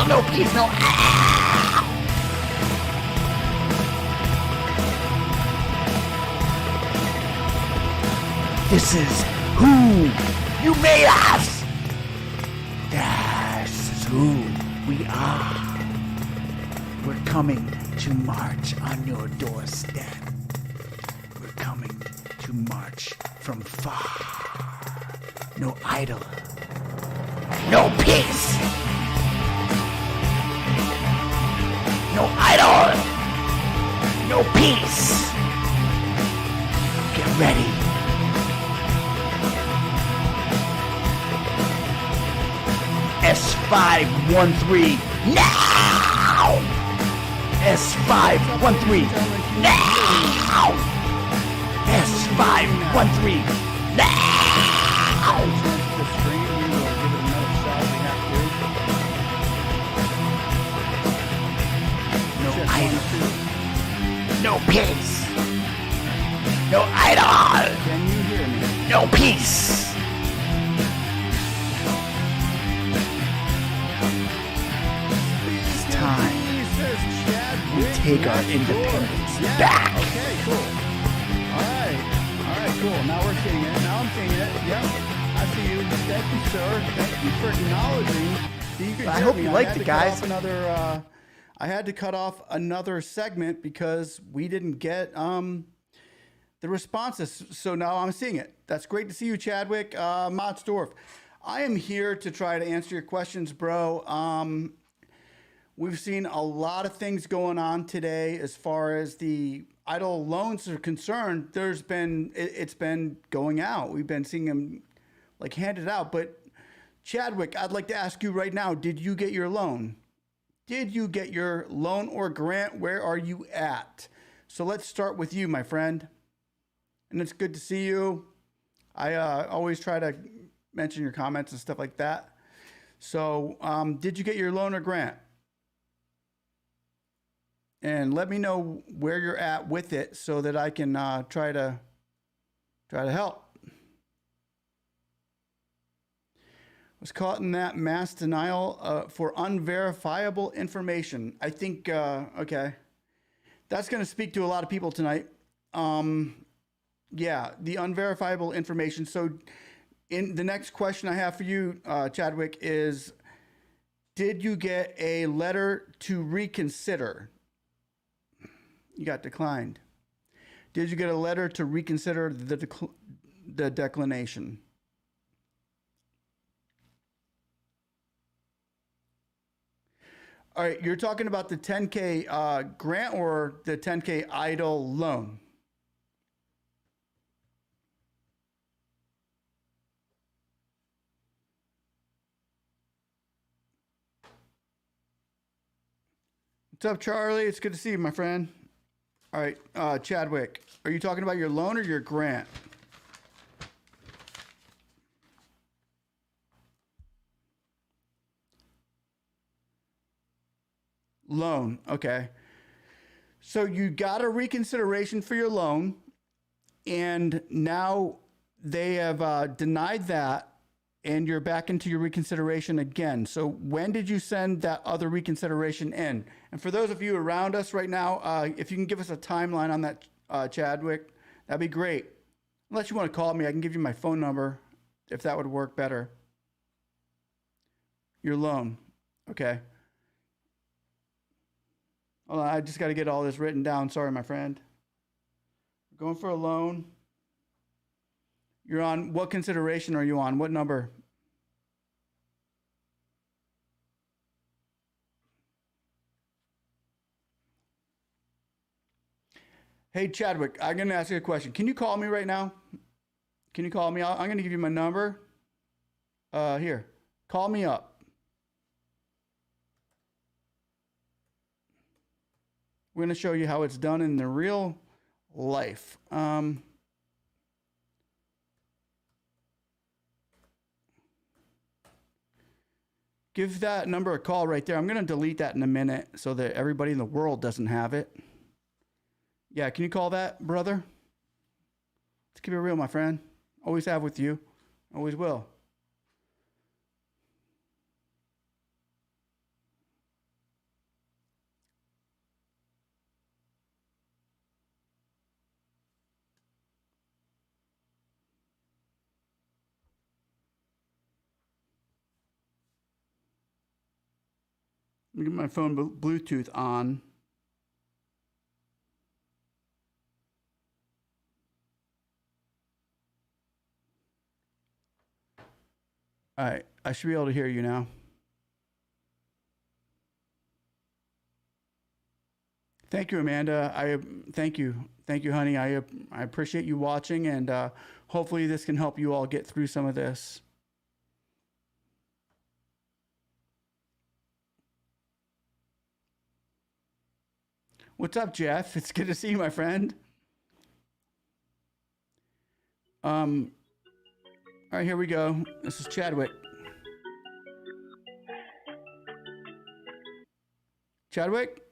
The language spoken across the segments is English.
idol, no peace, no. This is who you made us. This is who we are. We're coming to march on your doorstep. We're coming to march from far. No idol. No peace. No idol. No peace. Get ready. S513 now! S513 now! S513 now! No idol. No peace. No idol. Can you hear me? No peace. It's time we take our independence back. Okay, cool. All right, cool. Now we're seeing it. Now I'm seeing it. Yep, I see you. Thank you, sir. Thank you for acknowledging. I hope you liked it, guys. I had to cut off another segment because we didn't get the responses. So now I'm seeing it. That's great to see you, Chadwick. Motsdorf. I am here to try to answer your questions, bro. We've seen a lot of things going on today as far as the idle loans are concerned. It's been going out. We've been seeing them like handed out. But Chadwick, I'd like to ask you right now, did you get your loan? Did you get your loan or grant? Where are you at? So let's start with you, my friend. And it's good to see you. I always try to mention your comments and stuff like that. So did you get your loan or grant? And let me know where you're at with it so that I can try to help. Was caught in that mass denial for unverifiable information. I think, okay, that's going to speak to a lot of people tonight. Yeah, the unverifiable information. So in the next question I have for you, Chadwick, is did you get a letter to reconsider? You got declined. Did you get a letter to reconsider the declination? All right, you're talking about the 10K grant or the 10K idle loan? What's up, Charlie? It's good to see you, my friend. All right, Chadwick, are you talking about your loan or your grant? Loan, okay. So you got a reconsideration for your loan, and now they have denied that, and you're back into your reconsideration again. So when did you send that other reconsideration in? And for those of you around us right now, if you can give us a timeline on that, Chadwick, that'd be great. Unless you want to call me, I can give you my phone number if that would work better. Your loan, okay. Hold on, I just got to get all this written down. Sorry, my friend. We're going for a loan. You're on, what consideration are you on? What number? Hey, Chadwick, I'm going to ask you a question. Can you call me right now? Can you call me? I'm going to give you my number. Here, call me up. We're going to show you how it's done in the real life. Give that number a call right there. I'm going to delete that in a minute so that everybody in the world doesn't have it. Yeah, can you call that, brother? Let's keep it real, my friend. Always have with you. Always will. Let me get my phone Bluetooth on. All right, I should be able to hear you now. Thank you, Amanda. Thank you, honey. I appreciate you watching, and hopefully this can help you all get through some of this. What's up, Jeff? It's good to see you, my friend. All right, here we go. This is Chadwick. Chadwick?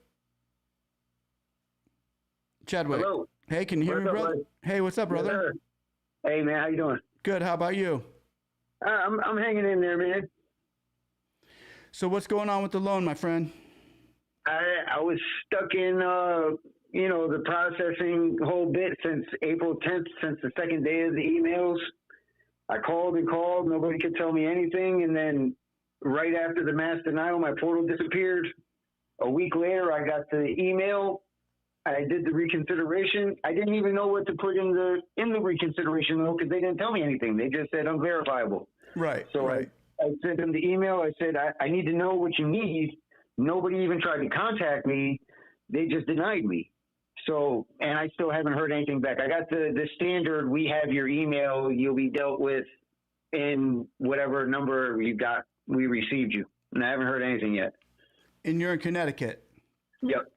Chadwick. Hello. Hey, can you hear me, brother? Buddy? Hey, what's up, brother? Hey, man, how you doing? Good. How about you? I'm hanging in there, man. So what's going on with the loan, my friend? I was stuck in, the processing whole bit since April 10th, since the second day of the emails. I called and called. Nobody could tell me anything. And then right after the mass denial, my portal disappeared. A week later, I got the email. I did the reconsideration. I didn't even know what to put in the reconsideration though, because they didn't tell me anything. They just said unverifiable. Right. So right. I sent them the email. I said, I need to know what you need. Nobody even tried to contact me. They just denied me. So, and I still haven't heard anything back. I got the standard, we have your email, you'll be dealt with in whatever number you got, we received you. And I haven't heard anything yet. And you're in Connecticut? Yep.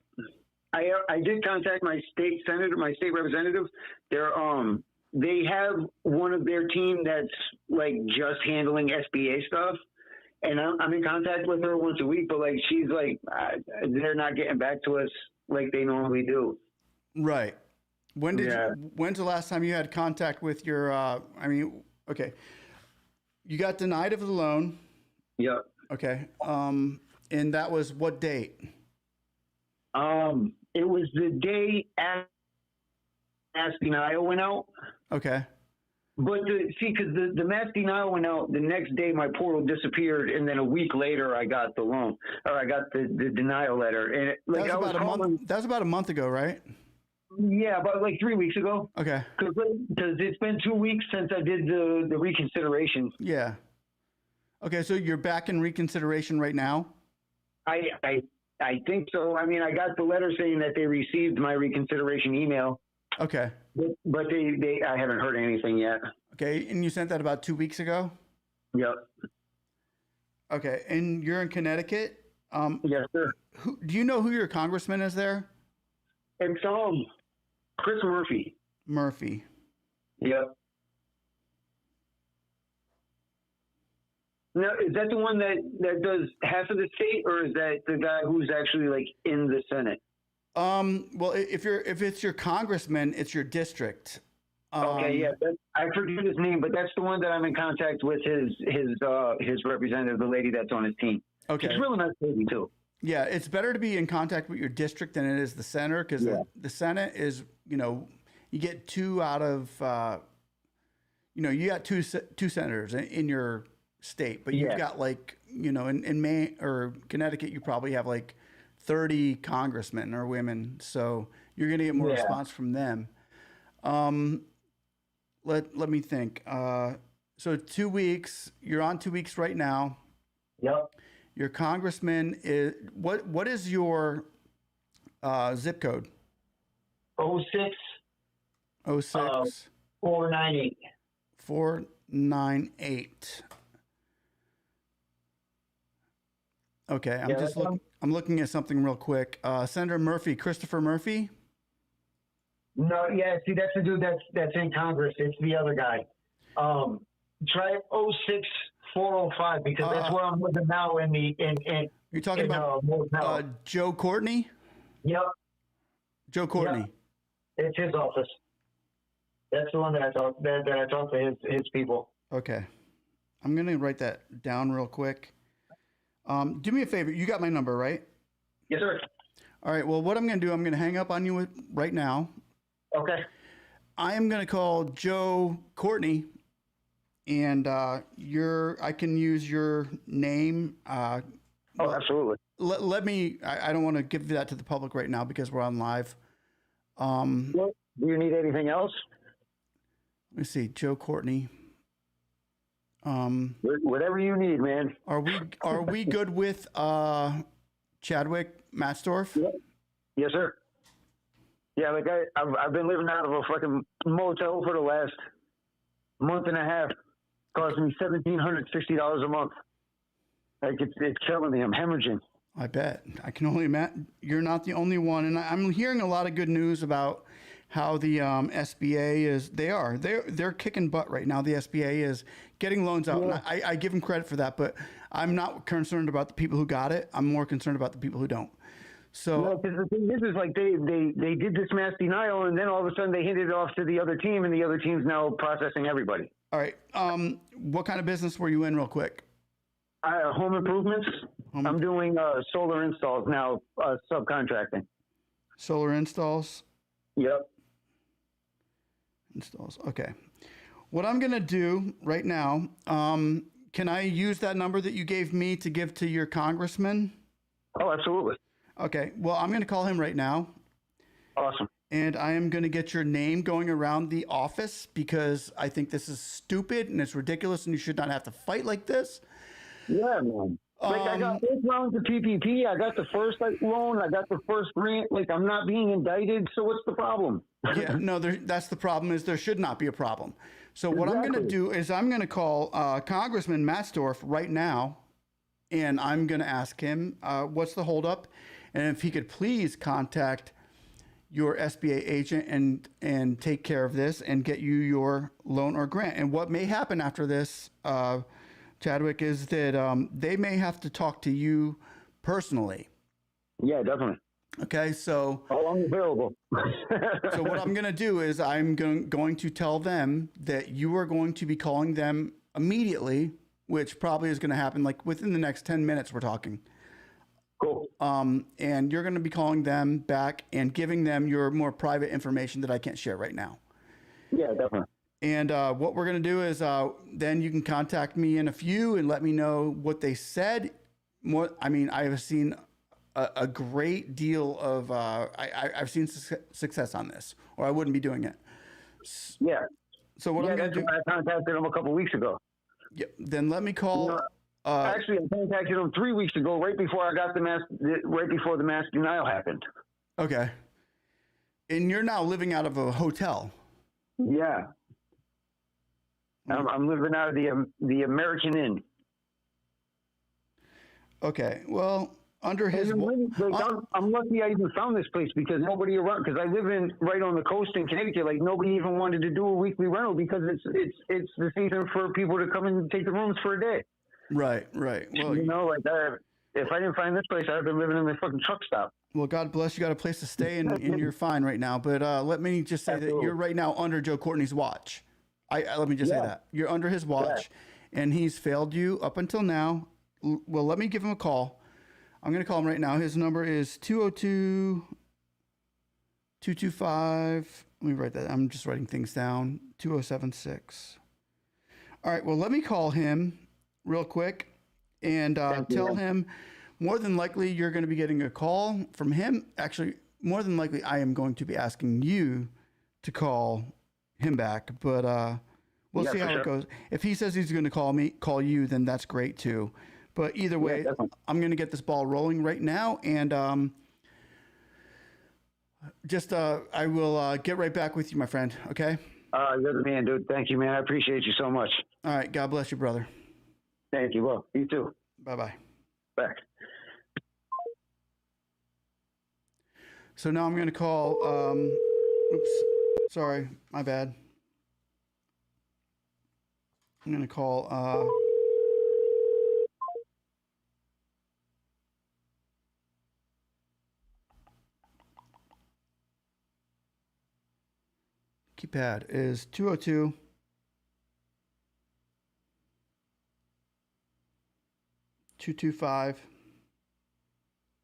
I did contact my state senator, my state representative. They have one of their team that's like just handling SBA stuff. And I'm in contact with her once a week, but like, she's like, they're not getting back to us like they normally do. Right. When's the last time you had contact with your, okay. You got denied of the loan. Yep. Okay. And that was what date? It was the day after mass denial went out. Okay. But because the mass denial went out, the next day my portal disappeared, and then a week later I got the loan, or I got the denial letter. And that was about a month ago, right? Yeah, about like 3 weeks ago. Okay. Because it's been 2 weeks since I did the reconsideration. Yeah. Okay, so you're back in reconsideration right now? I think so. I mean, I got the letter saying that they received my reconsideration email. Okay. But I haven't heard anything yet. Okay, and you sent that about 2 weeks ago? Yep. Okay, and you're in Connecticut? Yes, sir. Do you know who your congressman is there? It's Chris Murphy. Murphy. Yep. Now, is that the one that does half of the state, or is that the guy who's actually like in the Senate? Well, if it's your congressman, it's your district. Okay, yeah, I forget his name, but that's the one that I'm in contact with his representative, the lady that's on his team. Okay, she's really nice lady too. Yeah, it's better to be in contact with your district than it is the center, because the Senate is, you get two out of, you got two senators in your state, but you've got like, in Maine or Connecticut, you probably have like 30 congressmen or women, so you're going to get more response from them. Let me think. So 2 weeks, you're on 2 weeks right now. Yep. Your congressman is, what is your zip code? 06 498. 498. Okay, I'm looking at something real quick. Senator Murphy, Christopher Murphy. No, yeah, see, that's the dude that's in Congress. It's the other guy. Try 06 405 because that's where I'm living now. You're talking about Joe Courtney. Yep. Joe Courtney. Yep. It's his office. That's the one that I talked to his people. Okay, I'm gonna write that down real quick. Do me a favor. You got my number, right? Yes, sir. All right. Well, what I'm going to do, I'm going to hang up on you right now. Okay. I am going to call Joe Courtney, and I can use your name, Oh, absolutely. Let me. I don't want to give that to the public right now because we're on live. Well, do you need anything else? Let me see, Joe Courtney. Whatever you need, man. Are we good with Chadwick Matzdorf? Yep. Yes, sir. Yeah, like I've been living out of a fucking motel for the last month and a half, costing me $1,760 a month. Like it's killing me. I'm hemorrhaging. I bet. I can only imagine. You're not the only one, and I'm hearing a lot of good news about how the SBA is. They're kicking butt right now. The SBA is getting loans out. Yeah. And I give them credit for that, but I'm not concerned about the people who got it. I'm more concerned about the people who don't. So well, the thing is like they did this mass denial, and then all of a sudden they handed it off to the other team, and the other team's now processing everybody. all right. What kind of business were you in, real quick? Home improvements. I'm doing solar installs now, subcontracting. Solar installs. Yep. Installs. Okay. What I'm gonna do right now. Can I use that number that you gave me to give to your congressman? Oh, absolutely. Okay. Well, I'm gonna call him right now. Awesome. And I am going to get your name going around the office because I think this is stupid and it's ridiculous and you should not have to fight like this. Yeah, man. Like I got both rounds of PPP. I got the first loan. I got the first grant. Like I'm not being indicted. So what's the problem? Yeah, no, that's the problem is there should not be a problem. So what I'm going to do is I'm going to call Congressman Matzdorf right now and I'm going to ask him what's the holdup and if he could please contact your SBA agent and take care of this and get you your loan or grant. And what may happen after this, Chadwick, is that they may have to talk to you personally. Yeah, definitely. Okay, so how long available? So what I'm going to do is I'm going to tell them that you are going to be calling them immediately, which probably is going to happen like within the next 10 minutes. We're talking. Cool. And you're going to be calling them back and giving them your more private information that I can't share right now. Yeah, definitely. And what we're going to do is then you can contact me in a few and let me know what they said. I mean, I have seen a great deal of, I've seen success on this, or I wouldn't be doing it. Yeah. So what I'm going to do. I contacted them a couple weeks ago. Yeah, then let me call. Actually, I contacted them 3 weeks ago, right before I got right before the mass denial happened. Okay. And you're now living out of a hotel. Yeah. I'm living out of the American Inn. Okay. Well, under his. I'm lucky I even found this place because nobody around. Because I live right on the coast in Connecticut. Like nobody even wanted to do a weekly rental because it's the season for people to come and take the rooms for a day. Right. Well, if I didn't find this place, I'd have been living in the fucking truck stop. Well, God bless you. Got a place to stay and you're fine right now. But let me just say that you're right now under Joe Courtney's watch. Let me just say that you're under his watch, and he's failed you up until now. Well, let me give him a call. I'm going to call him right now. His number is 202-225. Let me write that. I'm just writing things down. 2076. All right. Well, let me call him real quick and tell him more than likely you're going to be getting a call from him. Actually, more than likely I am going to be asking you to call him back, but we'll see how it goes. If he says he's going to call you, then that's great too. But either way, I'm going to get this ball rolling right now, and I will get right back with you, my friend. Okay? You're the man, dude. Thank you, man. I appreciate you so much. All right. God bless you, brother. Thank you. Well, you too. Bye-bye. Back. So now I'm going to call, oops, sorry, my bad. I'm going to call, keypad is 202 225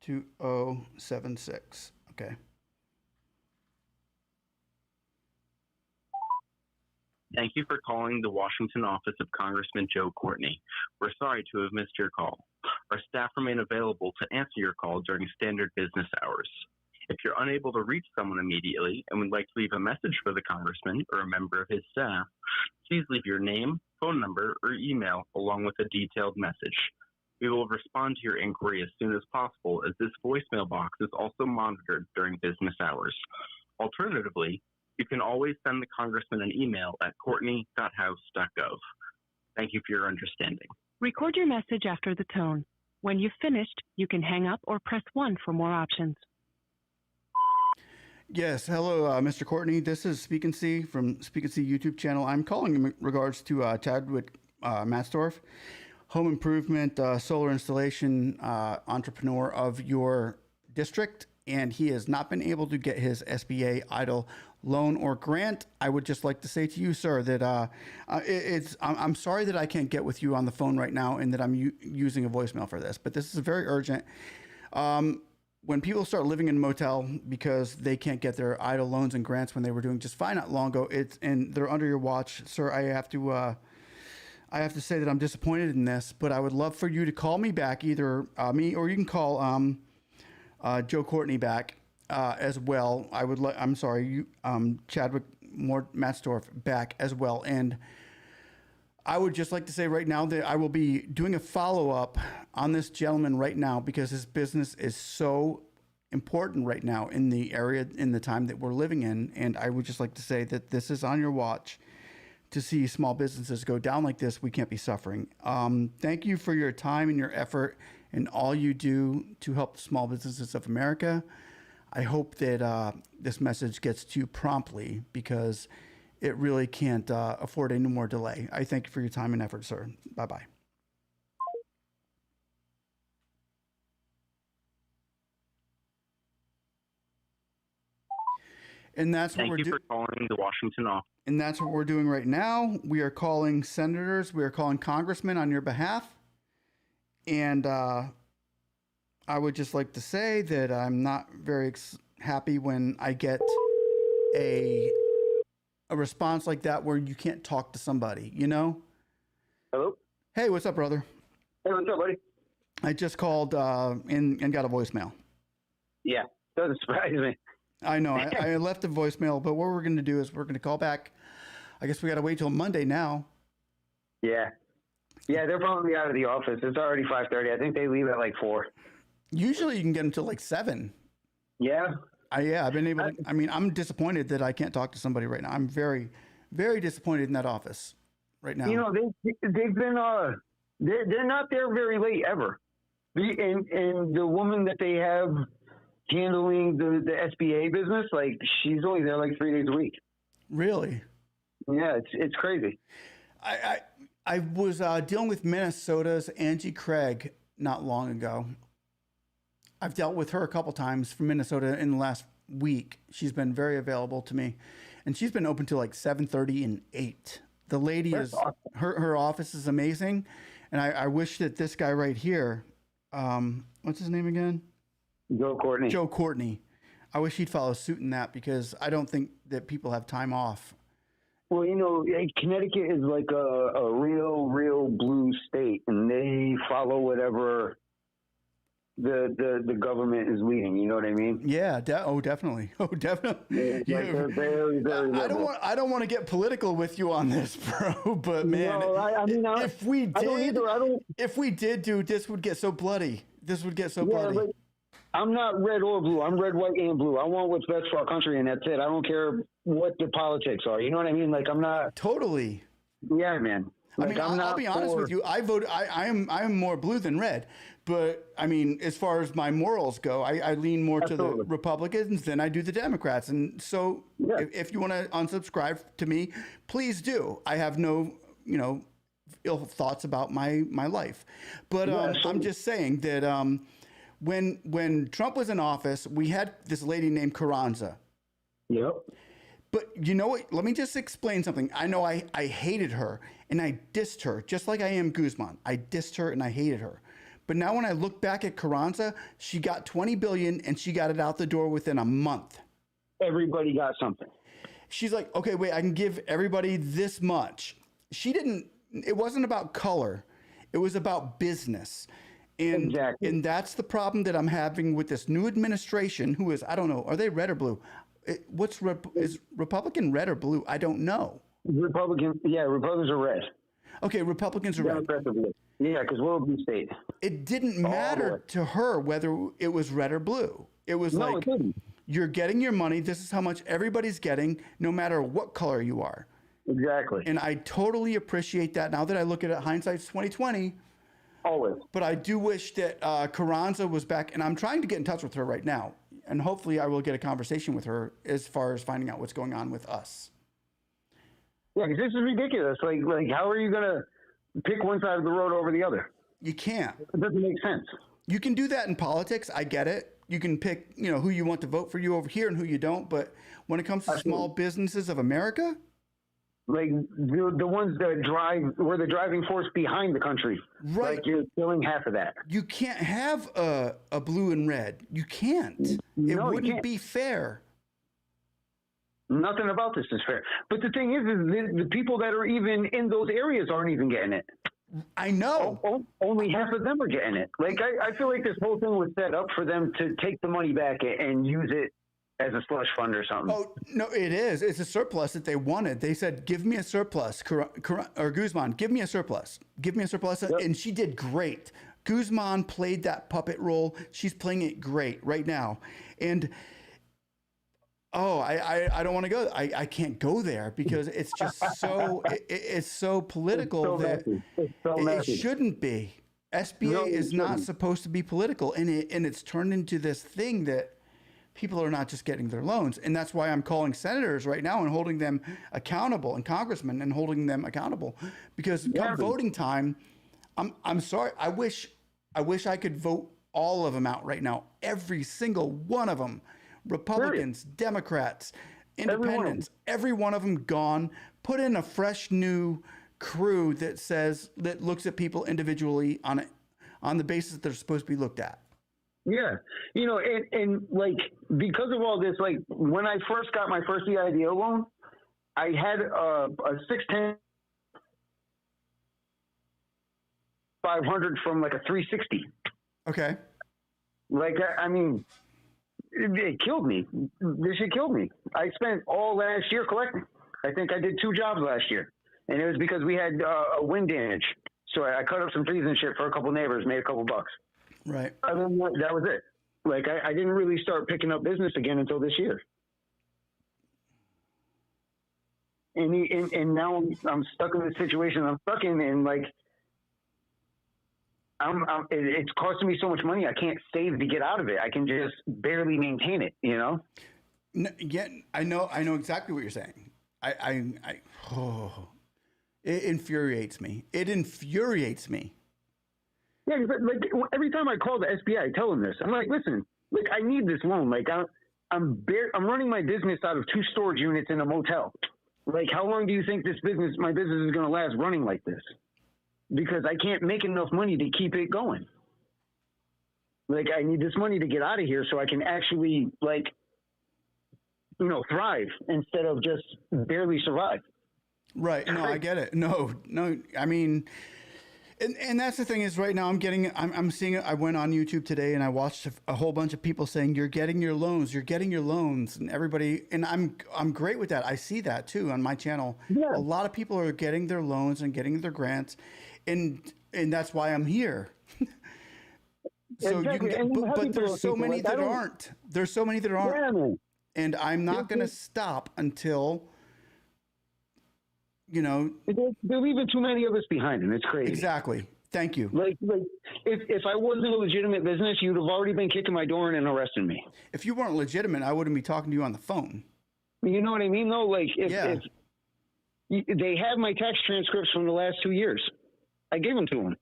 2076. Okay. Thank you for calling the Washington office of Congressman Joe Courtney. We're sorry to have missed your call. Our staff remain available to answer your call during standard business hours. If you're unable to reach someone immediately and would like to leave a message for the Congressman or a member of his staff, please leave your name, phone number, or email along with a detailed message. We will respond to your inquiry as soon as possible, as this voicemail box is also monitored during business hours. Alternatively, you can always send the Congressman an email at courtney.house.gov. Thank you for your understanding. Record your message after the tone. When you've finished, you can hang up or press 1 for more options. Yes, hello, Mr. Courtney. This is speansee from speansee YouTube channel. I'm calling in regards to Chadwick Matzdorf, home improvement, solar installation entrepreneur of your district, and he has not been able to get his SBA Eidl loan or grant. I would just like to say to you, sir, that I'm sorry that I can't get with you on the phone right now and that I'm using a voicemail for this, but this is very urgent. When people start living in a motel because they can't get their Eidl loans and grants when they were doing just fine not long ago, and they're under your watch, sir, I have to say that I'm disappointed in this, but I would love for you to call me back, either me or you can call Joe Courtney back as well. Chadwick Matzdorf back as well. And I would just like to say right now that I will be doing a follow-up on this gentleman right now because his business is so important right now in the area, in the time that we're living in. And I would just like to say that this is on your watch. To see small businesses go down like this, we can't be suffering. Thank you for your time and your effort and all you do to help small businesses of America. I hope that this message gets to you promptly because it really can't afford any more delay. I thank you for your time and effort, sir. Bye-bye. And that's what Thank you for calling the Washington office. And that's what we're doing right now. We are calling senators. We are calling congressmen on your behalf. And I would just like to say that I'm not very happy when I get a response like that where you can't talk to somebody, you know? Hello? Hey, what's up, brother? Hey, what's up, buddy? I just called and got a voicemail. Yeah, doesn't surprise me. I know. I left a voicemail, but what we're going to do is we're going to call back. I guess we got to wait till Monday now. Yeah. Yeah, they're probably out of the office. It's already 5:30. I think they leave at like 4. Usually you can get them till like 7. Yeah? I've been able to, I'm disappointed that I can't talk to somebody right now. I'm very, very disappointed in that office right now. You know, they've been, they're not there very late ever. And the woman that they have handling the SBA business, like she's only there like 3 days a week. Really? Yeah, it's crazy. I was dealing with Minnesota's Angie Craig not long ago. I've dealt with her a couple times from Minnesota in the last week. She's been very available to me, and she's been open till like 7:30 and 8. The lady is awesome. Her office is amazing, and I wish that this guy right here, what's his name again? Joe Courtney. Joe Courtney. I wish he'd follow suit in that because I don't think that people have time off. Well, you know, Connecticut is like a real blue state, and they follow whatever the government is leading. You know what I mean? Yeah. Definitely. Oh, definitely. Yeah, they're very liberal. I don't want to get political with you on this, bro. But man, no, if we did, dude, this would get so bloody. This would get so bloody. But I'm not red or blue. I'm red, white, and blue. I want what's best for our country, and that's it. I don't care what the politics are. You know what I mean? Like, I'm not totally. Yeah, man. Like, I'll be honest with you. I vote. I'm more blue than red. But I mean, as far as my morals go, I lean more to the Republicans than I do the Democrats. And so, if you want to unsubscribe to me, please do. I have no, ill thoughts about my life. But I'm just saying that when Trump was in office, we had this lady named Carranza. Yep. But you know what? Let me just explain something. I know I hated her and I dissed her, just like I am Guzman. I dissed her and I hated her. But now when I look back at Carranza, she got $20 billion and she got it out the door within a month. Everybody got something. She's like, okay, wait, I can give everybody this much. It wasn't about color. It was about business. And, Exactly. and that's the problem that I'm having with this new administration, who is, I don't know, are they red or blue? Is Republican red or blue? I don't know. Republicans are red. Okay, Republicans are red. Democrats are blue. Yeah, because we're a blue state. It didn't matter to her whether it was red or blue. It was No, like, it didn't. you're getting your money. This is how much everybody's getting, no matter what color you are. Exactly. And I totally appreciate that. Now that I look at it, hindsight's 2020. Always. But I do wish that Carranza was back, and I'm trying to get in touch with her right now. And hopefully I will get a conversation with her as far as finding out what's going on with us. Yeah, because this is ridiculous. Like, how are you going to pick one side of the road over the other? You can't. It doesn't make sense. You can do that in politics. I get it. You can pick, who you want to vote for you over here and who you don't. But when it comes to small businesses of America, like the ones that were the driving force behind the country. Right. Like, you're killing half of that. you can't have a blue and red. You can't. It No, you wouldn't can't. be fair. Nothing about this is fair. But the thing is the people that are even in those areas aren't even getting it. I know. Only half of them are getting it. Like, I feel like this whole thing was set up for them to take the money back and use it as a slush fund or something. Oh, no, it is. It's a surplus that they wanted. They said, give me a surplus. Or Guzman, give me a surplus. Give me a surplus. Yep. And she did great. Guzman played that puppet role. She's playing it great right now. And, I don't want to go. I can't go there because it's just so, it's so political It's so that messy. It's so it messy. shouldn't be. SBA No, it is not shouldn't. supposed to be political. And it's turned into this thing that people are not just getting their loans. And that's why I'm calling senators right now and holding them accountable, and congressmen and holding them accountable. Because come voting time, I'm sorry. I wish I could vote all of them out right now. Every single one of them. Republicans, Democrats, Independents, every one of them gone. Put in a fresh new crew that looks at people individually on the basis that they're supposed to be looked at. Yeah. And like, because of all this, like, when I first got my first EIDL loan, I had a 610 500 from like a 360. Okay. Like, I mean, it killed me. This shit killed me. I spent all last year collecting. I think I did 2 jobs last year, and it was because we had a wind damage. So I cut up some trees and shit for a couple neighbors, made a couple bucks. Right. Other than that, that was it. Like, I didn't really start picking up business again until this year. And now I'm stuck in this situation I'm stuck in, and like, it's costing me so much money. I can't save to get out of it. I can just barely maintain it, No, yeah, I know exactly what you're saying. It infuriates me. It infuriates me. Yeah, but like, every time I call the SBA, I tell them this. I'm like, listen, look, I need this loan. Like, I'm running my business out of 2 storage units in a motel. Like, how long do you think my business is going to last running like this? Because I can't make enough money to keep it going. Like, I need this money to get out of here so I can actually, like, thrive instead of just barely survive. Right. No, I get it. No, I mean, and that's the thing is right now I'm seeing it. I went on YouTube today and I watched a whole bunch of people saying, you're getting your loans, and everybody, and I'm great with that. I see that too on my channel. Yeah. A lot of people are getting their loans and getting their grants, and that's why I'm here. So Exactly. you And can, I'm happy but for there's those so people. many Like, I that don't- aren't. There's so many that aren't. Yeah, man. And I'm not going to stop until, They're leaving too many of us behind, and it's crazy. exactly. Thank you. Like if I wasn't a legitimate business, you'd have already been kicking my door in and arresting me. If you weren't legitimate, I wouldn't be talking to you on the phone. You know what I mean, though? Like, if they have my tax transcripts from the last 2 years, I gave them to them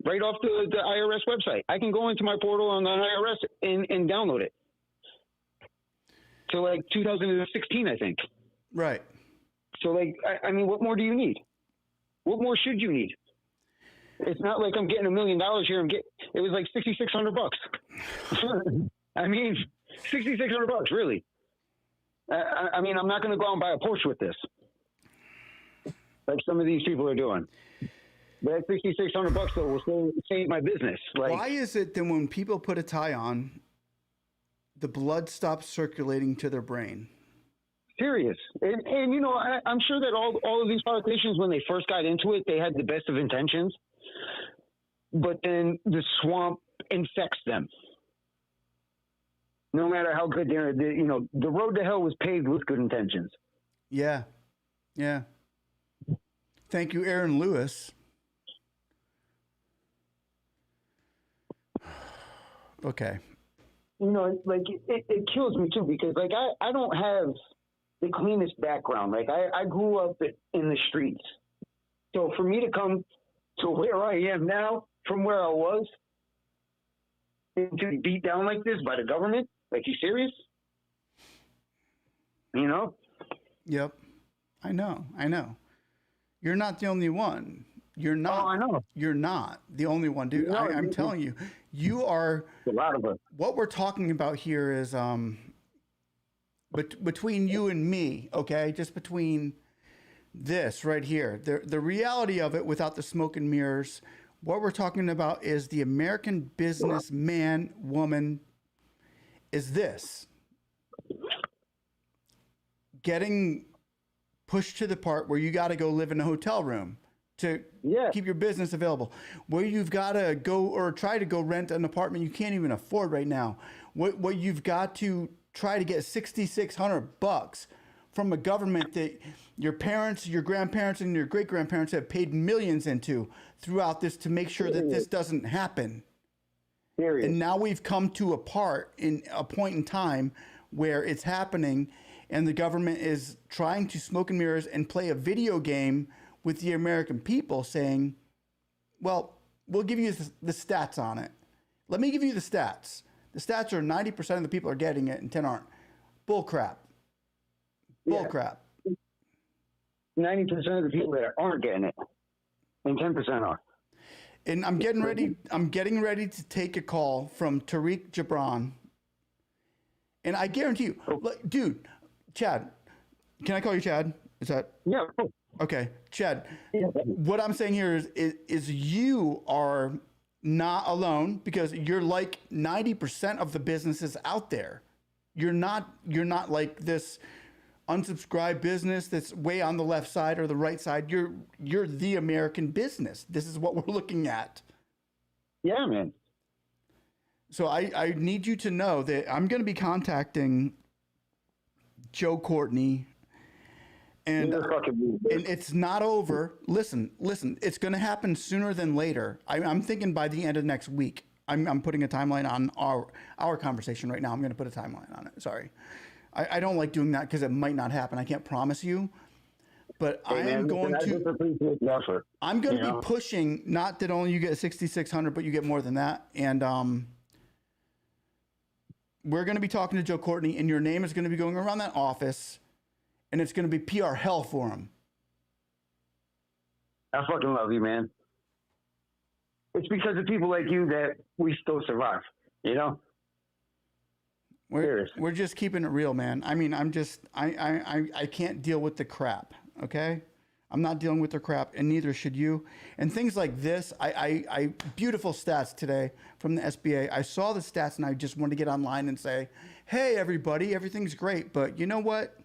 right off the IRS website. I can go into my portal on the IRS and download it. To like 2016, I think. Right. So, like, I mean, what more do you need? What more should you need? It's not like I'm getting $1 million here. It was like $6,600. I mean, $6,600, really. I mean, I'm not going to go out and buy a Porsche with this, like some of these people are doing. That $6,600 though will save my business. Like, why is it that when people put a tie on, the blood stops circulating to their brain? serious. And you know, I'm sure that all of these politicians, when they first got into it, they had the best of intentions, but then the swamp infects them. No matter how good they're, you know, the road to hell was paved with good intentions. Yeah. Yeah. Thank you, Aaron Lewis. Okay. You know, like it kills me too, because like I don't have the cleanest background. Like I grew up in the streets. So for me to come to where I am now from where I was and to be beat down like this by the government, like, you serious? You know? Yep. I know. You're not the only one. You're not. Oh, I know. You're not the only one, dude. No, I'm telling you, you are. A lot of us. What we're talking about here is between you and me, okay? Just between this right here. The reality of it, without the smoke and mirrors, what we're talking about is the American businessman, woman, is this. Getting pushed to the part where you got to go live in a hotel room to keep your business available, where you've got to go or try to go rent an apartment you can't even afford right now, what you've got to try to get $6,600 from a government that your parents, your grandparents, and your great-grandparents have paid millions into throughout this to make sure that this doesn't happen. Period. And now we've come to a point in time where it's happening, and the government is trying to smoke and mirrors and play a video game with the American people, saying, well, we'll give you the stats on it. Let me give you the stats. The stats are 90% of the people are getting it and 10 aren't. Bull crap. Bull crap. 90% of the people that aren't getting it, and 10% are. And I'm getting ready to take a call from Tariq Jabran. And I guarantee you, look, dude, Chad, can I call you Chad? Is that? Yeah. Okay, Chad, what I'm saying here is you are not alone, because you're like 90% of the businesses out there. You're not like this unsubscribed business that's way on the left side or the right side. You're the American business. This is what we're looking at. Yeah, man. So I need you to know that I'm going to be contacting Joe Courtney, and it's not over. Listen, it's going to happen sooner than later. I'm thinking by the end of next week. I'm putting a timeline on our conversation right now. I'm going to put a timeline on it. Sorry. I don't like doing that because it might not happen. I can't promise you, but I'm going to be pushing, not that only you get 6,600, but you get more than that. And we're going to be talking to Joe Courtney, and your name is going to be going around that office, and it's going to be PR hell for him. I fucking love you, man. It's because of people like you that we still survive, you know? We're just keeping it real, man. I mean, I can't deal with the crap, okay? I'm not dealing with the crap, and neither should you. And things like this, I beautiful stats today from the SBA. I saw the stats, and I just wanted to get online and say, hey, everybody, everything's great. But you know what?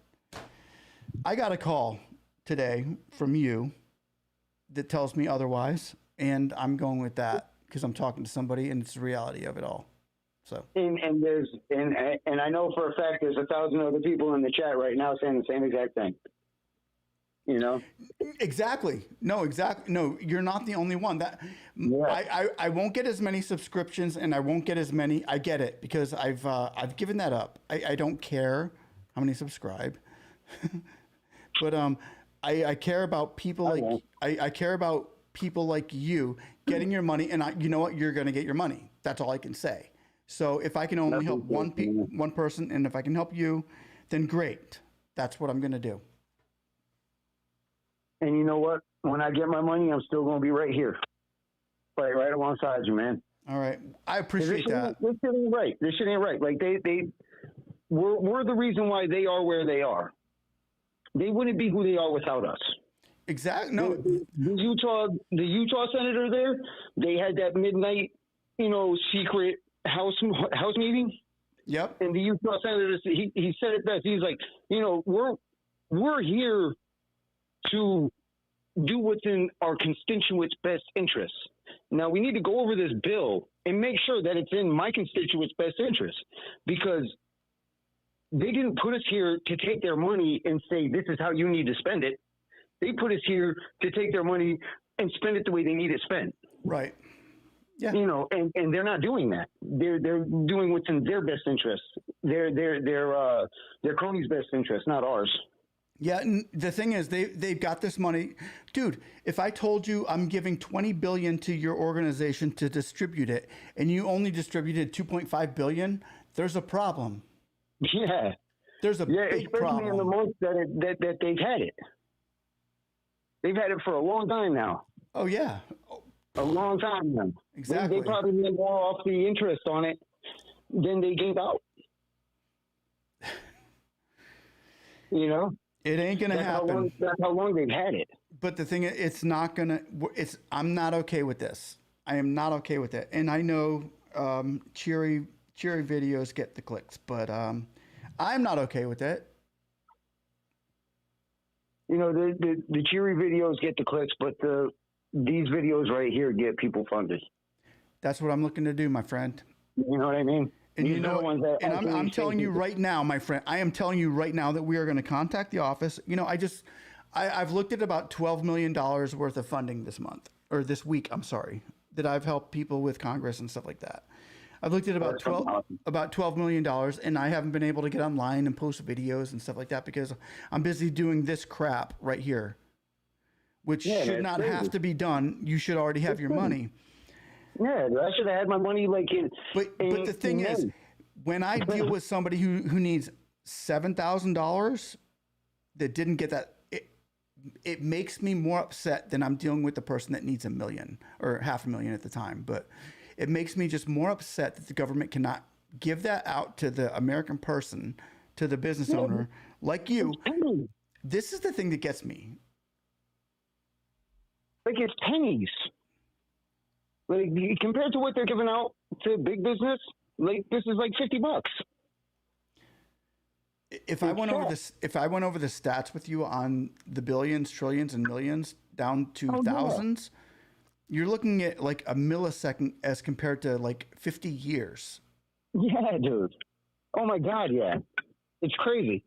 I got a call today from you that tells me otherwise, and I'm going with that because I'm talking to somebody, and it's the reality of it all. So and I know for a fact there's 1,000 other people in the chat right now saying the same exact thing. You know? Exactly. No, you're not the only one. I won't get as many subscriptions, and I won't get as many. I get it, because I've given that up. I don't care how many subscribe. But I care about people I care about people like you getting your money, and you know what? You're going to get your money. That's all I can say. So if I can only help one person, and if I can help you, then great. That's what I'm going to do. And you know what? When I get my money, I'm still going to be right here. Right alongside you, man. All right. I appreciate that. This shit ain't right. This shit ain't right. Like, we're the reason why they are where they are. They wouldn't be who they are without us. Exactly. No. The Utah senator there, they had that midnight, secret house meeting. Yep. And the Utah senator, he said it best. He's like, we're here to do what's in our constituents' best interests. Now we need to go over this bill and make sure that it's in my constituents' best interest, because they didn't put us here to take their money and say, this is how you need to spend it. They put us here to take their money and spend it the way they need it spent. Right. Yeah. And they're not doing that. They're doing what's in their best interest. Their cronies' best interest, not ours. Yeah, and the thing is, they've got this money, dude. If I told you I'm giving $20 billion to your organization to distribute it, and you only distributed $2.5 billion, there's a problem. Yeah, there's a big especially problem. in the months that they've had it. They've had it for a long time now. Oh yeah, a long time now. Exactly. They probably made more off the interest on it than they gave out. It ain't gonna happen. That's how long they've had it. But the thing is, it's not gonna. I'm not okay with this. I am not okay with it. And I know cheery videos get the clicks, but I'm not okay with it. The cheery videos get the clicks, but these videos right here get people funded. That's what I'm looking to do, my friend. You know what I mean? And I'm telling you right now, my friend, I am telling you right now that we are going to contact the office. I've looked at about $12 million worth of funding this month, or this week, I'm sorry, that I've helped people with Congress and stuff like that. I've looked at about $12 million, and I haven't been able to get online and post videos and stuff like that because I'm busy doing this crap right here, which should not have to be done. You should already have your money. Yeah, I should have had my money But the thing is, when I deal with somebody who needs $7,000 that didn't get that, it makes me more upset than I'm dealing with the person that needs $1 million or $500,000 at the time. But it makes me just more upset that the government cannot give that out to the American person, to the business owner like you. This is the thing that gets me. It's pennies. Compared to what they're giving out to big business, this is like $50. If I went over the stats with you on the billions, trillions, and millions down to thousands, you're looking at like a millisecond as compared to like 50 years. Yeah, dude. Oh my God, yeah. It's crazy.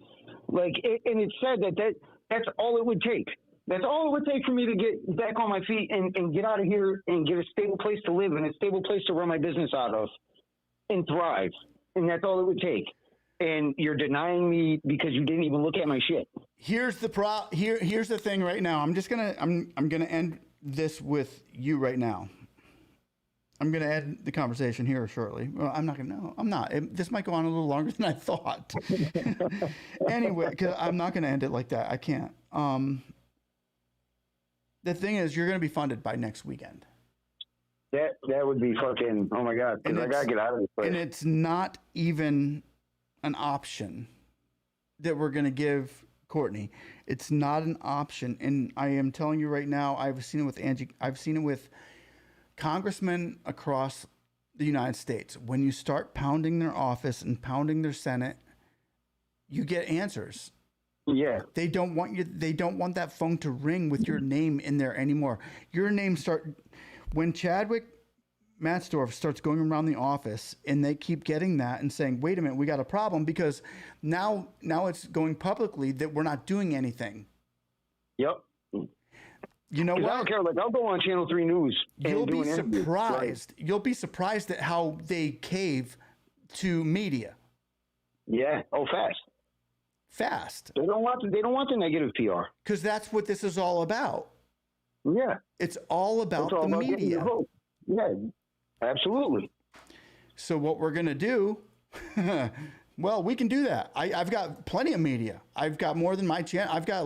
And it's said that's all it would take. That's all it would take for me to get back on my feet and get out of here and get a stable place to live and a stable place to run my business out of and thrive. And that's all it would take. And you're denying me because you didn't even look at my shit. Here's the here's the thing right now. I'm gonna end this with you right now. I'm gonna end the conversation here shortly. Well, I'm not. This might go on a little longer than I thought. Anyway, because I'm not gonna end it like that. I can't. The thing is, you're going to be funded by next weekend. That would be fucking, oh my God, because I got to get out of this place. And it's not even an option that we're going to give Courtney. It's not an option. And I am telling you right now, I've seen it with Angie. I've seen it with congressmen across the United States. When you start pounding their office and pounding their Senate, you get answers. Yeah. They don't want that phone to ring with your name in there anymore. Your name when Chadwick Matzdorf starts going around the office and they keep getting that and saying, wait a minute, we got a problem, because now it's going publicly that we're not doing anything. Yep. You know what? I don't care. I'll go on Channel 3 News. You'll be surprised. Right? You'll be surprised at how they cave to media. Yeah. Oh, fast. They don't want the negative PR. Because that's what this is all about. Yeah. It's all about the media. Yeah, absolutely. So what we're going to do, well, we can do that. I've got plenty of media. I've got more than my channel. I've got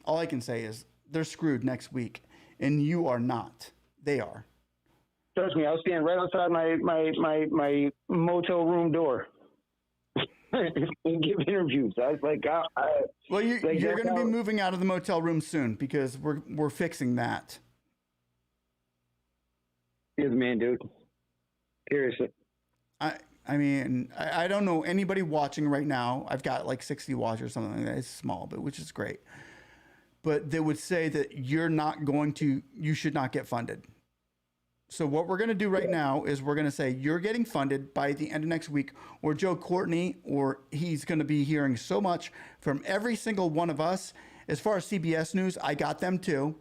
all I can say is they're screwed next week, and you are not. They are. Trust me, I'll stand right outside my motel room door. and give interviews. I was like, well, you're like, going to be how- moving out of the motel room soon because we're fixing that. You're the man, dude. Seriously. I mean, I don't know anybody watching right now. I've got like 60 watchers or something like that. It's small, but which is great. But they would say that you should not get funded. So what we're going to do right now is we're going to say you're getting funded by the end of next week, or Joe Courtney, or he's going to be hearing so much from every single one of us. As far as CBS News, I got them too.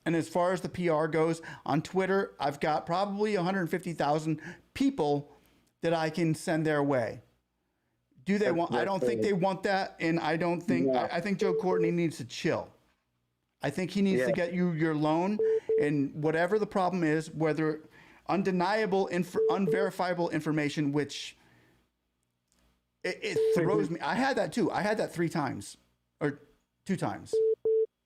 And as far as the PR goes, on Twitter, I've got probably 150,000 people that I can send their way. Do they want? I don't think they want that, and I don't think. No. I think Joe Courtney needs to chill. I think he needs to get you your loan, and whatever the problem is, whether undeniable, unverifiable information, which it throws me. I had that too. I had that 3 times or 2 times.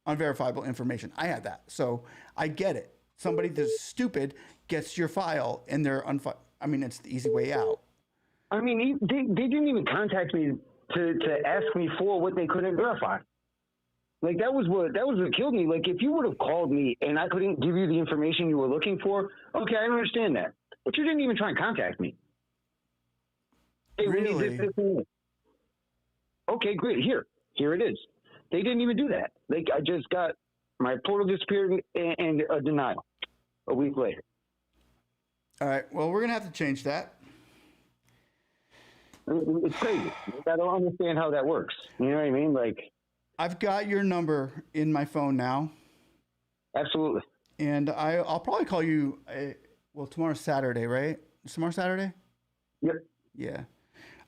Unverifiable information. I had that. So I get it. Somebody that's stupid gets your file and they're I mean, it's the easy way out. I mean, they didn't even contact me to ask me for what they couldn't verify. Like, that was what killed me. Like, if you would have called me and I couldn't give you the information you were looking for, okay, I understand that. But you didn't even try and contact me. Hey, Really? we need this. Okay, great. Here it is. They didn't even do that. Like, I just got my portal disappeared and a denial a week later. All right. Well, we're going to have to change that. It's crazy. I don't understand how that works. You know what I mean? Like, I've got your number in my phone now. absolutely. And I'll probably call you. Well, tomorrow's Saturday, right? Is tomorrow Saturday? Yep. Yeah.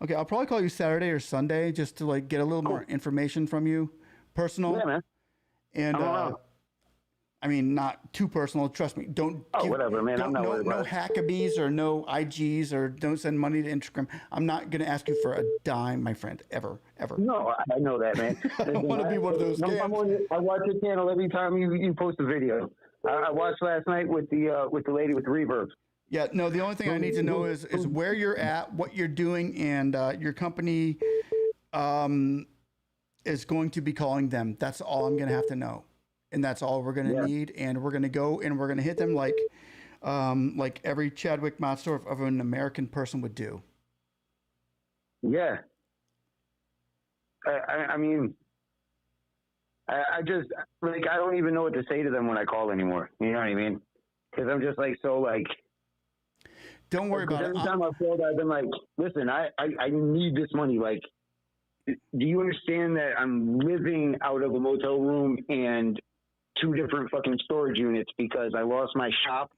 Okay. I'll probably call you Saturday or Sunday just to like get a little more information from you, personal. Yeah, man. And I'm around. I mean, not too personal. Trust me. Whatever, man. I'm not worried no about it. Hackabees or no IGs or don't send money to Instagram. I'm not going to ask you for a dime, my friend, ever. No, I know that, man. I don't want to be one of those scams. I watch your channel every time you post a video. I watched last night with the lady with the reverb. Yeah, no, the only thing I need to know is where you're at, what you're doing, and your company is going to be calling them. That's all I'm going to have to know. And that's all we're going to need. And we're going to go and we're going to hit them like every Chadwick Motsdorf of an American person would do. Yeah. I mean, I just, like, I don't even know what to say to them when I call anymore. You know what I mean? Because I'm just like, so like, don't worry about it. Every time I've called, I've been like, listen, I need this money. Like, do you understand that I'm living out of a motel room and 2 different fucking storage units because I lost my shop?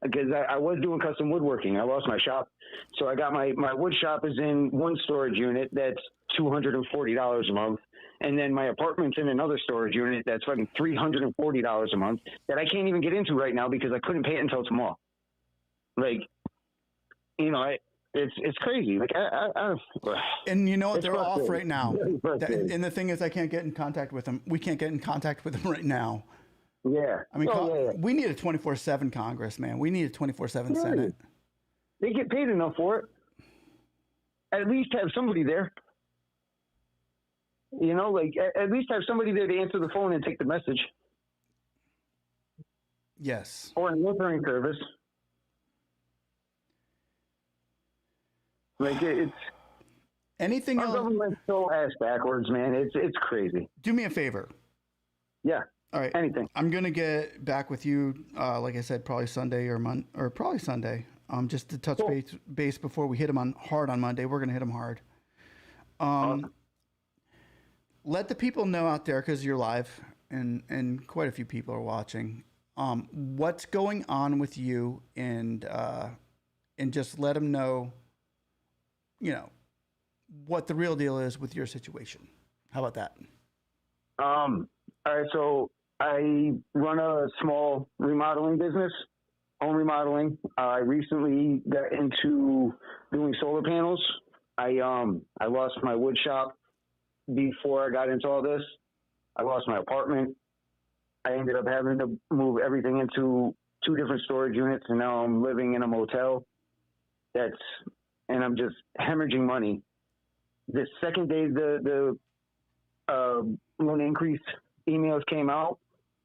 Because I was doing custom woodworking. I lost my shop. So I got my wood shop is in one storage unit that's $240 a month. And then my apartment's in another storage unit that's fucking $340 a month that I can't even get into right now because I couldn't pay it until tomorrow. Like, you know, it's crazy. Like, and you know what? They're off frustrating. right now. Very frustrating. And the thing is, I can't get in contact with them. We can't get in contact with them right now. Yeah. I mean, yeah. we need a 24/7 Congress, man. We need a 24/7 Senate. They get paid enough for it. At least have somebody there. You know, like, at least have somebody there to answer the phone and take the message. Yes. Or an answering service. Like, it's anything our else. government's so ass backwards, man. It's crazy. Do me a favor. Yeah. All right. Anything. I'm gonna get back with you. Like I said, probably Sunday or probably Sunday. Just to touch base before we hit them hard on Monday. We're gonna hit them hard. Awesome. Let the people know out there, because you're live and quite a few people are watching. What's going on with you, and just let them know, you know, what the real deal is with your situation. How about that? All right. So I run a small remodeling business, home remodeling. I recently got into doing solar panels. I lost my wood shop before I got into all this. I lost my apartment. I ended up having to move everything into 2 different storage units, and now I'm living in a motel that's and I'm just hemorrhaging money. The second day the loan increase emails came out,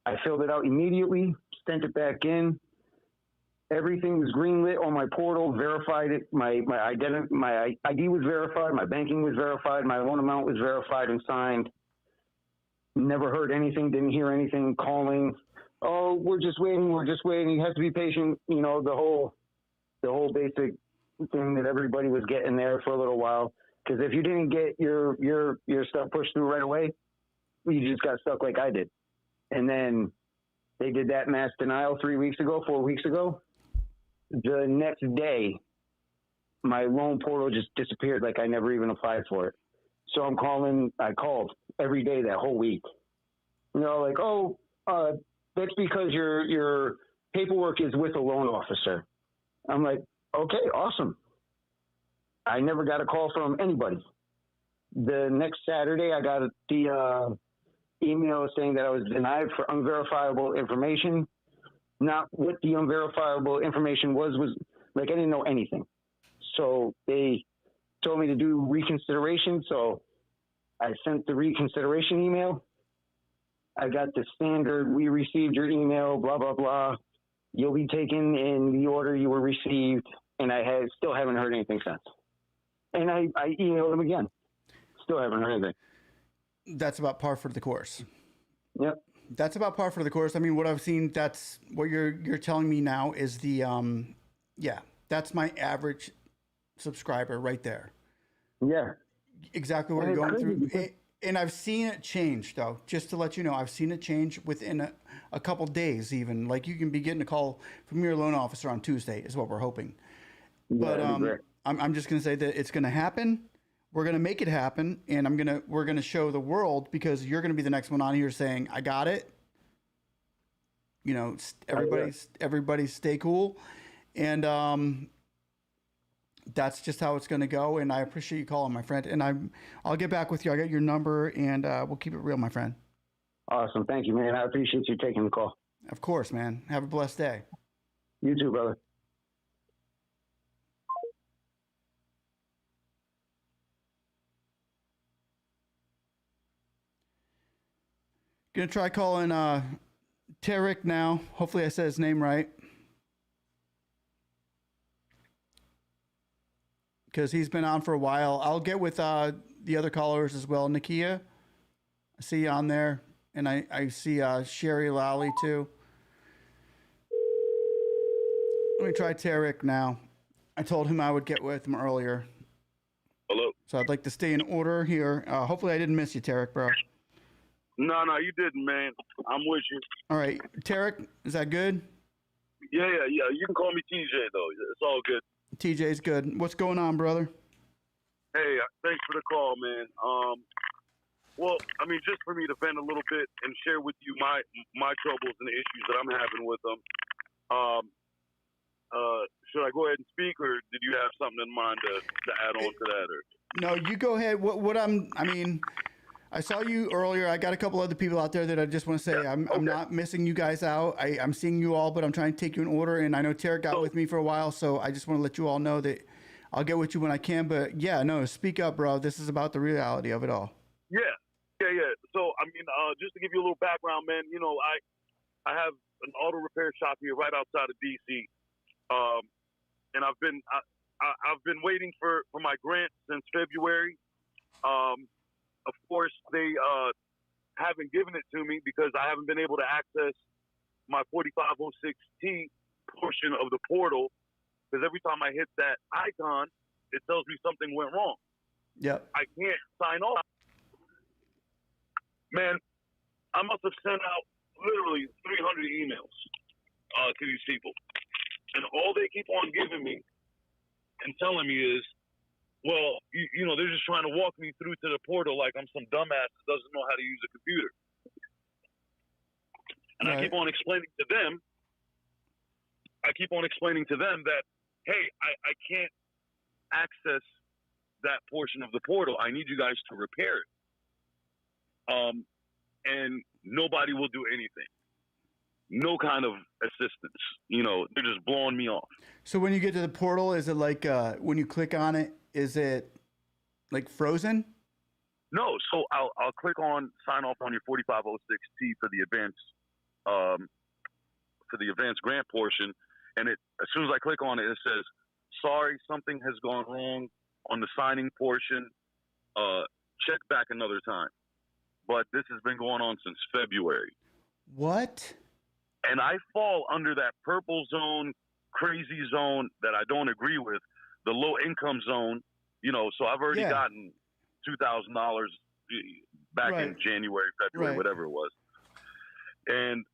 I filled it out immediately, sent it back in. Everything was greenlit on my portal, verified it. My ID was verified, my banking was verified, my loan amount was verified and signed. Never heard anything, didn't hear anything, calling. Oh, we're just waiting. You have to be patient. You know, the whole basic thing that everybody was getting there for a little while. Because if you didn't get your stuff pushed through right away, you just got stuck like I did. And then they did that mass denial 4 weeks ago. The next day, my loan portal just disappeared like I never even applied for it. So I called every day that whole week. You know, like, that's because your paperwork is with a loan officer. I'm like, okay, awesome. I never got a call from anybody. The next Saturday, I got the email saying that I was denied for unverifiable information. Not what the unverifiable information was like, I didn't know anything. So they told me to do reconsideration. So I sent the reconsideration email. I got the standard, we received your email, blah, blah, blah. You'll be taken in the order you were received. And I still haven't heard anything since. And I emailed them again. Still haven't heard anything. That's about par for the course. Yep. That's about par for the course. I mean, what I've seen, that's what you're telling me now is the, that's my average subscriber right there. Yeah. Exactly what you're going through. And I've seen it change, though, just to let you know. I've seen it change within a couple days even. Like, you can be getting a call from your loan officer on Tuesday is what we're hoping. But I'm just going to say that it's going to happen. We're going to make it happen, and we're going to show the world, because you're going to be the next one on here saying, I got it. You know, everybody stay cool. And that's just how it's going to go. And I appreciate you calling, my friend. And I'll get back with you. I got your number, and we'll keep it real, my friend. Awesome. Thank you, man. I appreciate you taking the call. Of course, man. Have a blessed day. You too, brother. Gonna try calling Tarek now. Hopefully I said his name right. Because he's been on for a while. I'll get with the other callers as well. Nakia, I see you on there. And I see Sherry Lally too. Let me try Tarek now. I told him I would get with him earlier. Hello. So I'd like to stay in order here. Hopefully I didn't miss you, Tarek, bro. No, you didn't, man. I'm with you. All right. Tarek, is that good? Yeah. You can call me TJ, though. It's all good. TJ's good. What's going on, brother? Hey, thanks for the call, man. Well, I mean, just for me to vent a little bit and share with you my troubles and the issues that I'm having with them. Should I go ahead and speak, or did you have something in mind to add on to that? Or? No, you go ahead. I saw you earlier. I got a couple other people out there that I just want to say I'm not missing you guys out. I'm seeing you all, but I'm trying to take you in order. And I know Tarek got with me for a while, so I just want to let you all know that I'll get with you when I can. But yeah, no, speak up, bro. This is about the reality of it all. Yeah. So, I mean, just to give you a little background, man, you know, I have an auto repair shop here right outside of DC. And I've been waiting for my grant since February. Of course, they haven't given it to me because I haven't been able to access my 4506T portion of the portal, because every time I hit that icon, it tells me something went wrong. Yep. I can't sign off. Man, I must have sent out literally 300 emails to these people. And all they keep on giving me and telling me is, well, you know, they're just trying to walk me through to the portal like I'm some dumbass that doesn't know how to use a computer. And right. I keep on explaining to them that, hey, I can't access that portion of the portal. I need you guys to repair it. And nobody will do anything. no kind of assistance. They're just blowing me off. So when you get to the portal, is it like when you click on it, is it like frozen? No, so I'll click on sign off on your 4506T for the advanced grant portion, and as soon as I click on it, it says, "Sorry, something has gone wrong on the signing portion. Check back another time." But this has been going on since February. What? And I fall under that purple zone, crazy zone that I don't agree with, the low income zone. So I've already gotten $2,000 back in January, February, whatever it was. And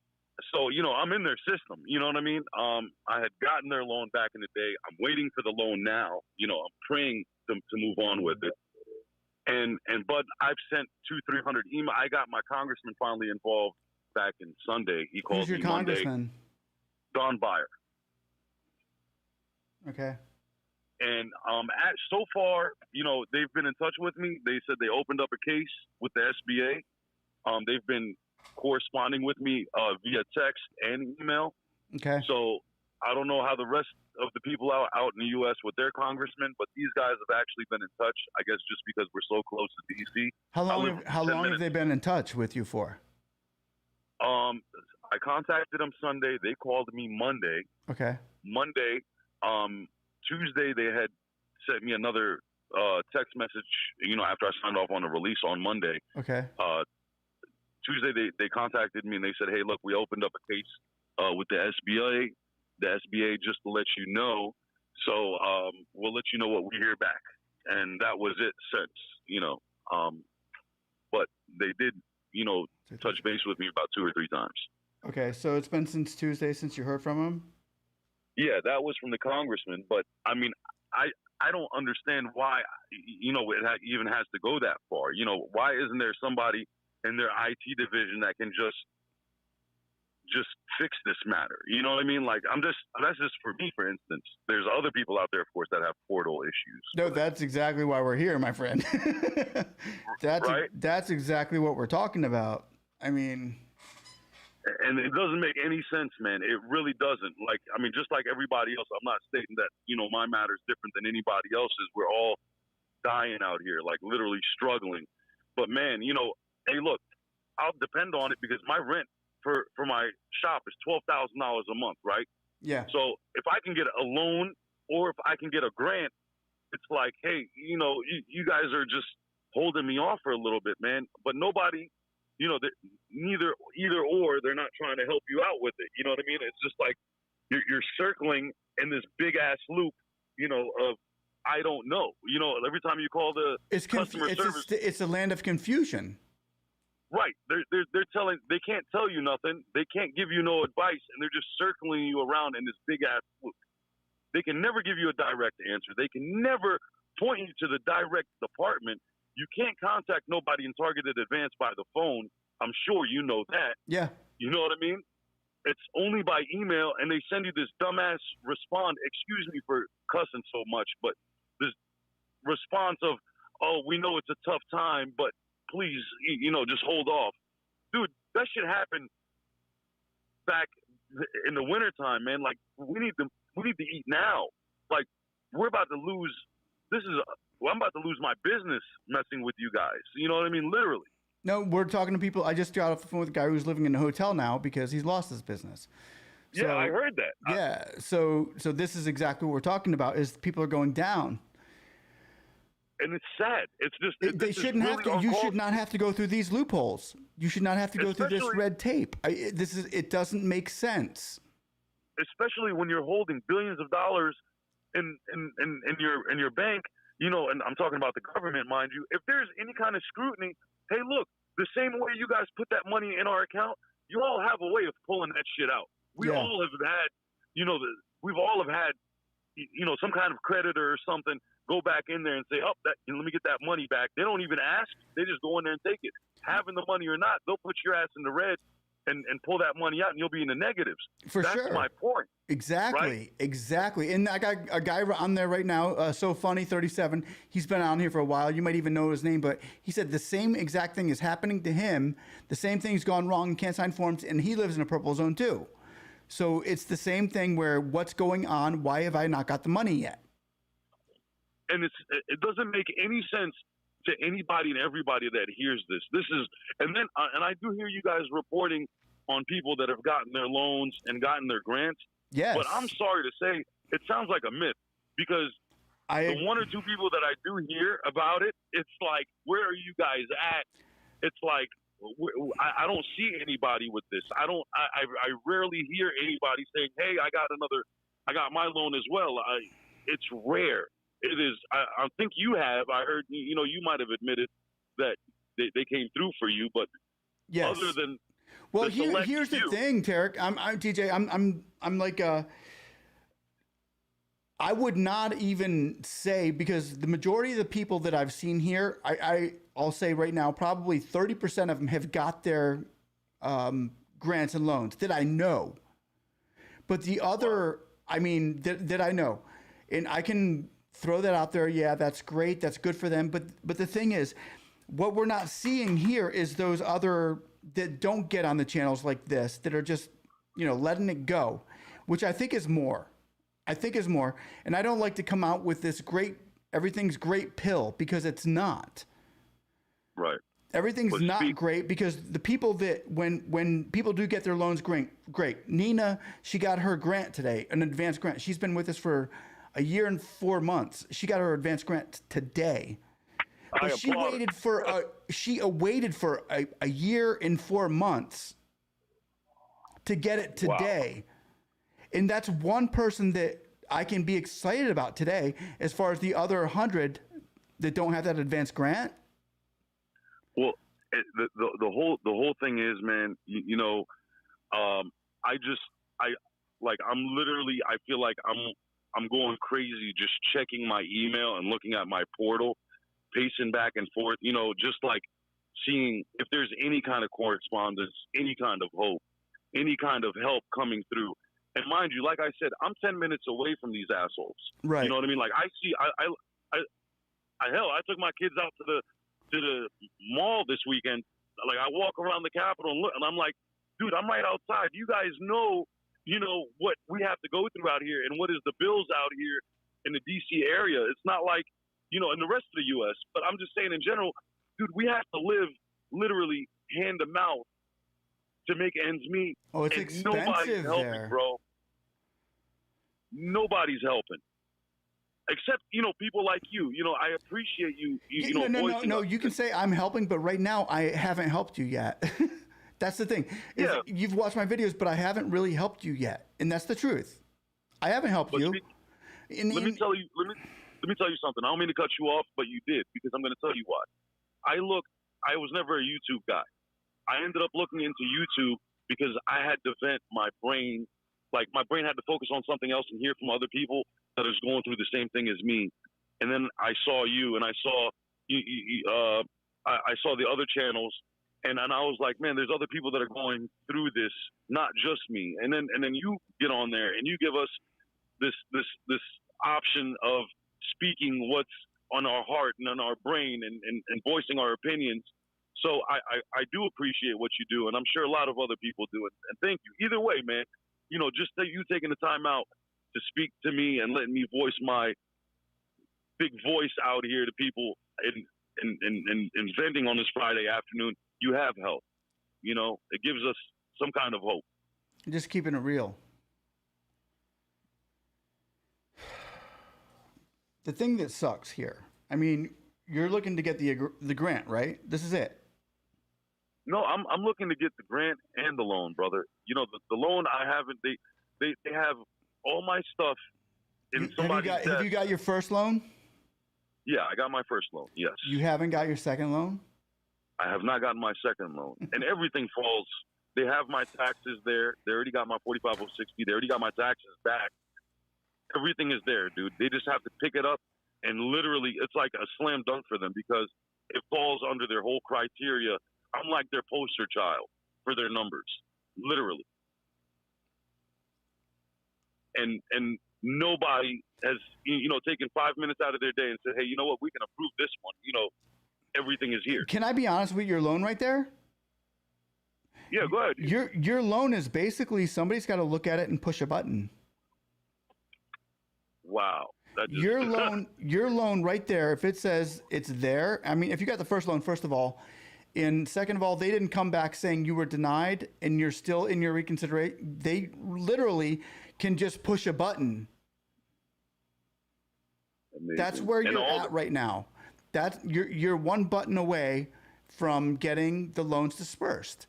so, I'm in their system. You know what I mean? I had gotten their loan back in the day. I'm waiting for the loan now. I'm praying to move on with it. But I've sent 200-300 emails. I got my congressman finally involved back in Sunday. He called me Monday. Who's your congressman? Don Beyer. Okay. And so far, they've been in touch with me. They said they opened up a case with the SBA. They've been corresponding with me via text and email. Okay. So I don't know how the rest of the people out in the U.S. with their congressmen, but these guys have actually been in touch, I guess just because we're so close to D.C. How long have they been in touch with you for? I contacted them Sunday. They called me Monday. Okay. Monday, Tuesday, they had sent me another text message, after I signed off on the release on Monday. Okay. Tuesday, they contacted me and they said, "Hey, look, we opened up a case with the SBA. The SBA, just to let you know. So we'll let you know what we hear back." And that was it since, but they did, touch base with me about 2 or 3 times. Okay, so it's been since Tuesday since you heard from him? Yeah, that was from the congressman. But, I mean, I don't understand why, it even has to go that far. Why isn't there somebody in their IT division that can just fix this matter? You know what I mean? Like, that's just for me, for instance. There's other people out there, of course, that have portal issues. No, that's exactly why we're here, my friend. That's exactly what we're talking about. I mean, and it doesn't make any sense, man. It really doesn't. Like, I mean, just like everybody else, I'm not stating that, my matter is different than anybody else's. We're all dying out here, like literally struggling. But man, hey, look, I'll depend on it because my rent for my shop is $12,000 a month, right? Yeah. So if I can get a loan or if I can get a grant, it's like, hey, you guys are just holding me off for a little bit, man. But nobody, either or, they're not trying to help you out with it. You know what I mean? It's just like you're circling in this big ass loop, of I don't know. Every time you call the customer service, it's a land of confusion. Right. They're telling, they can't tell you nothing. They can't give you no advice, and they're just circling you around in this big ass loop. They can never give you a direct answer. They can never point you to the direct department. You can't contact nobody in targeted advance by the phone. I'm sure you know that. Yeah. You know what I mean? It's only by email, and they send you this dumbass response. Excuse me for cussing so much, but this response of, "Oh, we know it's a tough time, but please, just hold off." Dude, that shit happened back in the wintertime, man. Like, we need to eat now. Like, we're about to lose. I'm about to lose my business messing with you guys. You know what I mean? Literally. No, we're talking to people. I just got off the phone with a guy who's living in a hotel now because he's lost his business. So, yeah, I heard that. Yeah. So this is exactly what we're talking about is people are going down. And it's sad. It's just they shouldn't have to. You should not have to go through these loopholes. You should not have to go through this red tape. It doesn't make sense. Especially when you're holding billions of dollars in your bank, and I'm talking about the government, mind you. If there's any kind of scrutiny, hey, look, the same way you guys put that money in our account, you all have a way of pulling that shit out. We all have had, we've all have had, some kind of creditor or something go back in there and say, "Oh, let me get that money back." They don't even ask. They just go in there and take it. Having the money or not, they'll put your ass in the red and pull that money out, and you'll be in the negatives. For That's sure. my point. Exactly, exactly. And I got a guy on there right now, So Funny 37. He's been on here for a while. You might even know his name, but he said the same exact thing is happening to him. The same thing's gone wrong and can't sign forms, and he lives in a purple zone too. So it's the same thing where what's going on? Why have I not got the money yet? And it doesn't make any sense to anybody and everybody that hears this. And I do hear you guys reporting on people that have gotten their loans and gotten their grants. Yes. But I'm sorry to say, it sounds like a myth because the one or two people that I do hear about it, it's like, where are you guys at? It's like, I don't see anybody with this. I rarely hear anybody saying, hey, I got my loan as well. It's rare. It is. I think you have. I heard, you might have admitted that they came through for you, but yes. Other than well, here's the thing, Tarek. I'm TJ. I'm like I would not even say, because the majority of the people that I've seen here, I'll say right now, probably 30% of them have got their grants and loans that I know. But the other, that I know, and I can throw that out there. Yeah, that's great. That's good for them. But the thing is, what we're not seeing here is those other that don't get on the channels like this, that are just, letting it go, which I think is more. And I don't like to come out with this everything's great pill, because it's not. Right. Everything's not great, because the people that when people do get their loans, great. Nina, she got her grant today, an advanced grant. She's been with us for a year and 4 months. She got her advanced grant today. But she waited for a year and 4 months to get it today. Wow. And that's one person that I can be excited about today, as far as the other 100 that don't have that advanced grant. Well, the whole thing is, man, I feel like I'm going crazy just checking my email and looking at my portal, pacing back and forth, just like seeing if there's any kind of correspondence, any kind of hope, any kind of help coming through. And mind you, like I said, I'm 10 minutes away from these assholes. Right. You know what I mean? Like I took my kids out to the mall this weekend. Like I walk around the Capitol and look, and I'm like, dude, I'm right outside. You guys know what we have to go through out here, and what is the bills out here in the DC area. It's not like, in the rest of the U.S., but I'm just saying in general, dude, we have to live literally hand to mouth to make ends meet. Oh, it's expensive nobody's helping, there, bro. Nobody's helping, except people like you. I appreciate you. No. You can say I'm helping, but right now I haven't helped you yet. That's the thing. Yeah. You've watched my videos, but I haven't really helped you yet, and that's the truth. I haven't helped you. Let me tell you something. I don't mean to cut you off, but you did, because I'm going to tell you why. I was never a YouTube guy. I ended up looking into YouTube because I had to vent my brain. Like, my brain had to focus on something else and hear from other people that is going through the same thing as me. And then I saw you, and I saw I saw the other channels, and I was like, man, there's other people that are going through this, not just me. And then you get on there and you give us this option of speaking what's on our heart and on our brain and voicing our opinions. So I do appreciate what you do, and I'm sure a lot of other people do. And thank you. Either way, man, just that you taking the time out to speak to me and letting me voice my big voice out here to people and venting on this Friday afternoon, you have helped. It gives us some kind of hope. Just keeping it real. The thing that sucks here, you're looking to get the grant, right? This is it. No, I'm looking to get the grant and the loan, brother. The loan I haven't. They have all my stuff in somebody's desk. Have you got your first loan? Yeah, I got my first loan. Yes. You haven't got your second loan? I have not gotten my second loan, and everything falls. They have my taxes there. They already got my 45060. They already got my taxes back. Everything is there, dude. They just have to pick it up, and literally, it's like a slam dunk for them because it falls under their whole criteria. I'm like their poster child for their numbers. literally. And nobody has taken 5 minutes out of their day and said, hey, you know what, we can approve this one. Everything is here. Can I be honest with your loan right there? Yeah, go ahead. Your loan is basically somebody's got to look at it and push a button. Wow. Your loan right there, if it says it's there, I mean, if you got the first loan, first of all, and second of all, they didn't come back saying you were denied and you're still in your reconsideration. They literally can just push a button. Amazing. That's where you're at right now. You're one button away from getting the loans dispersed.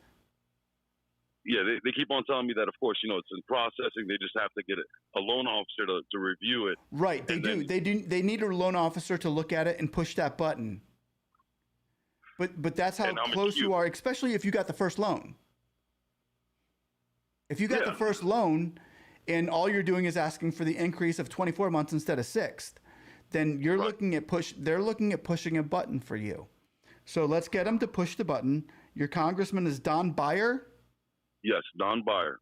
Yeah, they keep on telling me that, of course, it's in processing. They just have to get a loan officer to review it. Right, they do. They need a loan officer to look at it and push that button. But that's how close you are, especially if you got the first loan. If you got the first loan and all you're doing is asking for the increase of 24 months instead of 6, then you're looking at they're looking at pushing a button for you. So let's get them to push the button. Your congressman is Don Beyer? Yes, Don Beyer.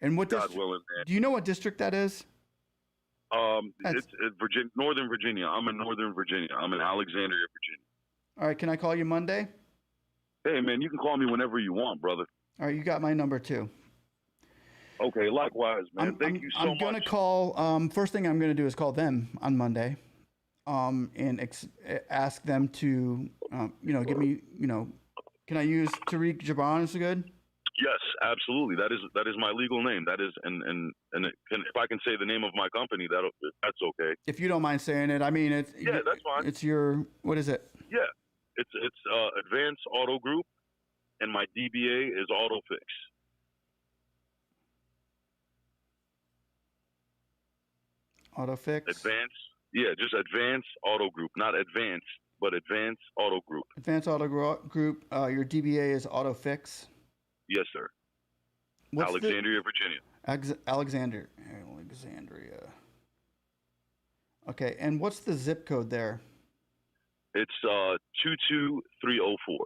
And what God willing, man. Do you know what district that is? It's Virginia, Northern Virginia. I'm in Northern Virginia. I'm in Alexandria, Virginia. All right, can I call you Monday? Hey, man, you can call me whenever you want, brother. All right, you got my number too. Okay, likewise, man. Thank you so much. I'm going to call, first thing I'm going to do is call them on Monday and ask them to, give me, can I use Tariq Jabran? Is it good? Yes, absolutely. That is my legal name. That is, and if I can say the name of my company, that's okay. If you don't mind saying it, I mean, that's fine. It's what is it? Yeah, it's Advanced Auto Group, and my DBA is AutoFix. AutoFix. Just Advanced Auto Group, not Advanced, but Advanced Auto Group. Advanced Auto Group. Your DBA is AutoFix. Yes, sir. Alexandria, Virginia. Alexandria. Okay, and what's the zip code there? It's 22304.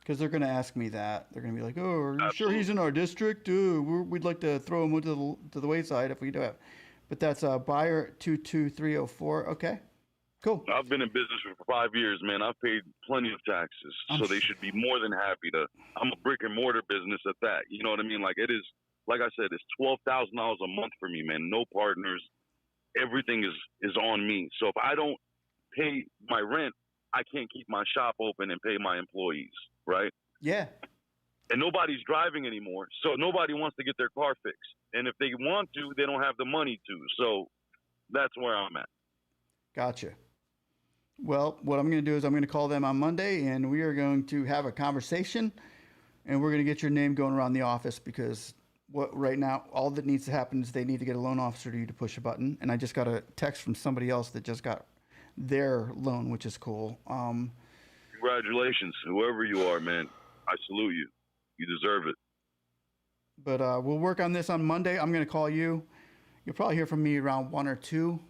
Because they're going to ask me that. They're going to be like, "Oh, are you sure he's in our district? We'd like to throw him to the wayside if we do have." But that's Buyer 22304. Okay, cool. I've been in business for 5 years, man. I've paid plenty of taxes, so they should be more than happy to. I'm a brick and mortar business at that. You know what I mean? Like it is. Like I said, it's $12,000 a month for me, man. No partners. Everything is on me. So if I don't pay my rent, I can't keep my shop open and pay my employees, right? Yeah. And nobody's driving anymore, so nobody wants to get their car fixed. And if they want to, they don't have the money to. So that's where I'm at. Gotcha. Well, what I'm going to do is I'm going to call them on Monday, and we are going to have a conversation, and we're going to get your name going around the office because right now, all that needs to happen is they need to get a loan officer to push a button. And I just got a text from somebody else that just got their loan, which is cool. Congratulations, whoever you are, man. I salute you. You deserve it. But we'll work on this on Monday. I'm going to call you. You'll probably hear from me around 1 or 2.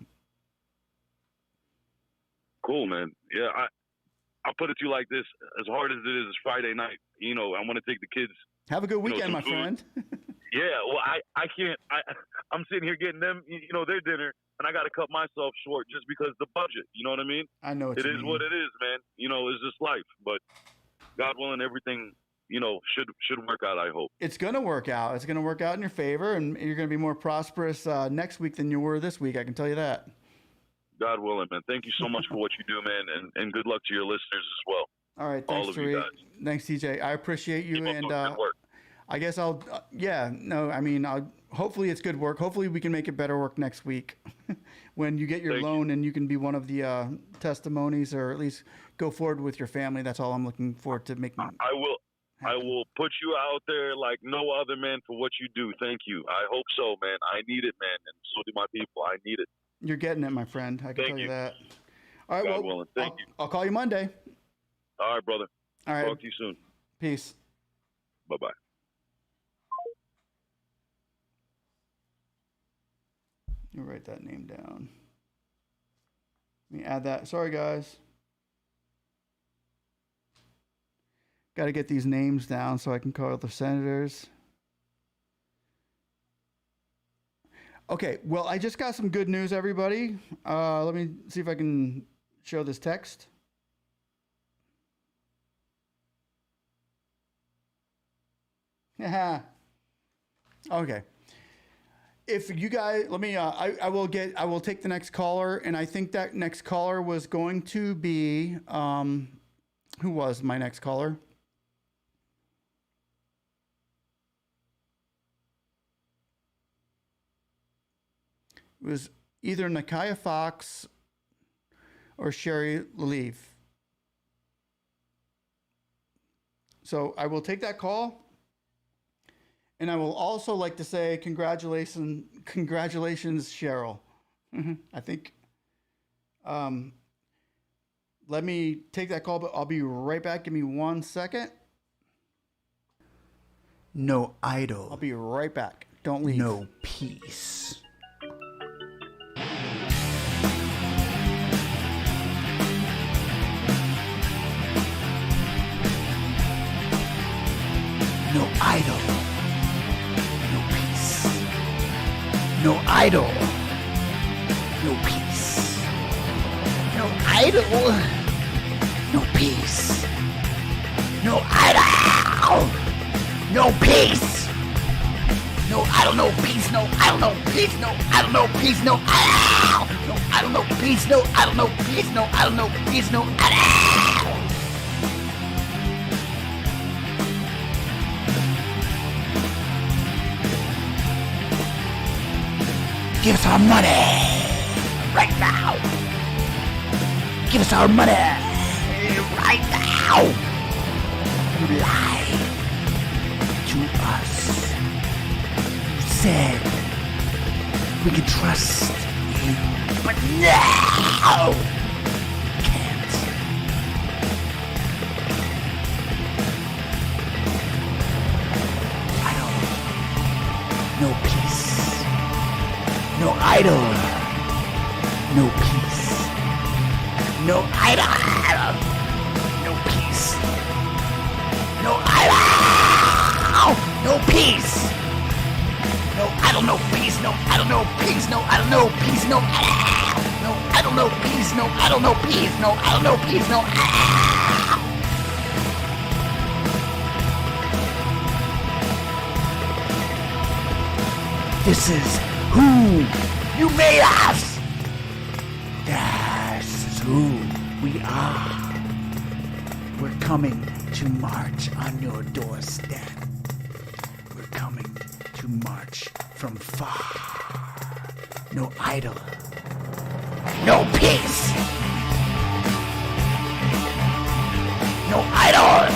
Cool, man. Yeah, I'll put it to you like this. As hard as it is, it's Friday night. I want to take the kids. Have a good weekend, my friend. Yeah, well, I can't. I'm sitting here getting them, their dinner, and I got to cut myself short just because the budget. You know what I mean? I know what you mean. It is what it is, man. It's just life. But God willing, everything, should work out, I hope. It's going to work out. It's going to work out in your favor, and you're going to be more prosperous next week than you were this week. I can tell you that. God willing, man. Thank you so much for what you do, man, and good luck to your listeners as well. All right, thanks, Tariq. Thanks, TJ. I appreciate you, and I guess I'll. Hopefully it's good work. Hopefully we can make it better work next week, when you get your loan and you can be one of the testimonies, or at least go forward with your family. That's all I'm looking forward to making. I will put you out there like no other, man, for what you do. Thank you. I hope so, man. I need it, man, and so do my people. I need it. You're getting it, my friend. I can tell you that. All right, God willing. Thank you. I'll call you Monday. All right, brother. All right. Talk to you soon. Peace. Bye-bye. You write that name down. Let me add that. Sorry, guys. Got to get these names down so I can call the senators. Okay, well, I just got some good news, everybody. Let me see if I can show this text. Yeah. Okay. If you guys, let me, I will take the next caller, and I think that next caller was going to be, who was my next caller? It was either Nakia Fox or Sherry Laleave. So I will take that call. And I will also like to say congratulations, Cheryl. I think. Let me take that call, but I'll be right back. Give me 1 second. No idol. I'll be right back. Don't leave. No peace. No idol. No peace. No idol. No peace. No idol. No peace. No idol. No peace. No idol. No peace. No idol. No peace. No idol. No peace. No idol. No idol. No peace. No idol. No peace. No idol. No peace. No idol. Give us our money right now. Give us our money right now. You lied to us. You said we could trust you, but now we can't. I don't. No peace. No idol. No peace. No idol. No peace. No idol. No peace. No idol. No peace. No idol. No peace. No idol. No peace. No idol. No idol. No peace. No idol. No peace. No idol. No peace. No idol. This is who you made us. This is who we are. We're coming to march on your doorstep. We're coming to march from far. No idol. No peace. No idol.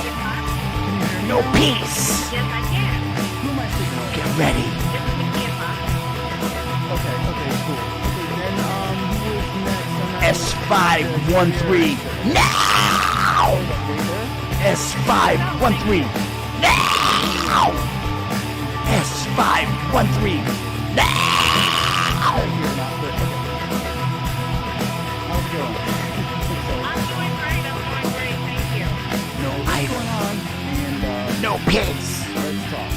No peace. Yes, I can. Who am I speaking with? Get ready. Okay, cool. Okay, then, who is next? S513 now! S513 now! S513 now! How's it going? I'm doing great. Thank you. No, what's going on? And, No peace! let's talk.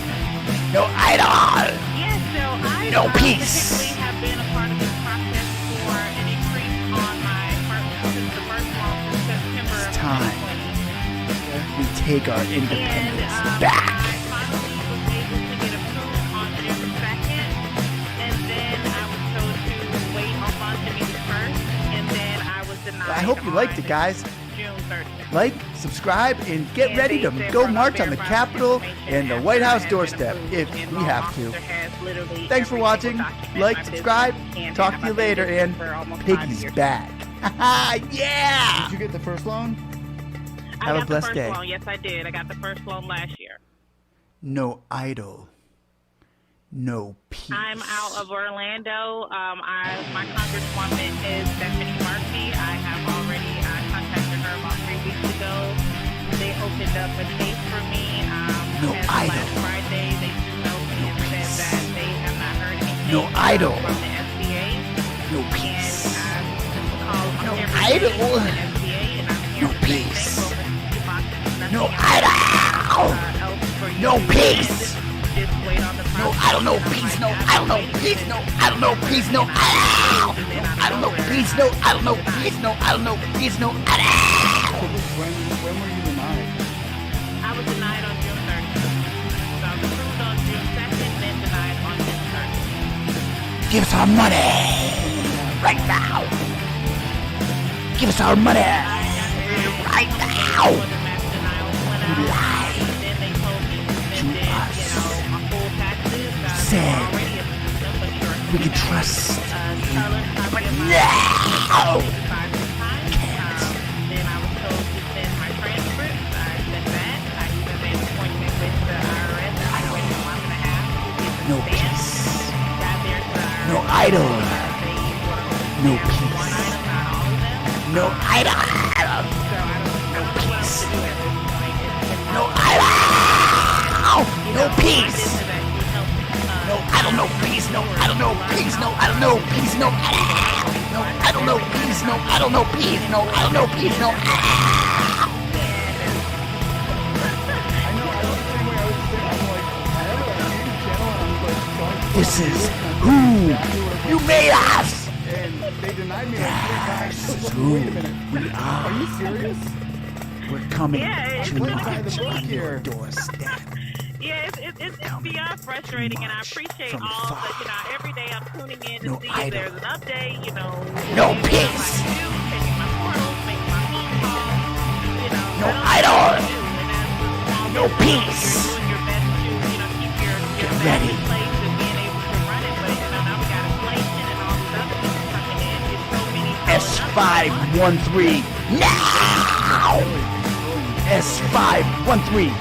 No idol! Yes, so I No peace. typically have been a part of this process for an increase on my since the first month of September It's of time. 2020. We take our And independence I back. finally was able to get approved on June 2nd, and then I was told to wait on month to meet first, and then I was denied. I hope you liked it, guys. June 30th. Like, subscribe, and get And ready they to said go for march on the verified Capitol information and the after White it House has been doorstep approved, if and we law have to. officer has literally Thanks for every watching. single document Like, my subscribe. business campaign Talk to you I've later, been and for almost 5 Piggy's years. back. Yeah! Did you get the first loan? I Have a got blessed the first day. loan. Yes, I did. I got the first loan last year. No idol. No peace. I'm out of Orlando. My congresswoman is Stephanie Murphy. I have already contacted her about 3 weeks ago. They opened up a case for me. No as of idol. last Friday, they emailed me and said that they have not heard anything No idol. from the SBA. No And peace. I called No every day idol. to the SBA, and I'm here No to say peace. thanks for the boxes and No idol. No peace. No idol, no peace. No idol, no peace. No idol, no peace. No idol. No idol, no peace. No idol, no peace. No idol, no peace. No idol. So when were you denied? I was denied on June 30th. So I was approved on June 2nd, then denied on June 30th. Give us our money right now. Give us our money right now. Lie to us. Said we can trust you, but now can't. Then I was told to send my transcripts. I sent that. I even made an appointment with the IRS. I waited a month and a half to get the No stamp. peace. Got there to the IRS. No idol. They were No one peace. item, not all of them. No idol. So I don't know what else to do at this point. No idol. No peace. No idol, no peace. No idol, no peace. No idol, no peace. No idol. No idol, no peace. No idol, no peace. No idol, no peace. No idol. This is who you made us. And they denied me like 3 times. This is Wait who a minute. we Are are. you serious? We're coming Yeah, to Let's buy the book here. your doorstep. Yeah, it's beyond frustrating, and I appreciate From all far. the, every day I'm tuning in to No see if idol. there's an update, No doing what peace. I do, checking my portals, making my phone calls, No I don't know idol. what to do, and as a small No business owner, peace. You're doing your best to, keep your Get staff ready. in place and being able to run it, but, now we got inflation and all these other things coming in. It's so many S513 now. S513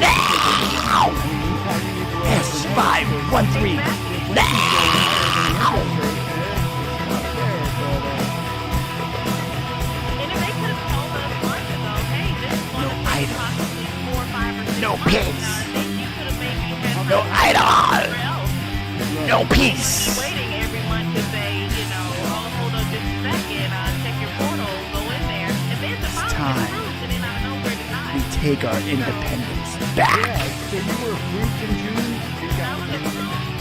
now. S513 now. And if they could have told us months ago, hey, this is going to take idol. possibly 4 or 5 or 6 No months, peace. then you could have maybe had No something idol. somewhere else. No peace. Waiting every month to say, oh, hold on just a second, check your portal, go in there, and then the It's file time. gets approved, and then out of nowhere denied. We take our independence back. Yeah, so you were approved in June? You I got was approved,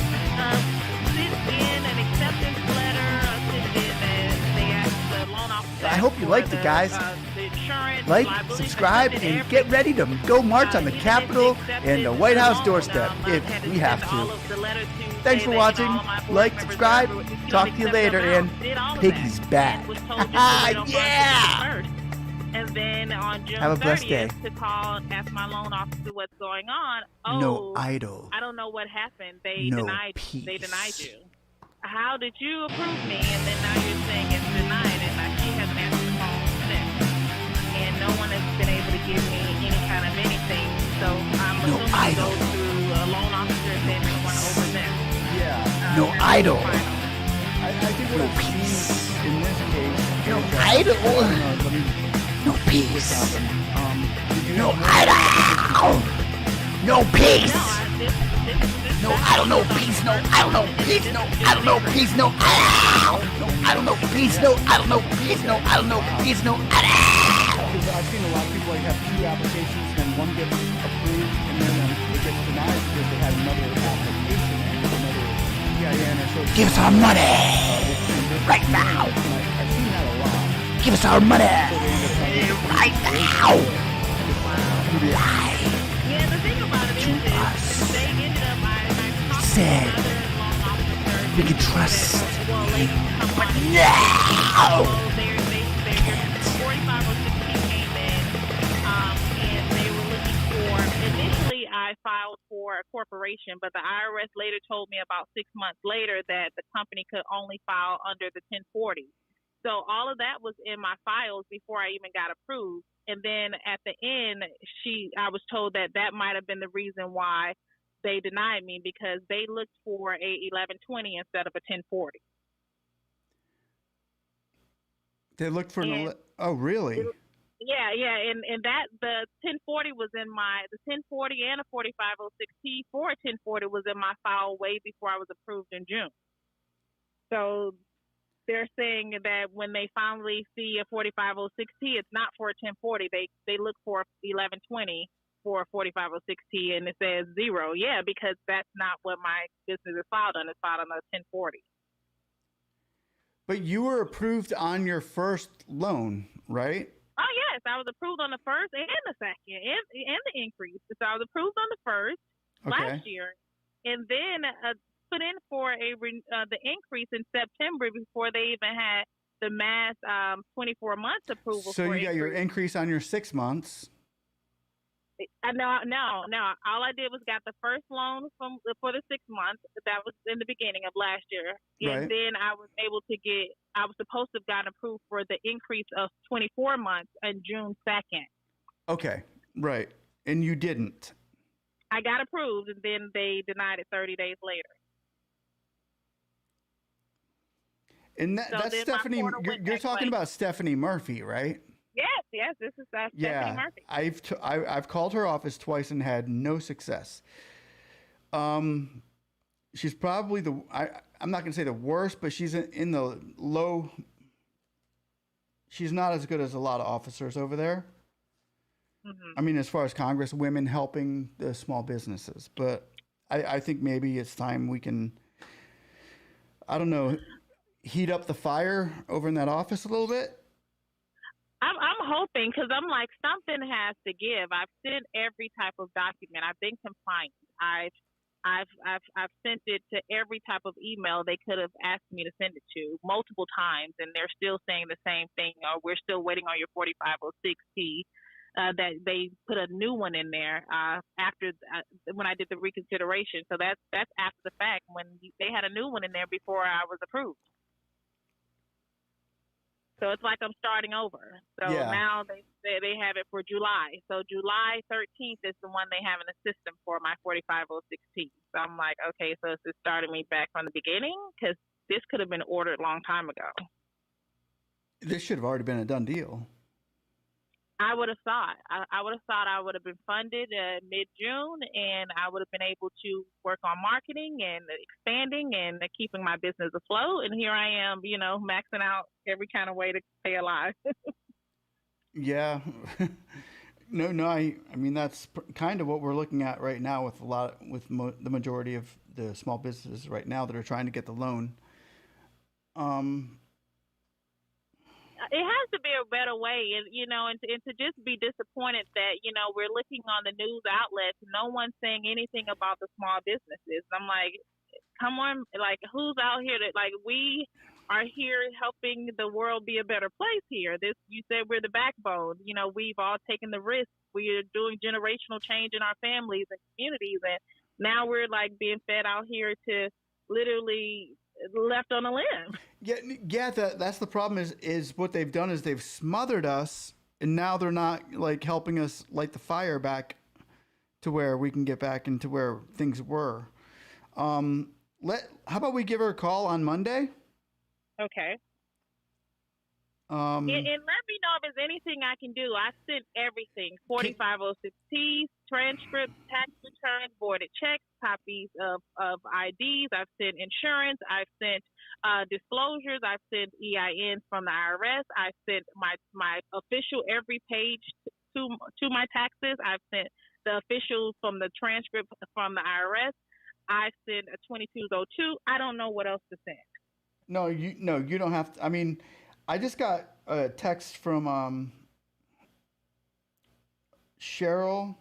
sent in an acceptance letter, sent in they asked the loan officer. I hope you liked for it, guys. The insurance, Like, liability, subscribe, sent and everything. get ready to go march on the He Capitol accepted and the White House loan, doorstep if had we have send all to. of the letters to Thanks say for that, watching. all my board Like, members subscribe. if you don't Talk to you accept later. them And out, did all of Piggy's that, back. and was told just to wait on Yeah. March 31st. And then on June Have a blessed 30th to call and ask my loan officer what's going on. Oh, No idol. I don't know what happened. They No denied. peace. They denied you. How did you approve me? And then now you're saying it's denied, and she hasn't answered the phone since. And no one has been able to give me any kind of anything. So I'm No assuming it idol. goes through a loan officer and then someone over them. Yeah. No idol. I think what No it peace. means in this case. No is that- idol. Let me No this peace. happen. Did you No have idol. No peace. No, No idol, no peace. No idol, no peace. No idol, no peace. No idol. No idol, no peace. No idol, no peace. No idol, no peace. No idol. Because I've seen a lot of people have 2 applications, and one gets approved, and then it gets denied because they had another application and another EIN or social. Give us our money right now. now. I've seen that a lot. Give us our money So they end up having right now. Lie Yeah, the thing about it to is us. they ended up, I talked Said to another loan officer. we can trust Well, ladies come on. now. So their 4506 came in, and they were looking for, initially I filed for a corporation, but the IRS later told me about 6 months later that the company could only file under the 1040. So all of that was in my files before I even got approved. And then at the end, I was told that might have been the reason why they denied me, because they looked for a 1120 instead of a 1040. They looked for And- oh, really? Yeah, and that the 1040 was in the 1040 and a 4506T for a 1040 was in my file way before I was approved in June. So they're saying that when they finally see a 4506T, it's not for a 1040. They look for 1120 for a 4506T, and it says 0. Yeah, because that's not what my business is filed on. It's filed on a 1040. But you were approved on your first loan, right? Oh yes, I was approved on the first and the second, and the increase. So I was approved on the first last year, and then put in for the increase in September before they even had the mass 24 months approval. So for you got your increase on your 6 months. No. All I did was got the first loan for the 6 months. That was in the beginning of last year, and then I was able to get. I was supposed to have gotten approved for the increase of 24 months on June 2nd. Okay, right, and you didn't. I got approved, and then they denied it 30 days later. And that's Stephanie. You're talking about Stephanie Murphy, right? Yes, this is Stephanie Murphy. I've called her office twice and had no success. She's probably I'm not gonna say the worst, but she's in the low. She's not as good as a lot of officers over there. Mm-hmm. I mean, as far as Congress women helping the small businesses, but I think maybe it's time we can, I don't know, heat up the fire over in that office a little bit. I'm hoping, because I'm like, something has to give. I've sent every type of document. I've been compliant. I've sent it to every type of email they could have asked me to send it to multiple times, and they're still saying the same thing. Or we're still waiting on your 4506T. That they put a new one in there after when I did the reconsideration. So that's after the fact, when they had a new one in there before I was approved. So it's like I'm starting over. So now they have it for July. So July 13th is the one they have in the system for my 4506T. So I'm like, okay, so it's starting me back from the beginning, because this could have been ordered a long time ago. This should have already been a done deal. I would have thought. I would have thought I would have been funded mid-June, and I would have been able to work on marketing and expanding and keeping my business afloat. And here I am, maxing out every kind of way to stay alive. Yeah. No. I mean, that's kind of what we're looking at right now with the majority of the small businesses right now that are trying to get the loan. It has to be a better way, and to just be disappointed that we're looking on the news outlets, no one's saying anything about the small businesses. I'm like, come on, like, who's out here that, like, we are here helping the world be a better place here. You said we're the backbone. We've all taken the risk. We are doing generational change in our families and communities, and now we're like being fed out here to literally left on a limb. Yeah. That's the problem. Is what they've done is they've smothered us, and now they're not like helping us light the fire back to where we can get back into where things were. How about we give her a call on Monday? Okay. And let me know if there's anything I can do. I sent everything: 4506Ts, transcripts, tax returns, voided checks, copies of IDs. I've sent insurance. I've sent disclosures. I've sent EINs from the IRS. I've sent my official every page to my taxes. I've sent the officials from the transcript from the IRS. I sent a 2202. I don't know what else to send. No, you don't have to. I mean, I just got a text from Cheryl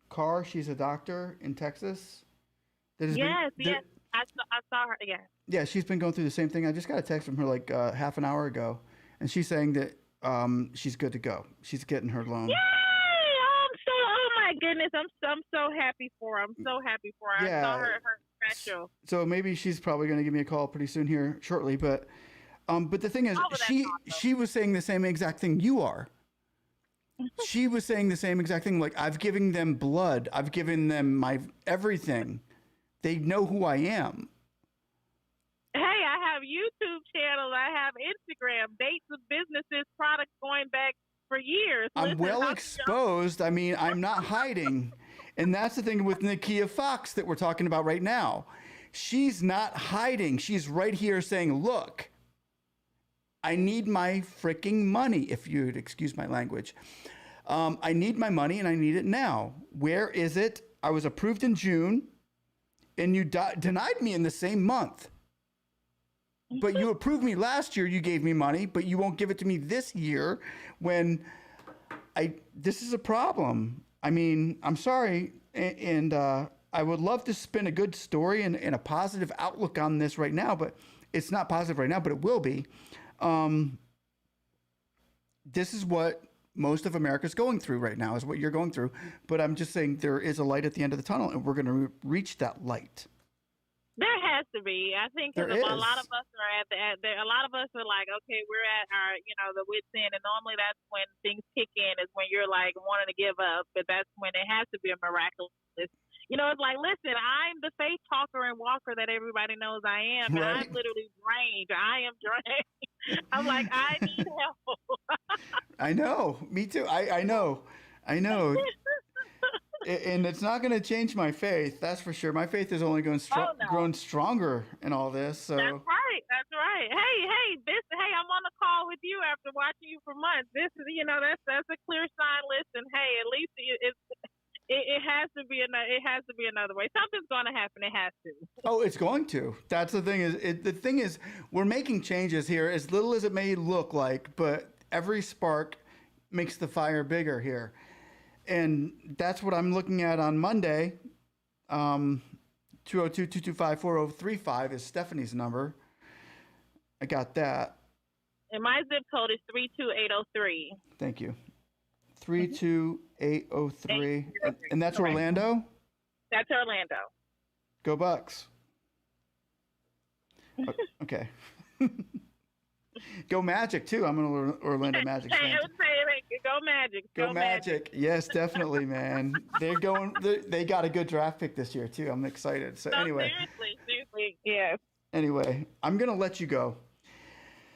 Carr. She's a doctor in Texas. Yes. I saw her. Yeah. Yeah, she's been going through the same thing. I just got a text from her like half an hour ago, and she's saying that she's good to go. She's getting her loan. Yay! Oh my goodness, I'm so happy for her. I'm so happy for her. Yeah. I saw her special. So maybe she's probably going to give me a call pretty soon here shortly, but the thing is, she was saying the same exact thing you are. She was saying the same exact thing. Like, I've given them blood. I've given them my everything. They know who I am. Hey, I have YouTube channels. I have Instagram, dates of businesses, products going back for years. I'm well exposed. I mean, I'm not hiding. And that's the thing with Nakia Fox that we're talking about right now. she's not hiding. She's right here saying, look, I need my freaking money, if you'd excuse my language. I need my money and I need it now. Where is it? I was approved in June and you denied me in the same month. But you approved me last year, you gave me money, but you won't give it to me this year when this is a problem. I mean, I'm sorry. And I would love to spin a good story and a positive outlook on this right now, but it's not positive right now, but it will be. This is what most of America's going through right now, is what you're going through. But I'm just saying there is a light at the end of the tunnel, and we're going to reach that light. There has to be. I think There a is. lot of us are a lot of us are like, okay, we're at our, the wit's end, and normally that's when things kick in, is when you're like wanting to give up, but that's when it has to be a miraculous. It's like, listen, I'm the faith talker and walker that everybody knows I am, and Right. I'm literally drained. I am drained. I'm like, I need help. I know. Me too. I know. And it's not going to change my faith. That's for sure. My faith is only grown stronger in all this. So That's right. That's right. Hey, I'm on the call with you after watching you for months. This is, that's a clear sign. Listen, hey, at least it has to be another way. Something's going to happen. It has to. Oh, it's going to. That's the thing. The thing is, we're making changes here, as little as it may look like, but every spark makes the fire bigger here. And that's what I'm looking at on Monday. 202-225-4035 is Stephanie's number. I got that. And my zip code is 32803. Thank you. 32803. And that's Orlando? That's Orlando. Go Bucks. Okay. Go Magic, too. I'm an Orlando Magic fan. Go Magic. Go Magic. Yes, definitely, man. They got a good draft pick this year, too. I'm excited. So anyway. Seriously, yes. Anyway, I'm going to let you go.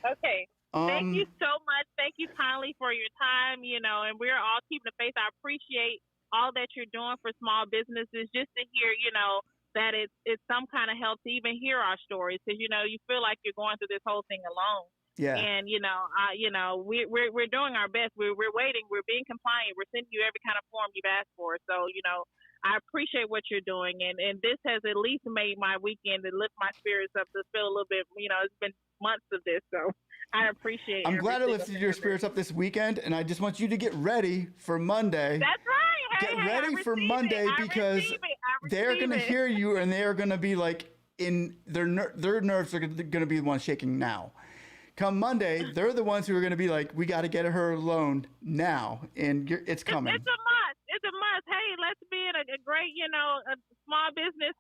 Okay. Thank you so much. Thank you kindly for your time, and we're all keeping the faith. I appreciate all that you're doing for small businesses, just to hear, that it's some kind of help to even hear our stories, because, you feel like you're going through this whole thing alone. Yeah. And, we're doing our best. We're waiting. We're being compliant. We're sending you every kind of form you've asked for. So, I appreciate what you're doing. And this has at least made my weekend to lift my spirits up, to feel a little bit, it's been months of this. So I appreciate it. I'm glad I lifted your spirits up this weekend. And I just want you to get ready for Monday. That's right. Get ready for Monday, because they're going to hear you, and they're going to be like, their nerves are going to be the ones shaking now. Come Monday, they're the ones who are going to be like, we got to get her loan now, and it's coming. It's a must. It's a must. Hey, let's be a great, a small business,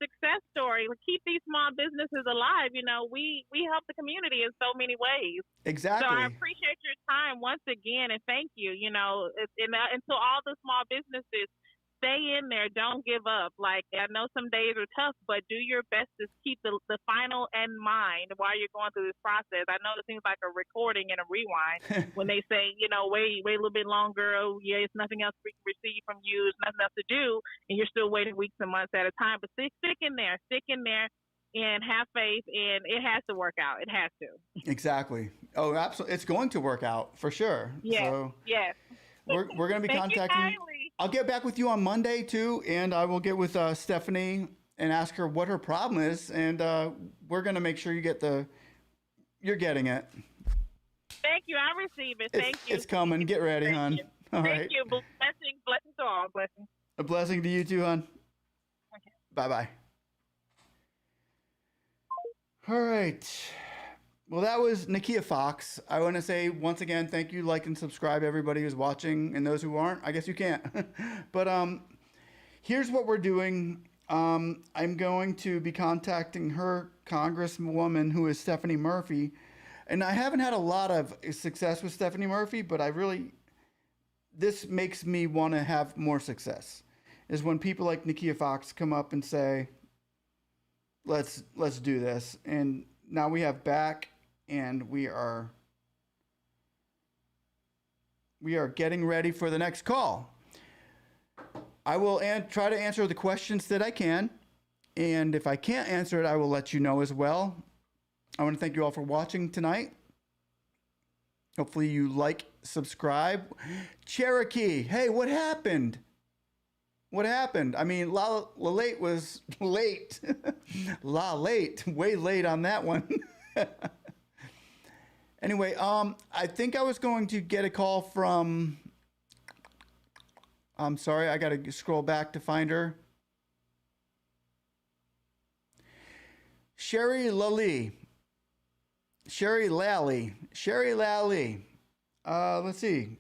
success story. Keep these small businesses alive. We help the community in so many ways. Exactly. So I appreciate your time once again, and thank you. And to all the small businesses, stay in there. Don't give up. Like, I know some days are tough, but do your best to keep the final end mind while you're going through this process. I know it seems like a recording and a rewind when they say, wait a little bit longer. Oh, yeah, it's nothing else we can receive from you. It's nothing else to do. And you're still waiting weeks and months at a time. But stick in there. Stick in there and have faith. And it has to work out. It has to. Exactly. Oh, absolutely. It's going to work out for sure. Yes. So yes. We're going to be contacting. I'll get back with you on Monday too, and I will get with Stephanie and ask her what her problem is, and we're going to make sure you're getting it. Thank you. I receive it. Thank you. It's coming. Get ready, hon. All right. Thank you. Blessings to all. Blessings. A blessing to you too, hon. Okay. Bye-bye. All right. Well, that was Nakia Fox. I want to say once again, thank you, like and subscribe, everybody who's watching, and those who aren't, I guess you can't. But here's what we're doing. I'm going to be contacting her congresswoman, who is Stephanie Murphy. And I haven't had a lot of success with Stephanie Murphy, but this makes me want to have more success, is when people like Nakia Fox come up and say, let's do this. And now we have back, and we are getting ready for the next call. I will try to answer the questions that I can, And if I can't answer it, I will let you know as well. I want to thank you all for watching tonight. Hopefully you like, subscribe. Cherokee, hey, what happened? What happened? I mean, La Late was late. La Late, way late on that one. Anyway, I think I was going to get a call from, I'm sorry, I got to scroll back to find her. Sherry Lally. Sherry Lally. Sherry Lally. Let's see.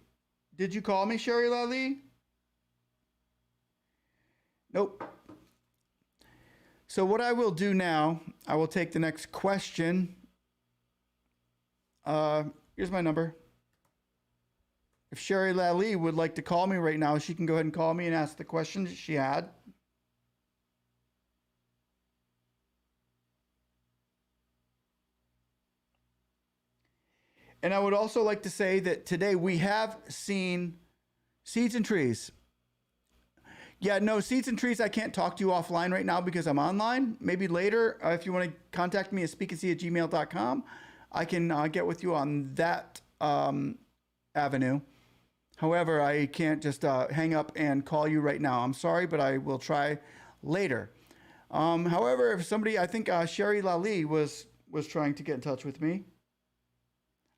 Did you call me, Sherry Lally? Nope. So what I will do now, I will take the next question. Here's my number. If Sherry Lally would like to call me right now, she can go ahead and call me and ask the questions she had. And I would also like to say that today we have seen Seeds and Trees. Yeah, no, Seeds and Trees, I can't talk to you offline right now because I'm online. Maybe later, if you want to contact me at speaknsee@gmail.com, I can get with you on that avenue. However, I can't just hang up and call you right now. I'm sorry, but I will try later. However, if somebody, I think Sherry Lally was trying to get in touch with me.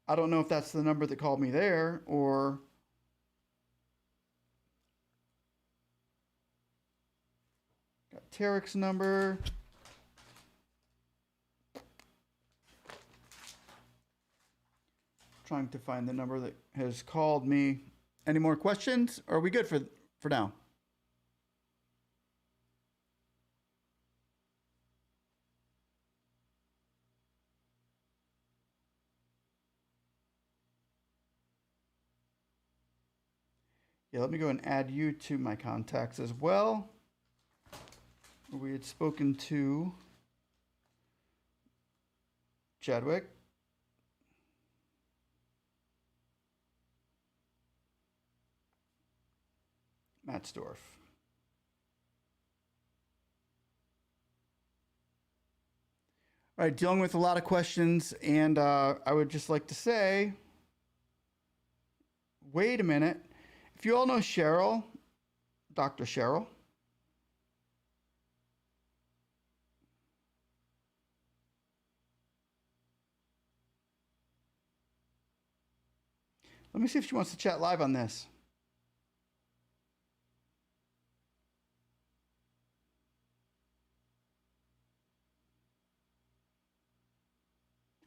I don't know if that's the number that called me there or... Got Tarek's number. Trying to find the number that has called me. Any more questions? Or are we good for now? Yeah, let me go and add you to my contacts as well. We had spoken to Chadwick. Matzdorf. All right, dealing with a lot of questions, and I would just like to say, wait a minute. If you all know Cheryl, Dr. Cheryl, let me see if she wants to chat live on this.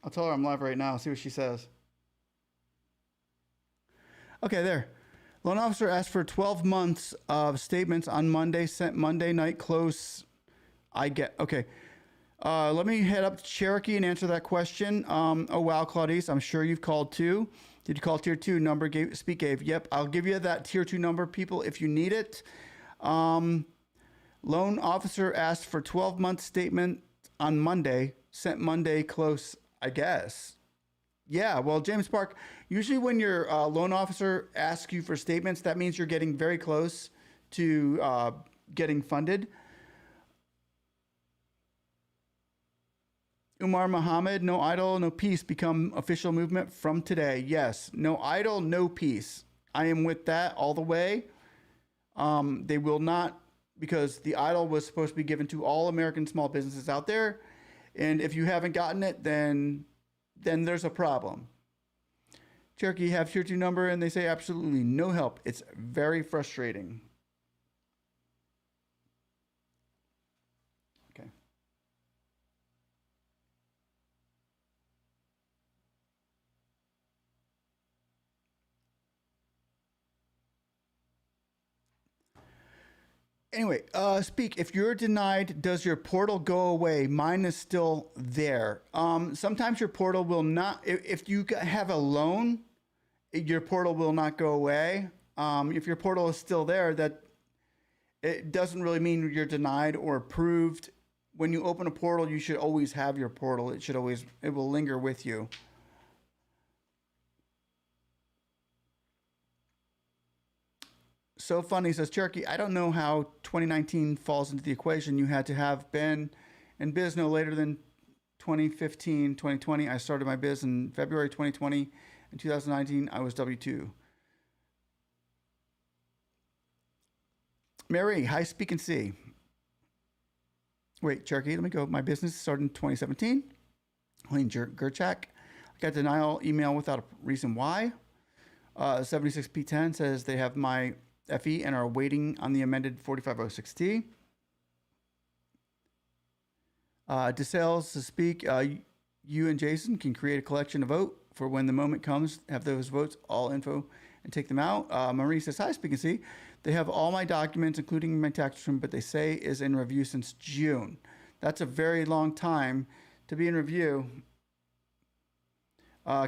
I'll tell her I'm live right now. See what she says. Okay, there. Loan officer asked for 12 months of statements on Monday, sent Monday night close. I get, okay. Let me head up to Cherokee and answer that question. Oh, wow, Claudice, I'm sure you've called too. Did you call tier 2 number? Speak gave. Yep, I'll give you that tier 2 number, people, if you need it. Loan officer asked for 12-month statement on Monday, sent Monday close, I guess. Yeah, well, James Park, usually when your loan officer asks you for statements, that means you're getting very close to getting funded. Umar Muhammad, no idle, no peace become official movement from today. Yes, no idle, no peace. I am with that all the way. They will not, because the idle was supposed to be given to all American small businesses out there. And if you haven't gotten it, then there's a problem. Cherokee have tier 2 number and they say absolutely no help. It's very frustrating. Okay. Anyway, speak. If you're denied, does your portal go away? Mine is still there. Sometimes your portal will not. If you have a loan, your portal will not go away. If your portal is still there, that it doesn't really mean you're denied or approved. When you open a portal, you should always have your portal. It will linger with you. So funny, says Cherokee. I don't know how 2019 falls into the equation. You had to have been in biz no later than 2015, 2020. I started my biz in February 2020. In 2019, I was W-2. Mary, hi, speansee. Wait, Cherokee, let me go. My business started in 2017. Helene Gerchak. I got denial email without a reason why. 76P10 says they have my FE and are waiting on the amended 4506T. DeSales to speak. You and Jason can create a collection to vote for when the moment comes. Have those votes, all info, and take them out. Marie says, hi, speansee. They have all my documents, including my tax return, but they say is in review since June. That's a very long time to be in review.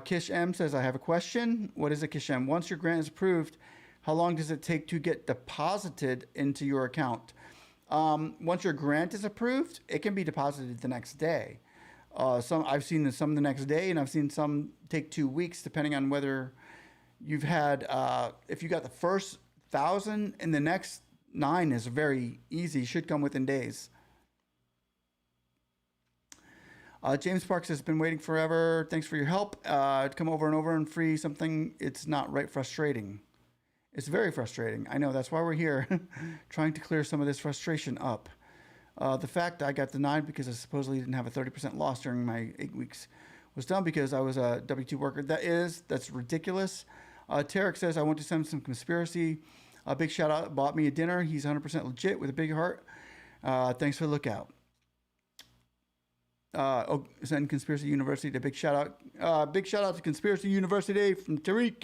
Kish M says, I have a question. What is it, Kish M? Once your grant is approved, how long does it take to get deposited into your account? Once your grant is approved, it can be deposited the next day. I've seen some the next day, and I've seen some take 2 weeks, depending on whether you've had, if you got the first 1,000 and the next 9 is very easy, should come within days. James Parks has been waiting forever. Thanks for your help. To come over and over and free something, it's not right frustrating. It's very frustrating. I know, that's why we're here, trying to clear some of this frustration up. The fact I got denied because I supposedly didn't have a 30% loss during my 8 weeks was done because I was a W-2 worker. That's ridiculous. Tarek says, I want to send some conspiracy. A big shout out, bought me a dinner. He's 100% legit with a big heart. Thanks for the lookout. Send Conspiracy University to big shout out. Big shout out to Conspiracy University from Tariq.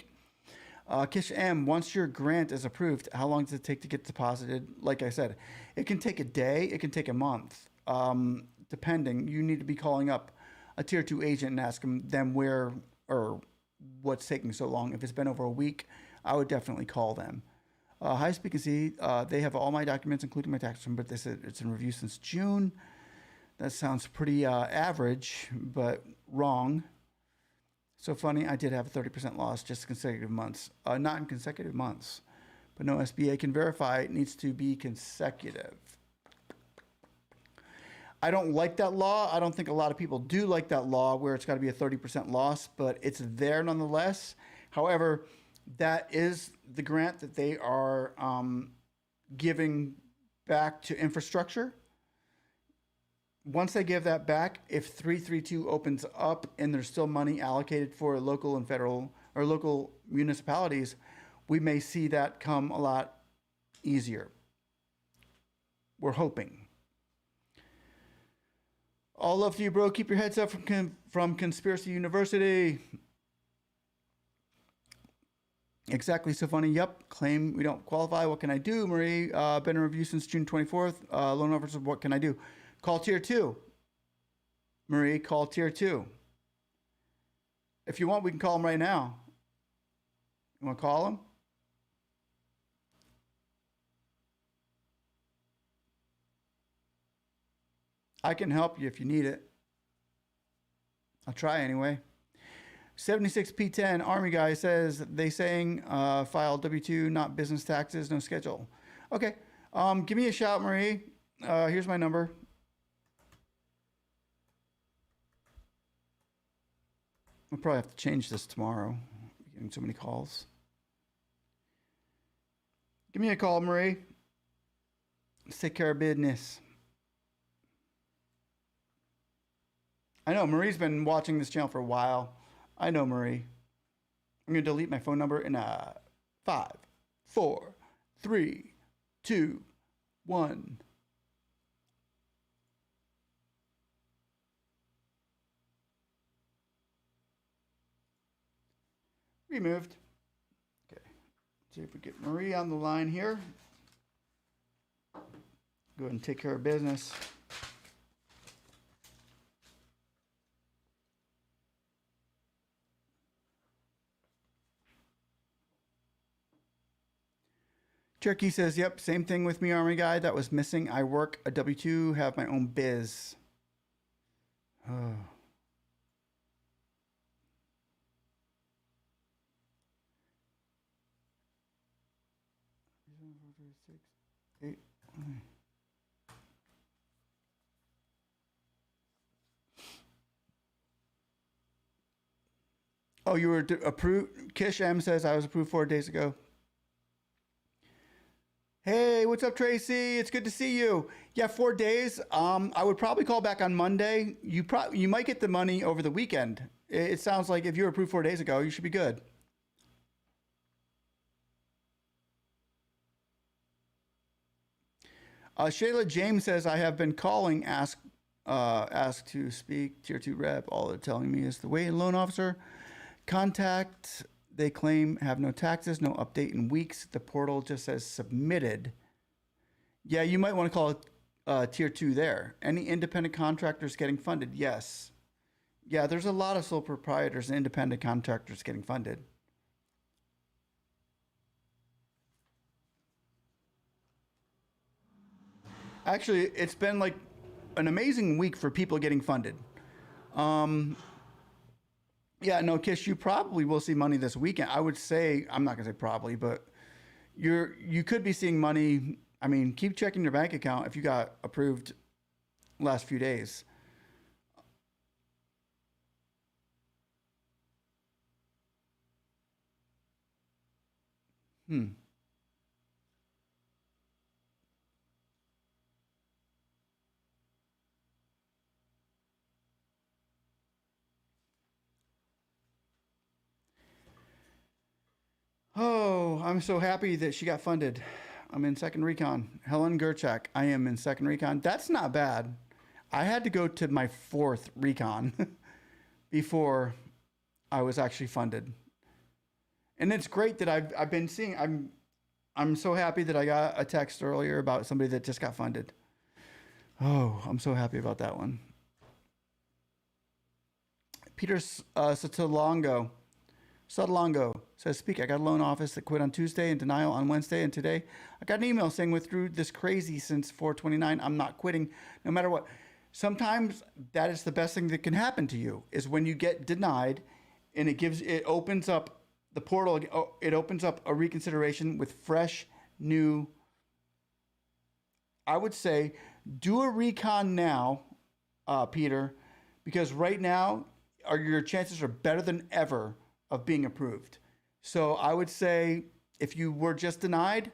Kish M, once your grant is approved, how long does it take to get deposited? Like I said, it can take a day, it can take a month, depending. You need to be calling up a tier 2 agent and ask them where or what's taking so long. If it's been over a week, I would definitely call them. Hi, speansee. They have all my documents, including my tax return, but they said it's in review since June. That sounds pretty average, but wrong. So funny, I did have a 30% loss just consecutive months. Not in consecutive months, but no SBA can verify. It needs to be consecutive. I don't like that law. I don't think a lot of people do like that law where it's got to be a 30% loss, but it's there nonetheless. However, that is the grant that they are giving back to infrastructure. Once they give that back, if 332 opens up and there's still money allocated for local and federal or local municipalities, we may see that come a lot easier. We're hoping. All love to you, bro. Keep your heads up from Conspiracy University. Exactly, so funny. Yep, claim we don't qualify. What can I do, Marie? Been in review since June 24th. Loan officer, what can I do? Call tier 2. Marie, call tier 2. If you want, we can call them right now. You want to call them? I can help you if you need it. I'll try anyway. 76P10 Army guy says they saying file W-2, not business taxes, no schedule. Okay. Give me a shout, Marie. Here's my number. We'll probably have to change this tomorrow. I'm getting so many calls. Give me a call, Marie. Let's take care of business. I know Marie's been watching this channel for a while. I know Marie. I'm going to delete my phone number in 5, 4, 3, 2, 1. Removed. Okay. See if we get Marie on the line here. Go ahead and take care of business. Cherokee says, yep, same thing with me, Army guy. That was missing. I work a W-2, have my own biz. Oh. 8. Oh, you were approved. Kish M says I was approved 4 days ago. Hey, what's up, Tracy? It's good to see you. Yeah, 4 days. I would probably call back on Monday. You might get the money over the weekend. It sounds like if you were approved 4 days ago, you should be good. Shayla James says I have been calling, asked to speak. Tier 2 rep. All they're telling me is the wait and loan officer. Contact. They claim have no taxes, no update in weeks. The portal just says submitted. Yeah, you might want to call it tier 2 there. Any independent contractors getting funded? Yes. Yeah, there's a lot of sole proprietors and independent contractors getting funded. Actually, it's been like an amazing week for people getting funded. Yeah, no, Kish, you probably will see money this weekend. I would say, I'm not gonna say probably, but you could be seeing money. I mean, keep checking your bank account if you got approved last few days. Oh, I'm so happy that she got funded. I'm in second recon. Helen Gerchak, I am in second recon. That's not bad. I had to go to my 4th recon before I was actually funded. And it's great that I've been seeing. I'm so happy that I got a text earlier about somebody that just got funded. Oh, I'm so happy about that one. Peter Sotolongo says, speak, I got a loan office that quit on Tuesday and denial on Wednesday. And today I got an email saying withdrew this crazy since 4/29. I'm not quitting no matter what. Sometimes that is the best thing that can happen to you is when you get denied and it opens up the portal. It opens up a reconsideration with fresh, new. I would say do a recon now, Peter, because right now your chances are better than ever of being approved. So I would say if you were just denied,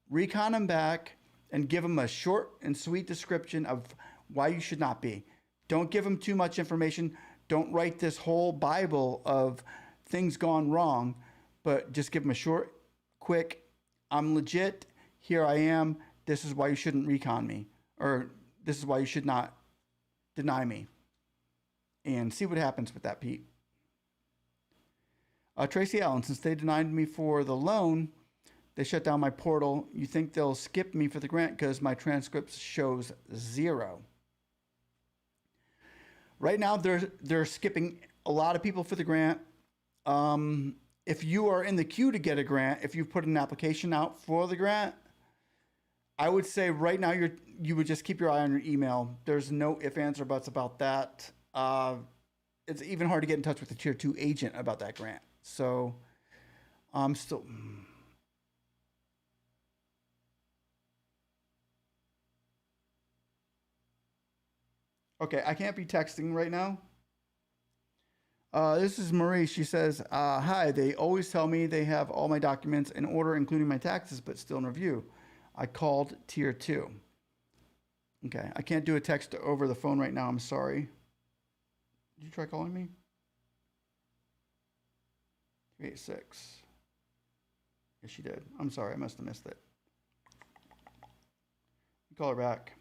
recon them back and give them a short and sweet description of why you should not be. Don't give them too much information. Don't write this whole Bible of things gone wrong, but just give them a short, quick, I'm legit, here I am, this is why you shouldn't recon me, or this is why you should not deny me. And see what happens with that, Pete. Tracy Allen, since they denied me for the loan, they shut down my portal. You think they'll skip me for the grant because my transcript shows 0. Right now, they're skipping a lot of people for the grant. If you are in the queue to get a grant, if you put an application out for the grant, I would say right now you would just keep your eye on your email. There's no ifs, ands, or buts about that. It's even hard to get in touch with the tier 2 agent about that grant. So I'm still. Okay, I can't be texting right now. This is Marie. She says, hi, they always tell me they have all my documents in order, including my taxes, but still in review. I called tier 2. Okay, I can't do a text over the phone right now. I'm sorry. Did you try calling me? 386. Yes, she did. I'm sorry. I must have missed it. Call her back.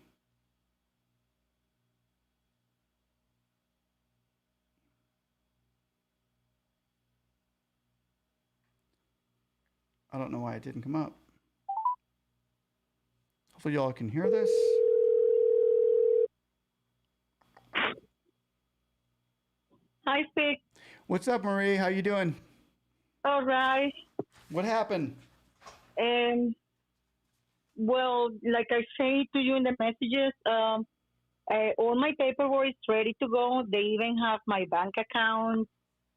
I don't know why it didn't come up. Hopefully y'all can hear this. Hi, Vic. What's up, Marie? How you doing? All right. What happened? Well, like I say to you in the messages, all my paperwork is ready to go. They even have my bank account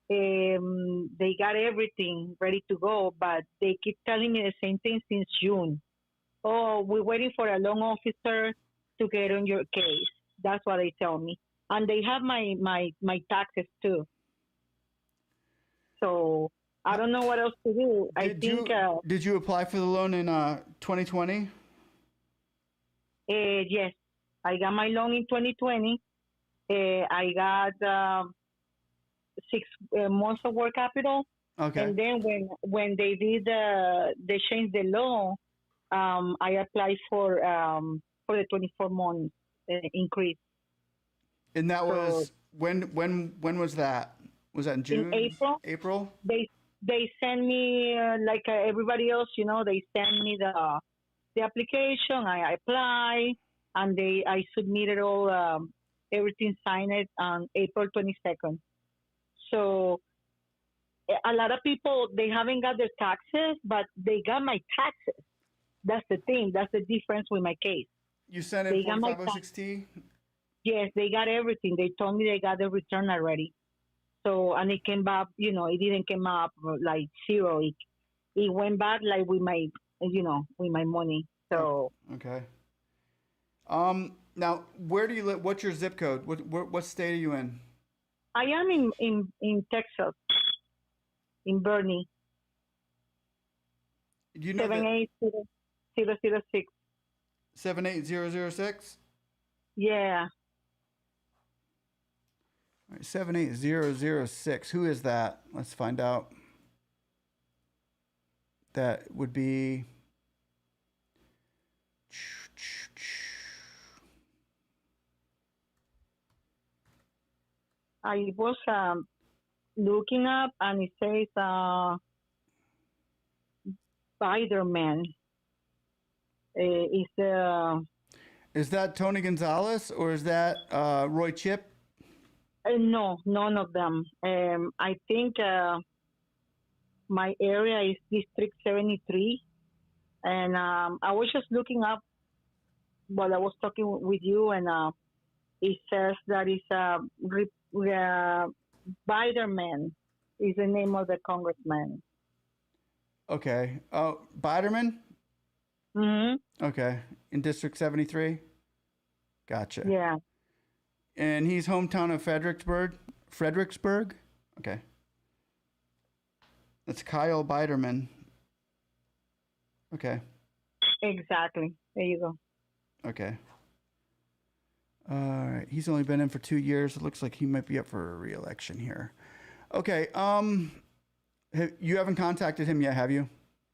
They got everything ready to go, but they keep telling me the same thing since June. Oh, we're waiting for a loan officer to get on your case. That's what they tell me. And they have my taxes too. So I don't know what else to do. Did you apply for the loan in 2020? Yes, I got my loan in 2020. I got 6 months of work capital. Okay. And then when they did they changed the law, I applied for the 24 months increase. And that was when was that? Was that in June? In April. April? They send me like everybody else, they send me the application. I apply, and I submitted all everything signed on April 22nd. So a lot of people, they haven't got their taxes, but they got my taxes. That's the thing. That's the difference with my case. You sent in 4506T? Yes, they got everything. They told me they got the return already. So, and it came back, it didn't come up like zero. It went back like with my, with my money. So. Okay. Now, where do you live? What's your zip code? What state are you in? I am in Texas, in Bernie. Do you know 78006. 78006? Yeah. All right, 78006. Who is that? Let's find out. That would be. I was looking up, and it says Spider-Man. Is that Tony Gonzalez, or is that Roy Chip? No, none of them. I think my area is District 73, and I was just looking up while I was talking with you, and it says that it's Biderman is the name of the congressman. Okay. Oh, Biderman? Mm-hmm. Okay. In District 73? Gotcha. Yeah. And he's hometown of Fredericksburg? Okay. That's Kyle Biderman. Okay. Exactly. There you go. Okay. All right. He's only been in for 2 years. It looks like he might be up for a re-election here. Okay. You haven't contacted him yet, have you?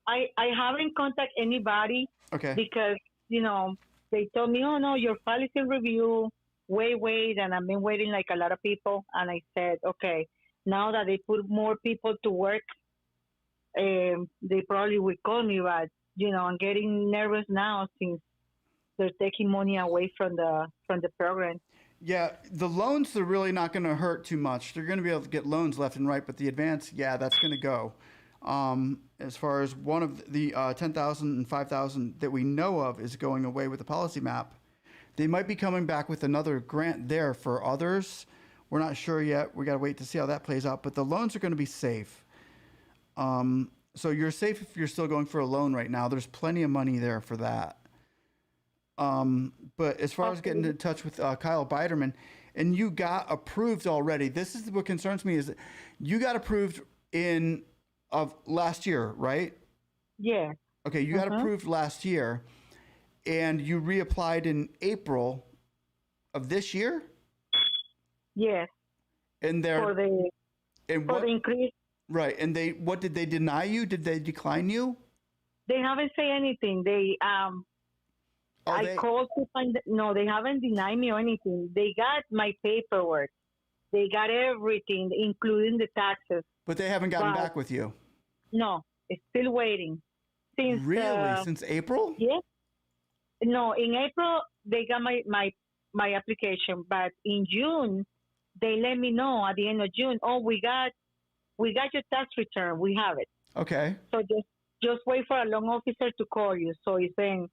I haven't contacted anybody. Okay. Because, they told me, oh, no, your file is in review. Wait. And I've been waiting like a lot of people. And I said, okay, now that they put more people to work, they probably will call me. But, I'm getting nervous now since they're taking money away from the program. Yeah, the loans are really not going to hurt too much. They're going to be able to get loans left and right, but the advance, yeah, that's going to go. As far as one of the 10,000 and 5,000 that we know of is going away with the policy map. They might be coming back with another grant there for others. We're not sure yet. We got to wait to see how that plays out. But the loans are going to be safe. So you're safe if you're still going for a loan right now. There's plenty of money there for that. But as far as getting in touch with Kyle Biderman, and you got approved already. This is what concerns me, is that you got approved of last year, right? Yeah. Okay, you got approved last year, and you reapplied in April of this year? Yes. And for the increase. Right. And what did they deny you? Did they decline you? They haven't said anything. I called to find. No, they haven't denied me or anything. They got my paperwork. They got everything, including the taxes. But they haven't gotten back with you? No, it's still waiting. Since April? Yes. No, in April, they got my application. But in June, they let me know at the end of June, oh, we got your tax return. We have it. Okay. So just wait for a loan officer to call you. So he's saying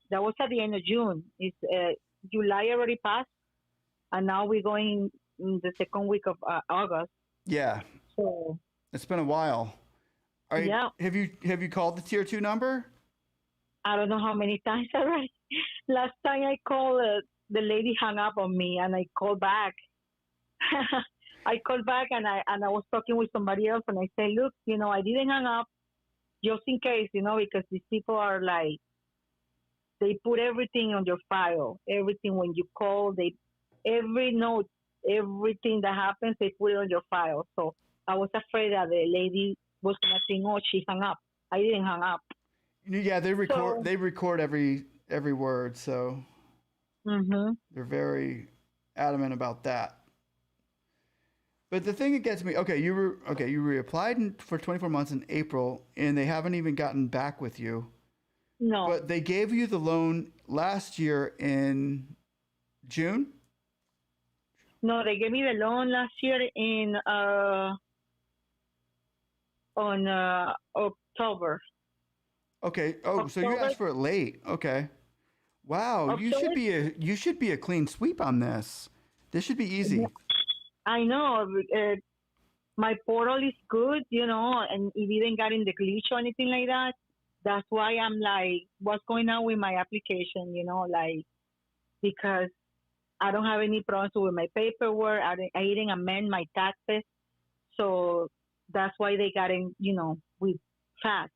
that was at the end of June. It's July already passed, and now we're going in the second week of August. Yeah. So It's been a while. yeah, Have you called the tier 2 number? I don't know how many times already. Last time I called, the lady hung up on me, and I called back. I called back, and I was talking with somebody else, and I said, look, I didn't hang up just in case, because these people are like, they put everything on your file. Everything when you call, every note, everything that happens, they put it on your file. So I was afraid that the lady was gonna think, oh, she hung up. I didn't hang up. Yeah, they record. So, They record every word, so they're very adamant about that. But the thing that gets me, you reapplied for 24 months in April, and they haven't even gotten back with you. no, But they gave you the loan last year in June. no, they gave me the loan last year in on October. Okay. Oh, so you October. asked for it late. Okay. Wow, you should be a clean sweep on this. This should be easy. I know. My portal is good, and it didn't get in the glitch or anything like that. That's why I'm like, what's going on with my application, because I don't have any problems with my paperwork. I didn't amend my taxes. So that's why they got in, with fast.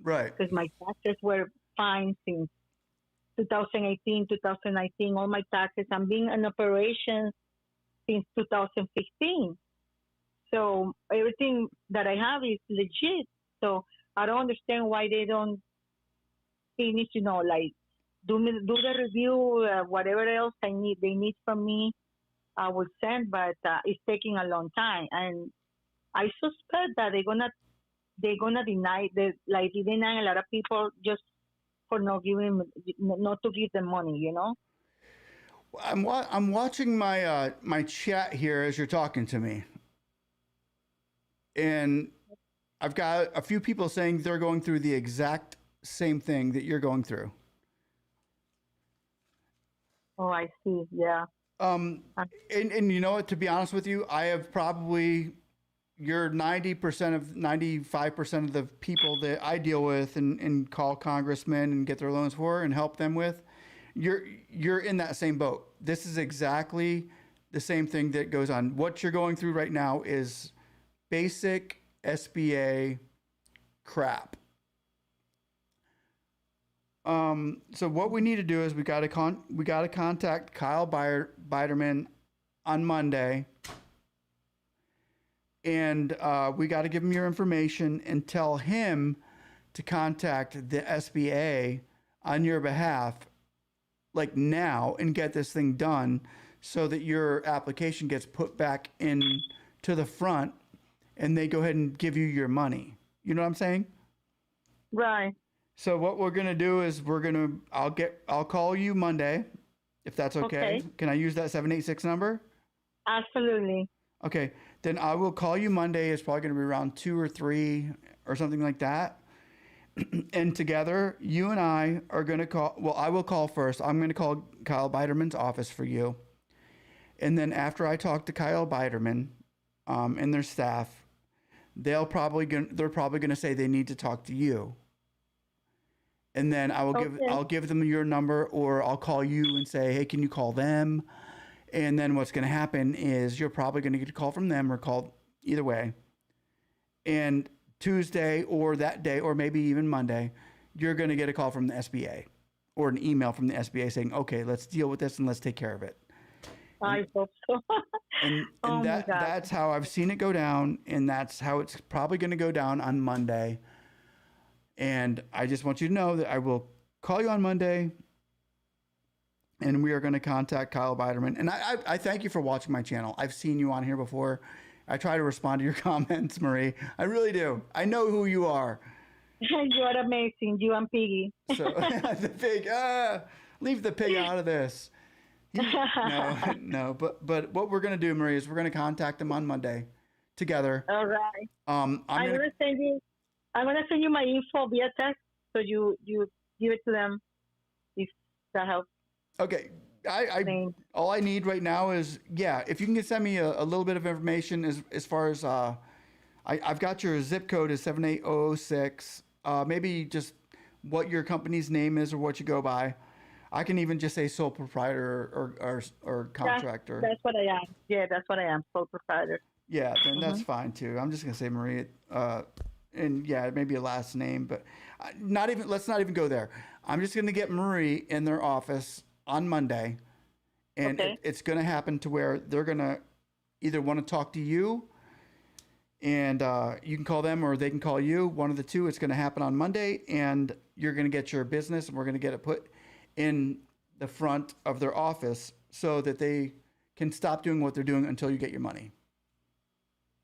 Right. Because my taxes were fine since 2018, 2019, all my taxes. I'm being in operation since 2015. So everything that I have is legit. So I don't understand why they don't finish, like do the review, whatever else they need from me, I will send, but it's taking a long time. And I suspect that they're gonna deny they deny a lot of people just for not to give them money, I'm watching my my chat here as you're talking to me, and I've got a few people saying they're going through the exact same thing that you're going through. Oh, I see. Yeah. And you know what? To be honest with you, I have probably you're 95% of the people that I deal with and call congressmen and get their loans for and help them with. You're in that same boat. This is exactly the same thing that goes on. What you're going through right now is basic SBA crap. So what we need to do is we got to contact Kyle Biderman on Monday, and we got to give him your information and tell him to contact the SBA on your behalf, like now, and get this thing done so that your application gets put back in to the front, and they go ahead and give you your money. You know what I'm saying? Right. So what we're gonna do is I'll call you Monday, if that's okay. Can I use that 786 number? Absolutely. Okay, then I will call you Monday. It's probably gonna be around 2 or 3 or something like that. And together, you and I are gonna call. Well, I will call first. I'm gonna call Kyle Biderman's office for you, and then after I talk to Kyle Biderman, and their staff, they're probably gonna say they need to talk to you. And then I'll give them your number, or I'll call you and say, hey, can you call them? And then what's going to happen is you're probably going to get a call from them or call either way. And Tuesday or that day, or maybe even Monday, you're going to get a call from the SBA or an email from the SBA saying, okay, let's deal with this and let's take care of it. I hope so. And that's how I've seen it go down, and that's how it's probably going to go down on Monday. And I just want you to know that I will call you on Monday, and we are going to contact Kyle Biderman. And I thank you for watching my channel. I've seen you on here before. I try to respond to your comments, Marie. I really do. I know who you are. You are amazing, you and Piggy. So the pig, leave the pig out of this. No. But what we're going to do, Marie, is we're going to contact them on Monday together. All right. I'm going to send you my info via text, so you give it to them if that helps. Okay. All I need right now is, if you can send me a little bit of information as far as I've got your zip code is 78006. Maybe just what your company's name is or what you go by. I can even just say sole proprietor or contractor. That's what I am. Yeah, that's what I am. Sole proprietor. Yeah, then that's fine too. I'm just gonna say Marie, and yeah, maybe a last name, but not even. Let's not even go there. I'm just gonna get Marie in their office on Monday, and Okay. it's gonna happen to where they're gonna either want to talk to you, and you can call them, or they can call you. One of the two. It's gonna happen on Monday, and you're gonna get your business, and we're gonna get it put in the front of their office so that they can stop doing what they're doing until you get your money.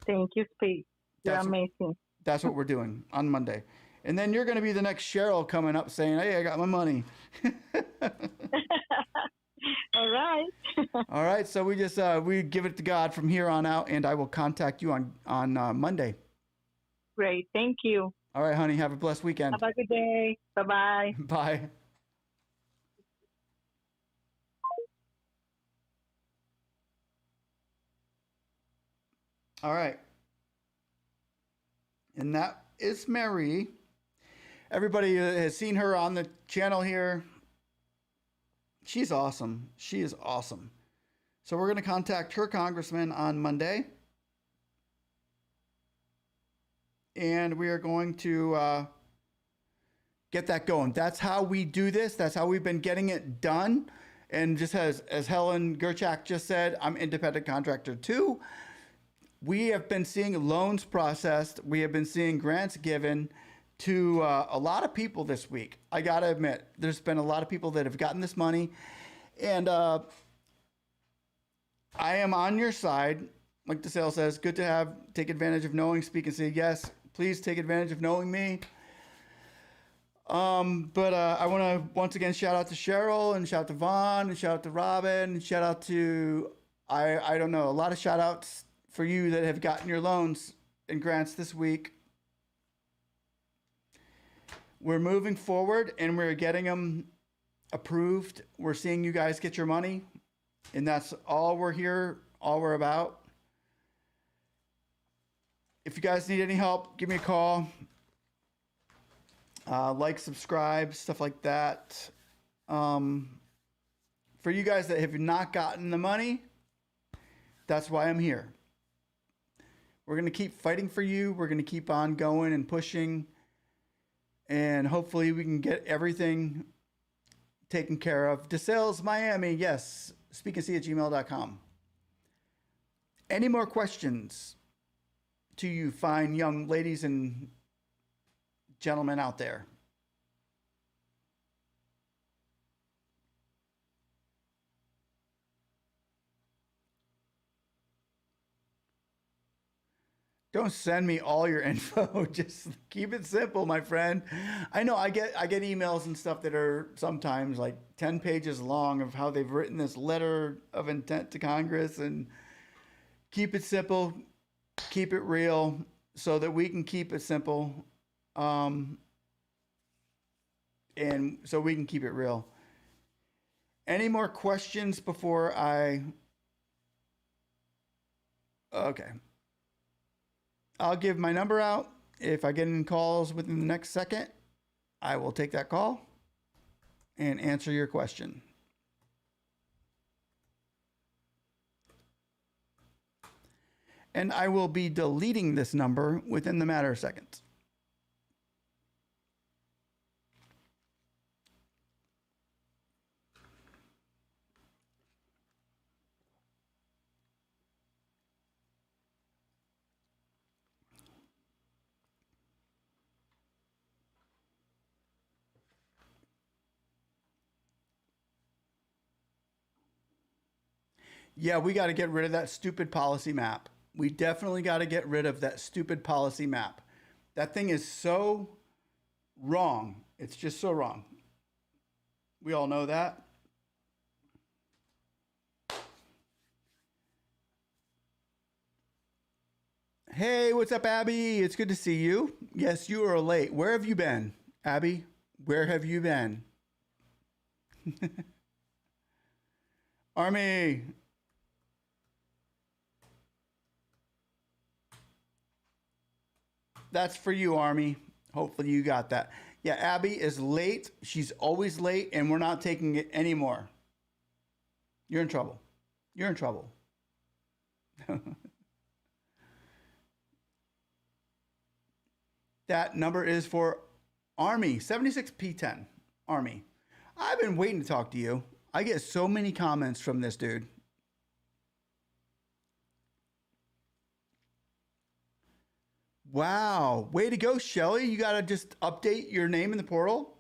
Thank you, Speed. You're That's- amazing. That's what we're doing on Monday. And then you're going to be the next Cheryl coming up saying, hey, I got my money. All right. All right. So we just, we give it to God from here on out, and I will contact you on Monday. Great. Thank you. All right, honey. Have a blessed weekend. Have a good day. Bye-bye. Bye. All right. And that is Mary. Everybody has seen her on the channel here. She's awesome. She is awesome. So we're going to contact her congressman on Monday. And we are going to get that going. That's how we do this. That's how we've been getting it done. And just as Helen Gerchak just said, I'm independent contractor too. We have been seeing loans processed. We have been seeing grants given to a lot of people this week. I got to admit, there's been a lot of people that have gotten this money. And I am on your side. Like the sale says, good to take advantage of knowing, speak and say, yes, please take advantage of knowing me. But I want to once again shout out to Cheryl and shout out to Vaughn and shout out to Robin and shout out to, I don't know, a lot of shout outs for you that have gotten your loans and grants this week. We're moving forward and we're getting them approved. We're seeing you guys get your money, and that's all we're here, all we're about. If you guys need any help, give me a call. Like, subscribe, stuff like that. For you guys that have not gotten the money, that's why I'm here. We're going to keep fighting for you. We're going to keep on going and pushing. And hopefully we can get everything taken care of. DeSales Miami, yes. speakandsee@gmail.com. Any more questions to you fine young ladies and gentlemen out there? Don't send me all your info. Just keep it simple, my friend. I know I get emails and stuff that are sometimes like 10 pages long of how they've written this letter of intent to Congress, and keep it simple, keep it real so that we can keep it simple. And so we can keep it real. Any more questions before okay. I'll give my number out. If I get any calls within the next second, I will take that call and answer your question. And I will be deleting this number within the matter of seconds. Yeah, we got to get rid of that stupid policy map. We definitely got to get rid of that stupid policy map. That thing is so wrong. It's just so wrong. We all know that. Hey, what's up, Abby? It's good to see you. Yes, you are late. Where have you been, Abby? Where have you been? Army. That's for you, Army. Hopefully you got that. Yeah, Abby is late. She's always late, and we're not taking it anymore. You're in trouble. You're in trouble. That number is for Army, 76P10. Army. I've been waiting to talk to you. I get so many comments from this dude. Wow. Way to go, Shelly. You got to just update your name in the portal.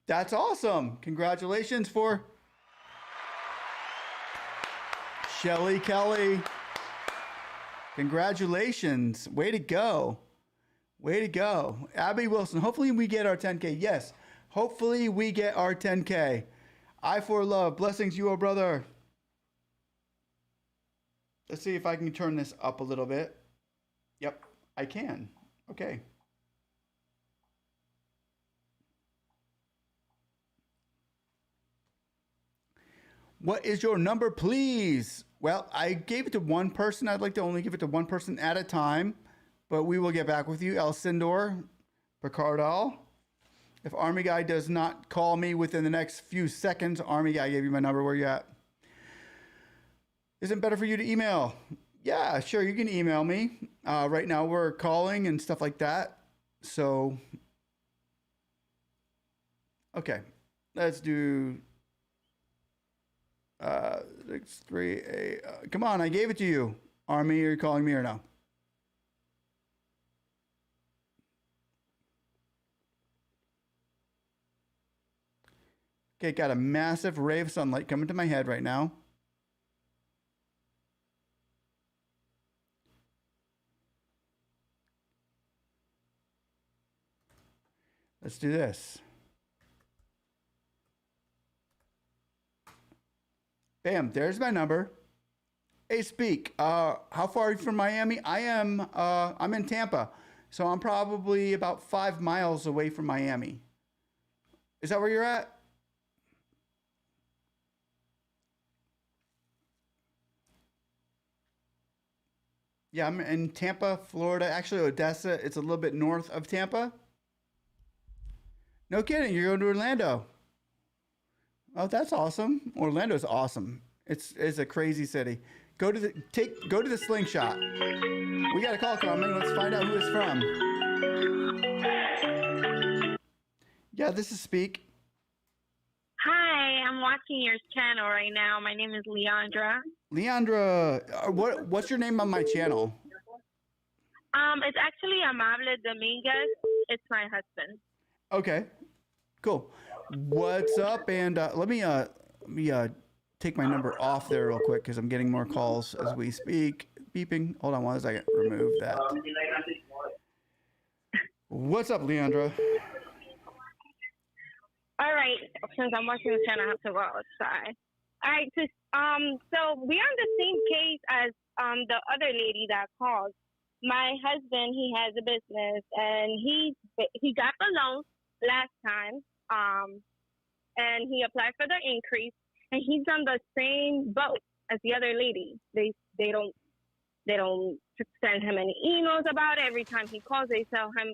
That's awesome. Congratulations for Shelly Kelly. Congratulations. Way to go. Way to go. Abby Wilson. Hopefully we get our 10K. Yes. Hopefully we get our 10K. I for love. Blessings, you, oh brother. Let's see if I can turn this up a little bit. Yep, I can. Okay. What is your number, please? Well, I gave it to one person. I'd like to only give it to one person at a time, but we will get back with you. El Sindor, Picardal. If Army Guy does not call me within the next few seconds, Army Guy, I gave you my number. Where you at? Isn't it better for you to email? Yeah, sure. You can email me. Right now we're calling and stuff like that. So, okay. Let's do 638. Come on, I gave it to you. Army, are you calling me or no? Okay, got a massive ray of sunlight coming to my head right now. Let's do this. Bam, there's my number. Hey, Speak, how far are you from Miami? I'm in Tampa, so I'm probably about 5 miles away from Miami. Is that where you're at? Yeah, I'm in Tampa, Florida. Actually, Odessa. It's a little bit north of Tampa. No kidding. You're going to Orlando. Oh, that's awesome. Orlando's awesome. It's a crazy city. Go to the slingshot. We got a call coming. Let's find out who it's from. Yeah, this is Speak. Hi, I'm watching your channel right now. My name is Leandra. Leandra, what's your name on my channel? It's actually Amable Dominguez. It's my husband. Okay, cool. What's up? And let me take my number off there real quick because I'm getting more calls as we speak. Beeping. Hold on one second. Remove that. What's up, Leandra? All right. Since I'm watching the channel, I have to go outside. All right. So we're on the same case as the other lady that called. My husband, he has a business, and he got the loan last time, and he applied for the increase, and he's on the same boat as the other lady. They don't send him any emails about it. Every time he calls, they tell him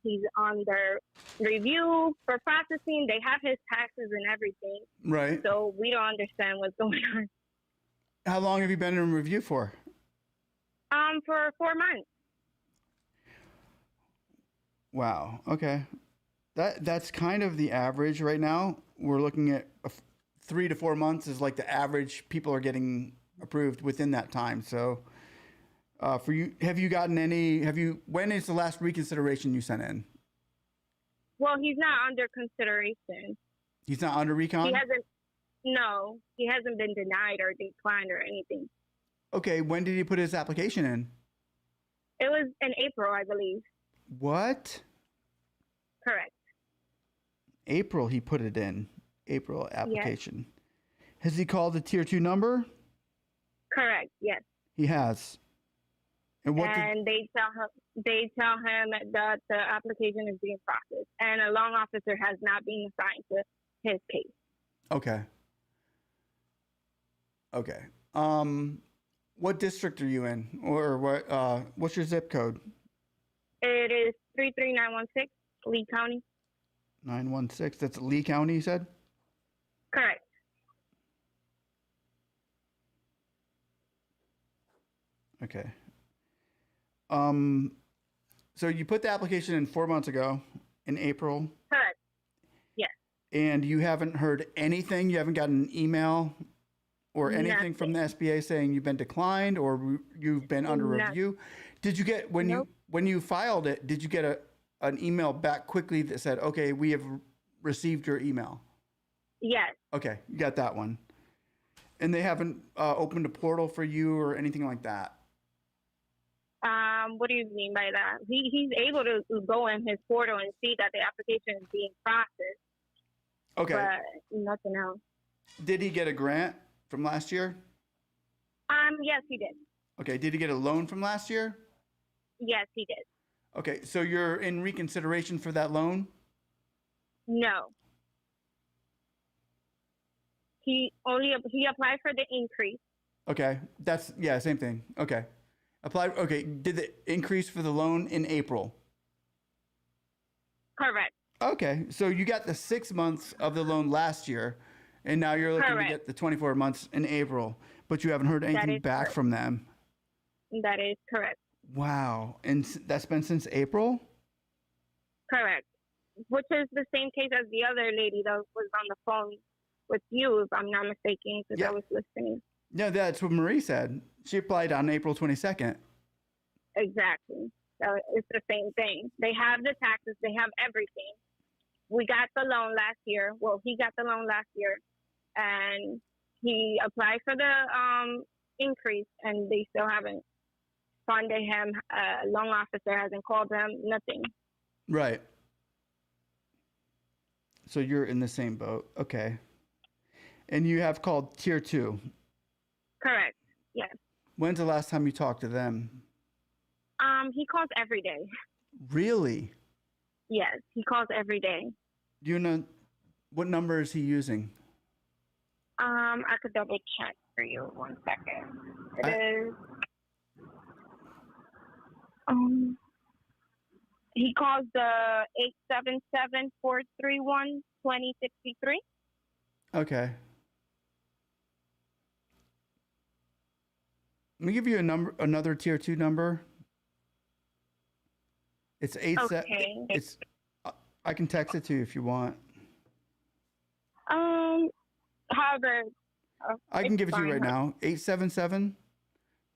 he's on their review for processing. They have his taxes and everything. Right. So we don't understand what's going on. How long have you been in review for? For 4 months. Wow. Okay. That's kind of the average right now. We're looking at 3 to 4 months is like the average people are getting approved within that time. So, for you, when is the last reconsideration you sent in? Well, he's not under consideration. He's not under recon? He hasn't been denied or declined or anything. Okay, when did he put his application in? It was in April, I believe. What? Correct. April he put it in. April application. Yes. Has he called the tier 2 number? Correct, yes. He has. And they tell him that the application is being processed, and a loan officer has not been assigned to his case. Okay. What district are you in, or what's your zip code? It is 33916, Lee County. 916. That's Lee County, you said? Correct. Okay. So you put the application in 4 months ago in April, Correct. Yes. and you haven't heard anything? You haven't gotten an email or anything from the SBA saying you've been declined or you've been under review? Did you get, when you filed it, did you get an email back quickly that said, okay, we have received your email? Yes. Okay, you got that one. And they haven't opened a portal for you or anything like that? What do you mean by that? He's able to go in his portal and see that the application is being processed. Okay. But nothing else. Did he get a grant from last year? Yes, he did. Okay, did he get a loan from last year? Yes, he did. Okay, so you're in reconsideration for that loan? No. He applied for the increase. Okay, same thing. Okay. Okay, did the increase for the loan in April? Correct. Okay, so you got the 6 months of the loan last year, and now you're looking to get the 24 months in April, but you haven't heard anything back from them. That is correct. Wow, and that's been since April? Correct. Which is the same case as the other lady that was on the phone with you, if I'm not mistaken, because I was listening. No, that's what Marie said. She applied on April 22nd. Exactly. So it's the same thing. They have the taxes. They have everything. We got the loan last year. Well, he got the loan last year, and he applied for the increase, and they still haven't funded him. A loan officer hasn't called him. Nothing. Right. So you're in the same boat. Okay. And you have called Tier 2. Correct. Yes. When's the last time you talked to them? He calls every day. Really? Yes, he calls every day. Do you know what number is he using? I could double check for you. 1 second. It is. He calls the 877-431-2063. Okay. Let me give you another Tier 2 number. It's It's. I can text it to you if you want. However, I can give it to you right now. 877.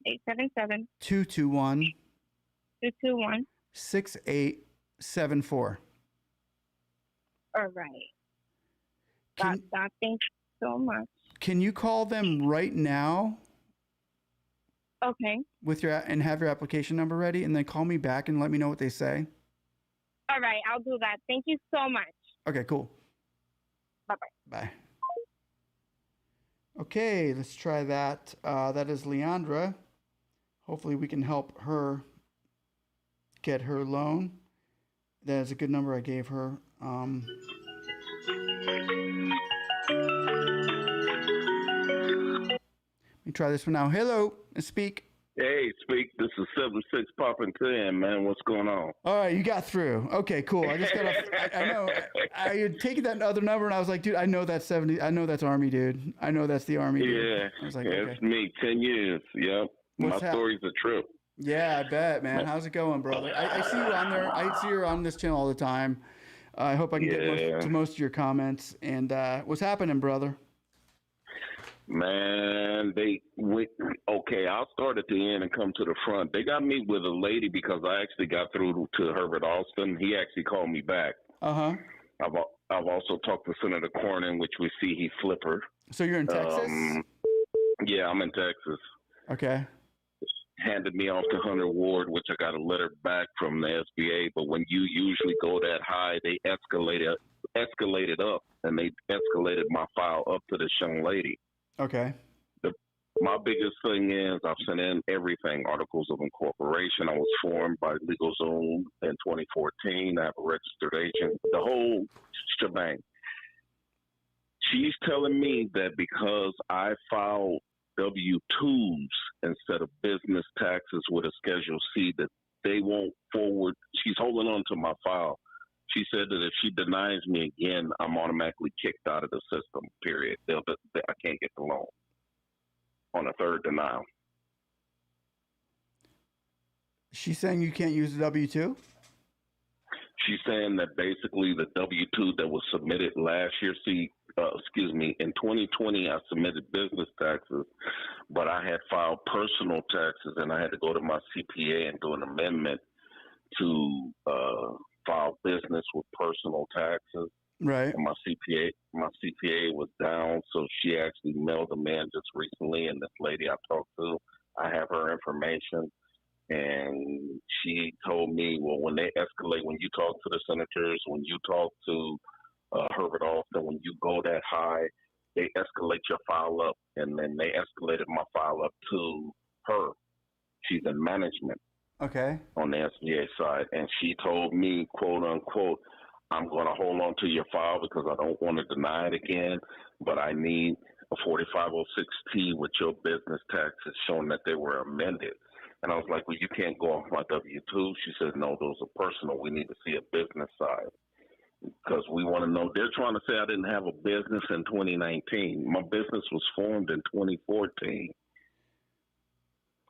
877. 221. 221. 6874. All right. Thank you so much. Can you call them right now? Okay. And have your application number ready, and then call me back and let me know what they say. All right, I'll do that. Thank you so much. Okay, cool. Bye-bye. Bye. Okay, let's try that. That is Leandra. Hopefully we can help her get her loan. That is a good number I gave her. Let me try this one now. Hello, speak. Hey, speak. This is 76 popping 10, man. What's going on? All right, you got through. Okay, cool. I just got I know. I had taken that other number and I was like, dude, I know that's 70. I know that's Army, dude. I know that's the Army. Dude. Yeah, I was like, it's me. 10 years. Yep. My story's a trip. Yeah, I bet, man. How's it going, brother? I see you on there. I see you on this channel all the time. I hope I can get to most of your comments. And what's happening, brother? Man, I'll start at the end and come to the front. They got me with a lady because I actually got through to Herbert Alston. He actually called me back. Uh-huh. I've also talked to Senator Cornyn, which we see he flippered. So you're in Texas? Yeah, I'm in Texas. Okay. Handed me off to Hunter Ward, which I got a letter back from the SBA. But when you usually go that high, they escalated up, and they escalated my file up to this young lady. Okay. My biggest thing is I've sent in everything, articles of incorporation. I was formed by LegalZoom in 2014. I have a registered agent, the whole shebang. She's telling me that because I filed W-2s instead of business taxes with a Schedule C, that they won't forward. She's holding on to my file. She said that if she denies me again, I'm automatically kicked out of the system. Period. I can't get the loan on a third denial. She's saying you can't use the W-2? She's saying that basically the W-2 that was submitted last year, in 2020, I submitted business taxes, but I had filed personal taxes, and I had to go to my CPA and do an amendment to file business with personal taxes. Right. And my CPA was down, so she actually mailed them in just recently, and this lady I talked to, I have her information. And she told me, well, when they escalate, when you talk to the senators, when you talk to Herbert Alston, when you go that high, they escalate your file up. And then they escalated my file up to her. She's in management. Okay. On the SBA side. And she told me, quote unquote, I'm going to hold on to your file because I don't want to deny it again, but I need a 4506T with your business taxes showing that they were amended. And I was like, well, you can't go off my W-2. She said, no, those are personal. We need to see a business side because we want to know. They're trying to say I didn't have a business in 2019. My business was formed in 2014.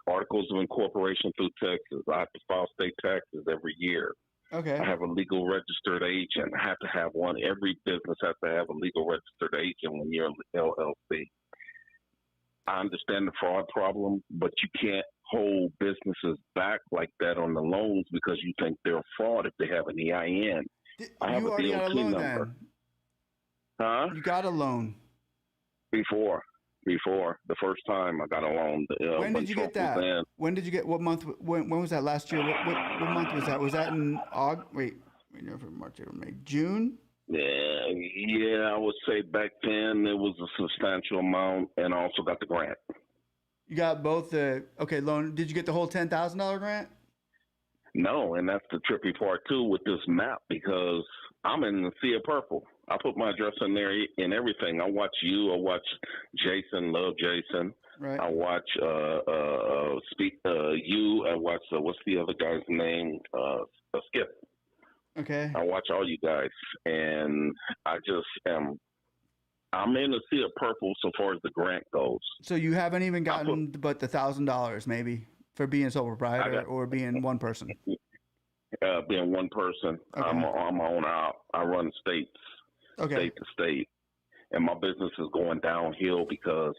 Articles of incorporation through Texas. I have to file state taxes every year. Okay. I have a legal registered agent. I have to have one. Every business has to have a legal registered agent when you're an LLC. I understand the fraud problem, but you can't hold businesses back like that on the loans because you think they're fraud if they have an EIN. I have You already got a loan number. then? Huh? You got a loan? Before the first time I got a loan. When did you get that? When did you get? What month? When was that last year? What month was that? Was that in August? Wait, March, April, May, June? Yeah, I would say back then it was a substantial amount, and I also got the grant. You got both the loan. Did you get the whole $10,000 grant? No, and that's the trippy part too with this map because I'm in the sea of purple. I put my address in there and everything. I watch you. I watch Jason. Love Jason. Right. I watch you. I watch what's the other guy's name? Skip. Okay. I watch all you guys, and I just am. I'm in the sea of purple so far as the grant goes. So you haven't even gotten but the $1,000 maybe for being sole proprietor or being one person. Being one person, Okay. I'm my own. I run states, state to state, and my business is going downhill because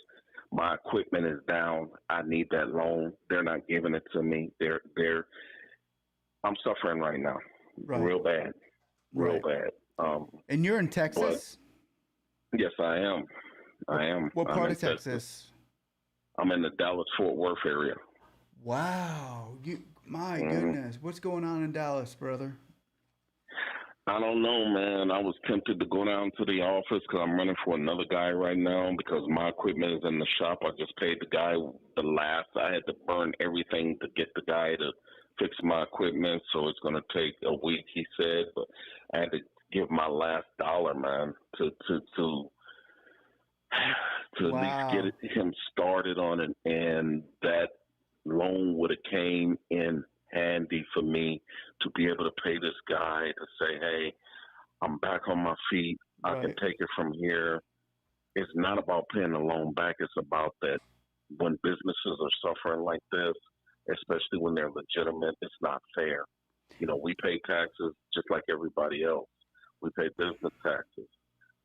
my equipment is down. I need that loan. They're not giving it to me. I'm suffering right now, real bad, real bad. And you're in Texas? Yes, I am. What part of Texas? I'm in the Dallas-Fort Worth area. Wow. My goodness. What's going on in Dallas, brother? I don't know, man. I was tempted to go down to the office because I'm running for another guy right now because my equipment is in the shop. I just paid the guy the last. I had to burn everything to get the guy to fix my equipment, so it's going to take a week, he said. But I had to give my last dollar, man, to at least get him started on it, and that loan would have came in handy for me to be able to pay this guy to say, hey, I'm back on my feet. I can take it from here. It's not about paying the loan back. It's about that when businesses are suffering like this, especially when they're legitimate, it's not fair. You know, we pay taxes just like everybody else. We pay business taxes,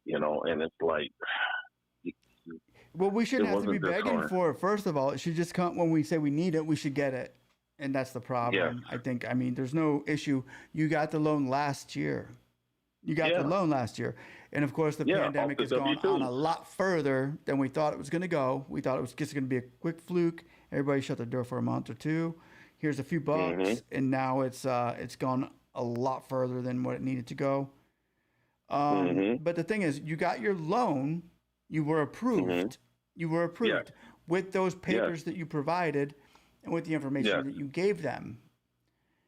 and it's like. Well, we shouldn't have to be begging for it. First of all, it should just come when we say we need it, we should get it. And that's the problem. Yeah. I think, there's no issue. You got the loan last year. And of course, the pandemic has gone on a lot further than we thought it was going to go. We thought it was just going to be a quick fluke. Everybody shut their door for a month or two. Here's a few bucks. And now it's gone a lot further than what it needed to go. But the thing is, you got your loan. You were approved. You were approved with those papers that you provided and with the information that you gave them.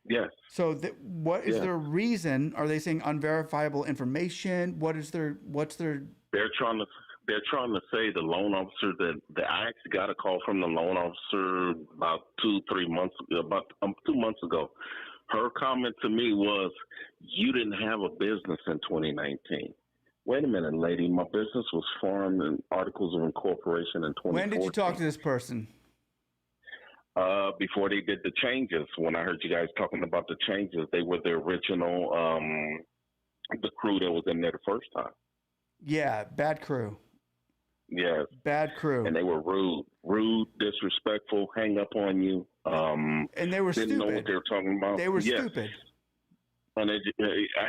Yes. So what is their reason? Are they saying unverifiable information? What's their? They're trying they're trying to say the loan officer that I actually got a call from the loan officer about 2 months ago. Her comment to me was, "You didn't have a business in 2019." Wait a minute, lady. My business was formed in articles of incorporation in 2014. When did you talk to this person? Before they did the changes. When I heard you guys talking about the changes, they were the original, the crew that was in there the first time. Yeah, bad crew. Yes. Bad crew. And they were rude, disrespectful, hang up on you. And they were didn't stupid. know what they were talking about. They were stupid. I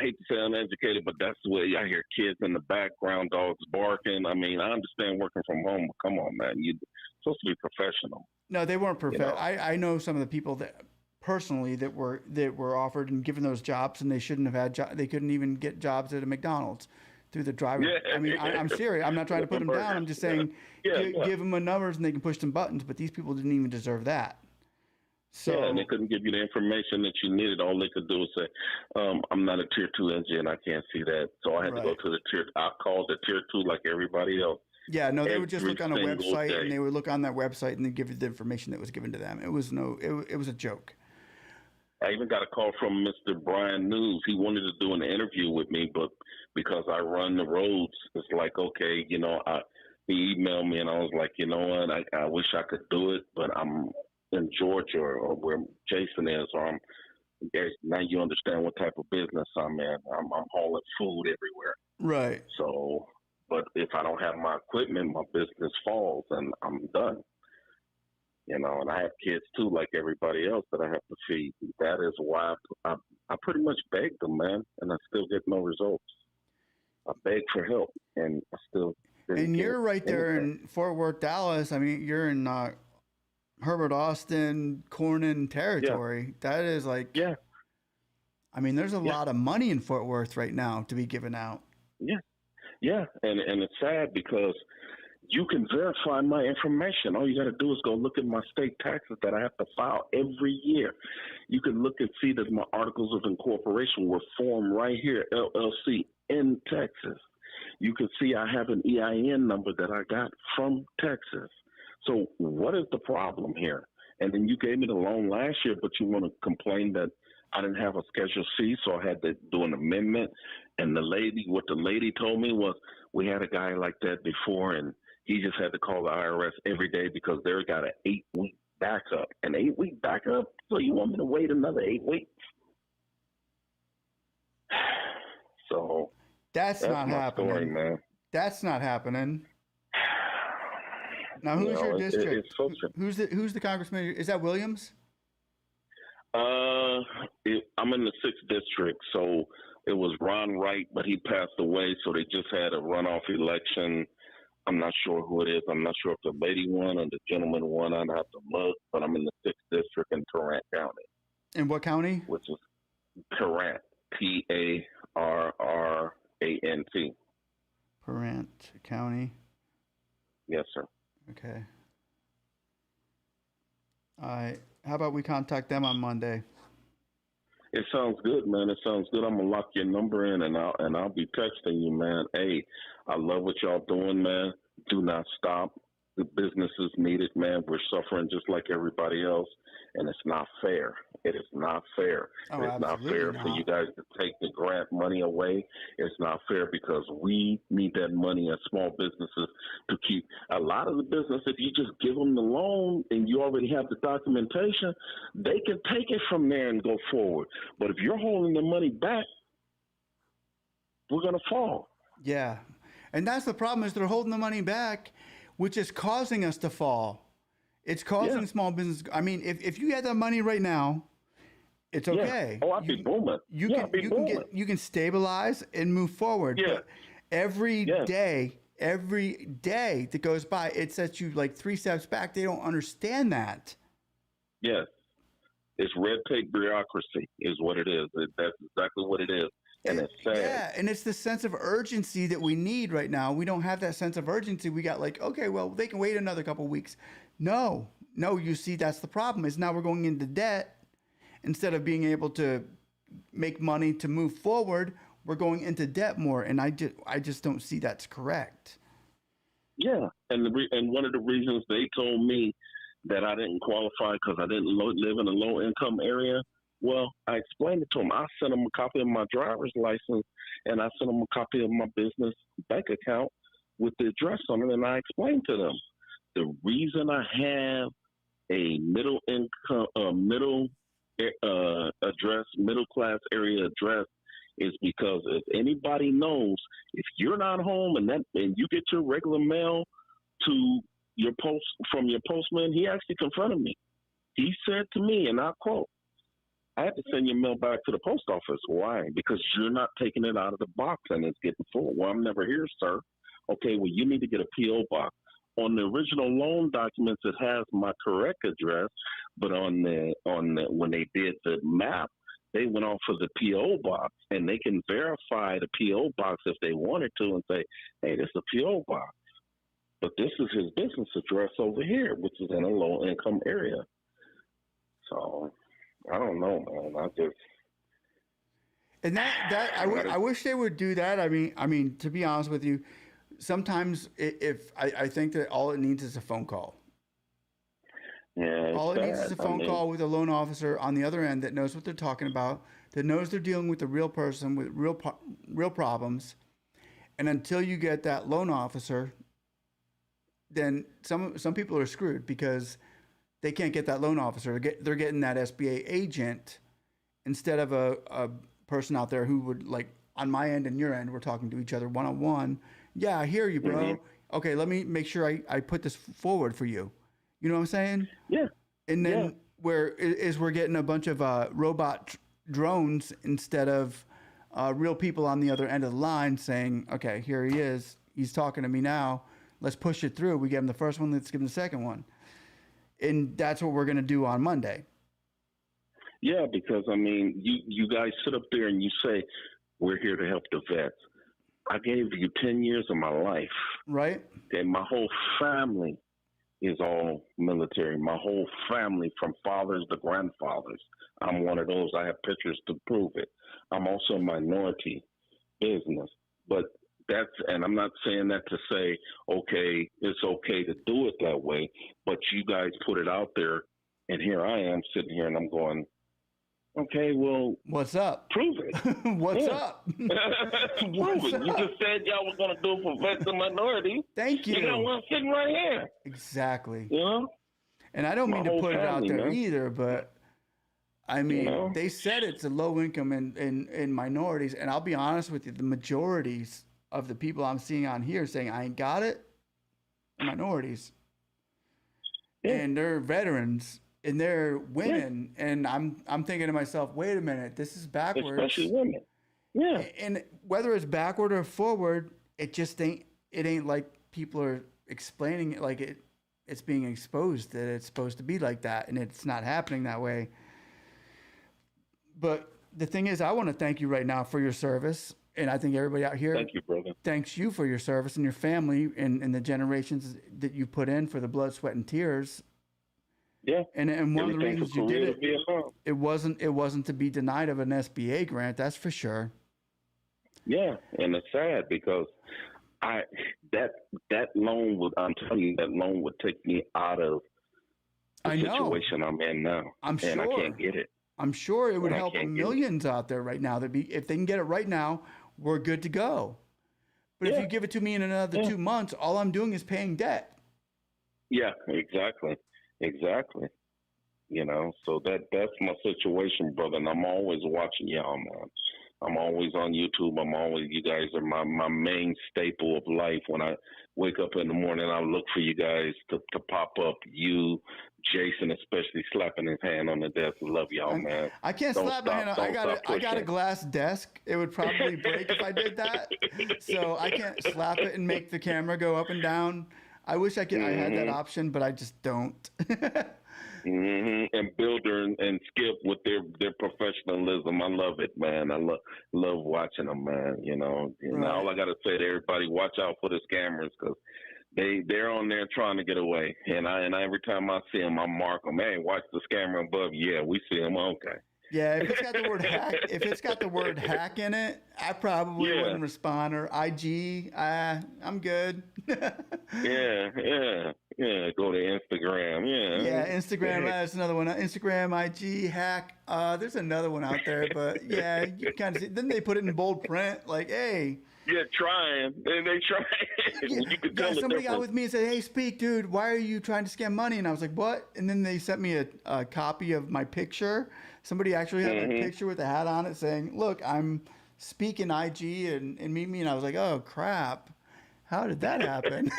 hate to say uneducated, but that's the way I hear kids in the background, dogs barking. I mean, I understand working from home, but come on, man. You're supposed to be professional. No, they weren't professional. You know? I know some of the people that personally that were offered and given those jobs, and they shouldn't have had they couldn't even get jobs at a McDonald's through the driver. Yeah. I mean, I'm serious. I'm not trying to put them down. I'm just saying, give them a numbers and they can push some buttons. But these people didn't even deserve that. So, yeah, and they couldn't give you the information that you needed. All they could do was say, "I'm not a tier 2 engine. I can't see that." So I had to go to the tier. I called the tier 2 like everybody else. Yeah, no, they would just look on a website day. and they would look on that website and they give you the information that was given to them. It was a joke. I even got a call from Mr. Brian News. He wanted to do an interview with me, but because I run the roads, it's like, okay, he emailed me and I was like, you know what, I wish I could do it, but I'm in Georgia or where Jason is, or now you understand what type of business I'm in. I'm hauling food everywhere. Right. So, but if I don't have my equipment, my business falls and I'm done. And I have kids too, like everybody else that I have to feed. That is why I pretty much begged them, man, and I still get no results. I begged for help, and I still didn't And get you're right there anything. in Fort Worth, Dallas. I mean, you're in Herbert Austin, Cornyn territory. Yeah. That is like, yeah. I mean, there's a lot of money in Fort Worth right now to be given out. Yeah, yeah, and it's sad because you can verify my information. All you got to do is go look at my state taxes that I have to file every year. You can look and see that my articles of incorporation were formed right here, LLC in Texas. You can see I have an EIN number that I got from Texas. So what is the problem here? And then you gave me the loan last year, but you want to complain that I didn't have a Schedule C, so I had to do an amendment. And what the lady told me was, we had a guy like that before, and he just had to call the IRS every day because they got an 8-week backup. An 8-week backup? So you want me to wait another 8 weeks? So that's not my happening, story, man. That's not happening. Now, who's your district? Who's the congressman? Is that Williams? I'm in the 6th district, so it was Ron Wright, but he passed away, so they just had a runoff election. I'm not sure who it is. I'm not sure if the lady won or the gentleman won. I'd have to look, but I'm in the 6th district in Tarrant County. In what county? Which is Tarrant, Tarrant. Tarrant County. Yes, sir. Okay. All right. How about we contact them on Monday? It sounds good, man. It sounds good. I'm gonna lock your number in, and I'll be texting you, man. Hey, I love what y'all doing, man. Do not stop. The business is needed, man. We're suffering just like everybody else, and it's not fair. It is not fair. Oh, it's not fair for you guys to take the grant money away. It's not fair because we need that money as small businesses to keep. A lot of the business, if you just give them the loan and you already have the documentation, they can take it from there and go forward. But if you're holding the money back, we're going to fall. Yeah. And that's the problem, is they're holding the money back, which is causing us to fall. It's causing small business. I mean, if you had that money right now, it's okay. Oh, I'd be booming. You can stabilize and move forward. Yeah. But every day that goes by, it sets you like 3 steps back. They don't understand that. Yes. It's red tape bureaucracy is what it is. That's exactly what it is. And it's sad. Yeah, and it's the sense of urgency that we need right now. We don't have that sense of urgency. We got like, okay, well, they can wait another couple of weeks. No, you see, that's the problem, is now we're going into debt. Instead of being able to make money to move forward, we're going into debt more. And I just don't see that's correct. Yeah, and one of the reasons they told me that I didn't qualify because I didn't live in a low income area. Well, I explained it to them. I sent them a copy of my driver's license, and I sent them a copy of my business bank account with the address on it, and I explained to them the reason I have a middle income, address, middle class area address is because if anybody knows, if you're not home and you get your regular mail to your post from your postman, he actually confronted me. He said to me, and I quote, "I had to send your mail back to the post office. Why? Because you're not taking it out of the box and it's getting full." "Well, I'm never here, sir." "Okay, well, you need to get a P.O. box." On the original loan documents, it has my correct address, but on the when they did the map, they went off of the P.O. box, and they can verify the P.O. box if they wanted to and say, "Hey, this is a P.O. box. But this is his business address over here, which is in a low-income area." So, I don't know, man. I wish they would do that. I mean, to be honest with you, sometimes I think that all it needs is a phone call. Yeah, all it needs is a phone call with a loan officer on the other end that knows what they're talking about, that knows they're dealing with a real person with real problems. And until you get that loan officer, then some people are screwed because they can't get that loan officer. They're getting that SBA agent instead of a person out there who would, like, on my end and your end, we're talking to each other one-on-one. "Yeah, I hear you, bro. Mm-hmm. Okay, let me make sure I put this forward for you." You know what I'm saying? Yeah. And then we're getting a bunch of robot drones instead of real people on the other end of the line saying, "Okay, here he is. He's talking to me now. Let's push it through. We gave him the first one. Let's give him the second one." And that's what we're going to do on Monday. Yeah, because, I mean, you guys sit up there and you say, "We're here to help the vets." I gave you 10 years of my life. Right. And my whole family is all military. My whole family, from fathers to grandfathers. I'm one of those. I have pictures to prove it. I'm also a minority business. But and I'm not saying that to say, okay, it's okay to do it that way, but you guys put it out there, and here I am sitting here, and I'm going, okay, well, what's up? Prove it. What's up? Prove it. You just said y'all were going to do it for vets and minorities. Thank you. You got one sitting right here. Exactly. You know? And I don't mean to put it out there either, but I mean, they said it's a low income and minorities, and I'll be honest with you, the majorities of the people I'm seeing on here saying I ain't got it are minorities. Yeah. And they're veterans and they're women. Yeah. And I'm thinking to myself, wait a minute, this is backwards. Especially women. Yeah. And whether it's backward or forward, it ain't like people are explaining it like it's being exposed that it's supposed to be like that, and it's not happening that way. But the thing is, I want to thank you right now for your service. And I think everybody out here thank you, brother. Thanks you for your service and your family and the generations that you put in for the blood, sweat, and tears. Yeah. And one of the reasons you did it wasn't to be denied of an SBA grant, that's for sure. Yeah, and it's sad because that loan would, I'm telling you, that loan would take me out of the situation I'm in now. I'm sure. And I can't get it. I'm sure it would help millions out there right now. If they can get it right now, we're good to go. But if you give it to me in another 2 months, all I'm doing is paying debt. Yeah, exactly. You know, so that's my situation, brother. And I'm always watching y'all, man. I'm always on YouTube. You guys are my main staple of life. When I wake up in the morning, I look for you guys to pop up. You, Jason, especially slapping his hand on the desk. Love y'all, man. I can't slap my hand. I got a glass desk. It would probably break if I did that. So I can't slap it and make the camera go up and down. I wish I had that option, but I just don't. And Builder and Skip with their professionalism, I love it, man. I love watching them, man. You know, all I got to say to everybody, watch out for the scammers because they're on there trying to get away. And every time I see them, I mark them. Hey, watch the scammer above. Yeah, we see them. Okay. Yeah, if it's got the word hack in it, I probably wouldn't respond. Or IG, I'm good. Yeah. Go to Instagram. Yeah, Instagram. That's another one. Instagram, IG, hack. There's another one out there, but yeah, you kind of see. Then they put it in bold print, like, hey. Yeah, trying. And they trying. You can tell the somebody difference. got with me and said, hey, Speak, dude, why are you trying to scam money? And I was like, what? And then they sent me a copy of my picture. Somebody actually had a picture with a hat on it saying, look, I'm speaking IG and meet me. And I was like, oh, crap. How did that happen?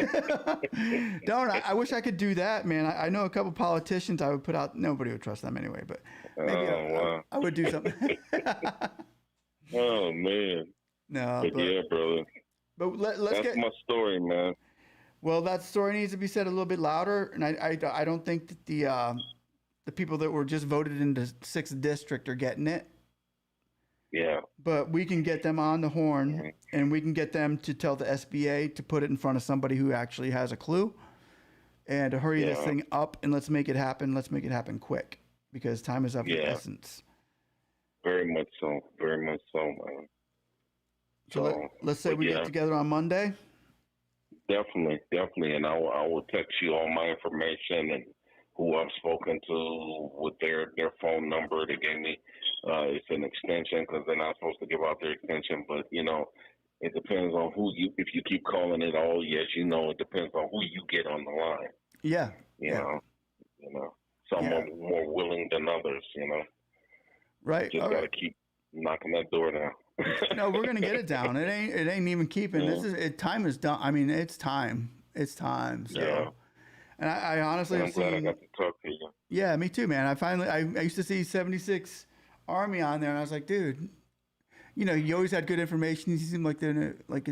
Darn, I wish I could do that, man. I know a couple politicians I would put out. Nobody would trust them anyway, but maybe I would do something. Oh, man. No, but yeah, brother. But that's my story, man. Well, that story needs to be said a little bit louder, and I don't think that the people that were just voted into 6th district are getting it. Yeah. But we can get them on the horn, and we can get them to tell the SBA to put it in front of somebody who actually has a clue, and to hurry this thing up, and let's make it happen. Let's make it happen quick, because time is of the essence. Very much so. Very much so, man. So let's say we get together on Monday. Definitely. And I will text you all my information and who I've spoken to with their phone number. They gave me it's an extension because they're not supposed to give out their extension. But it depends on if you keep calling it all. Yes, it depends on who you get on the line. Yeah. Some are more willing than others. Right. Just gotta keep knocking that door down. No, we're gonna get it down. It ain't even keeping. Time is done. I mean, it's time. It's time. So, and I honestly, I'm glad I got to talk to you. Yeah, me too, man. I used to see 76 Army on there, and I was like, dude, you always had good information. You seemed like a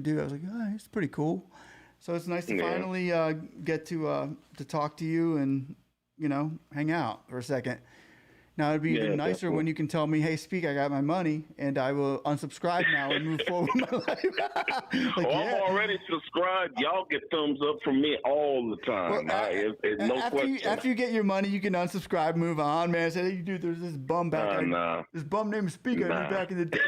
dude. I was like, oh, it's pretty cool. So it's nice to finally get to talk to you and hang out for a second. Now, it'd be even nicer when you can tell me, hey, Speak, I got my money, and I will unsubscribe now and move forward with my life. I'm already subscribed. Y'all get thumbs up from me all the time. Well, no question. After you get your money, you can unsubscribe, move on, man. Say, hey, dude, there's this bum back this bum named Speak I knew back in the day.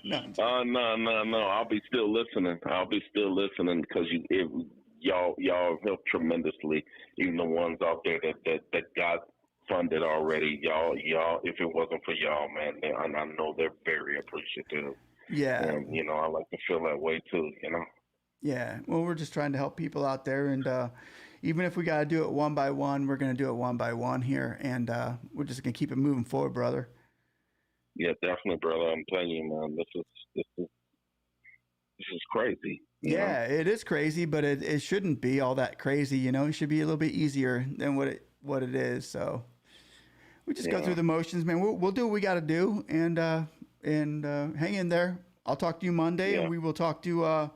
No. I'll be still listening. Because y'all have helped tremendously. Even the ones out there that got funded already, y'all. If it wasn't for y'all, man, I know they're very appreciative. Yeah, and I like to feel that way too. Yeah. Well, we're just trying to help people out there, and even if we got to do it one by one, we're going to do it one by one here, and we're just going to keep it moving forward, brother. Yeah, definitely, brother. I'm telling you, man, this is crazy. Yeah, it is crazy, but it shouldn't be all that crazy. It should be a little bit easier than what it is. So. We just go through the motions, man. We'll do what we got to do, and hang in there. I'll talk to you Monday, and we will talk to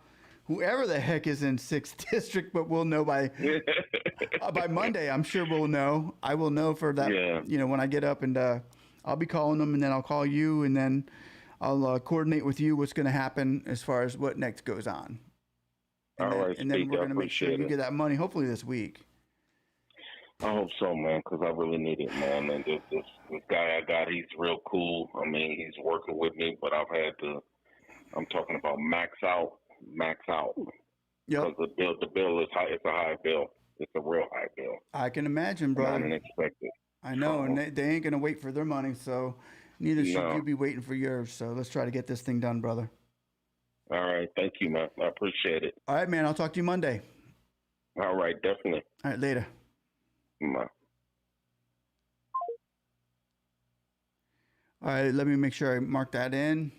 whoever the heck is in 6th district. But we'll know by Monday. I'm sure we'll know. I will know for that. When I get up, and I'll be calling them, and then I'll call you, and then I'll coordinate with you what's going to happen as far as what next goes on. And then we're going to make sure you get that money, hopefully this week. I hope so, man, because I really need it, man. And this guy I got, he's real cool. I mean, he's working with me, but I'm talking about max out. Yep. Because the bill is high. It's a high bill. It's a real high bill. I can imagine, brother. Unexpected. I know, and they ain't going to wait for their money, so neither should you be waiting for yours. So let's try to get this thing done, brother. All right. Thank you, man. I appreciate it. All right, man. I'll talk to you Monday. All right. Definitely. All right. Later. Bye. All right, let me make sure I mark that in.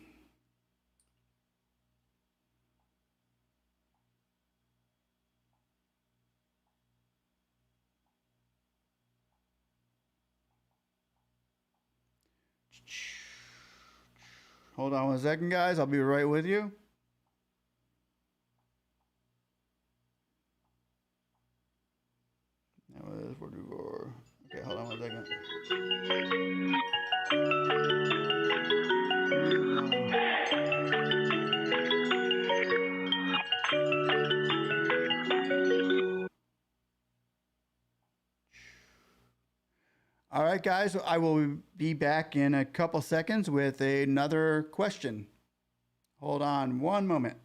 Hold on one second, guys. I'll be right with you. Okay, hold on one second. All right. right, guys. I will be back in a couple seconds with another question. Hold on one moment.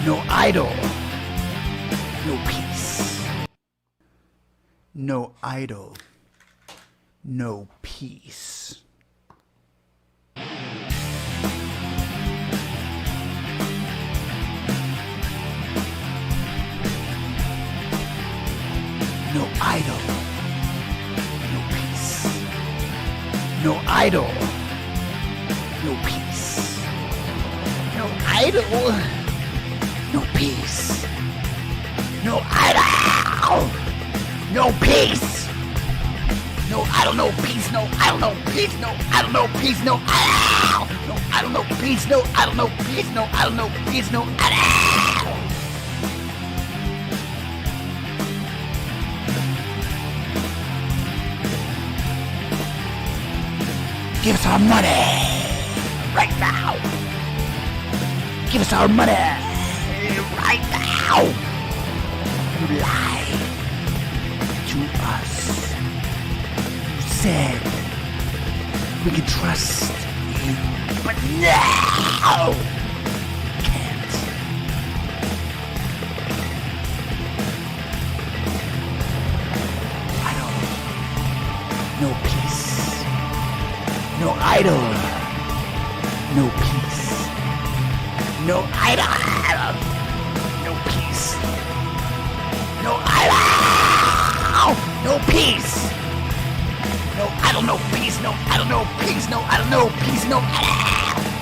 No idol, no peace. No idol, no peace. No idol, no peace. No idol, no peace. No idol, no peace. No idol, no peace. No idol, no peace. No idol, no peace. No idol, no peace. No idol. No idol, no peace. No idol, no peace. No idol, no peace. No idol. Give us our money right now. Give us our money right now. You lied to us. You said we could trust you, but now can't. Idol, no peace. No idol, no peace. No idol, no peace. No idol, no peace. No idol, no peace. No idol, no peace. No idol, no peace. No idol,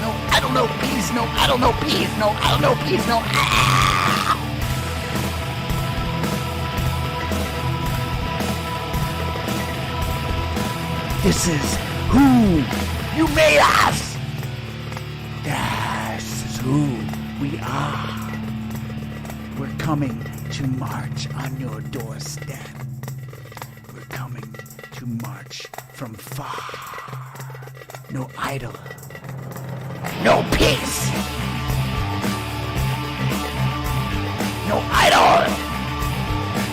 no idol, no peace. No idol, no peace. No idol, no peace. No idol. This is who you made us. This is who we are. We're coming to march on your doorstep. We're coming to march from far. No idol, no peace. No idol,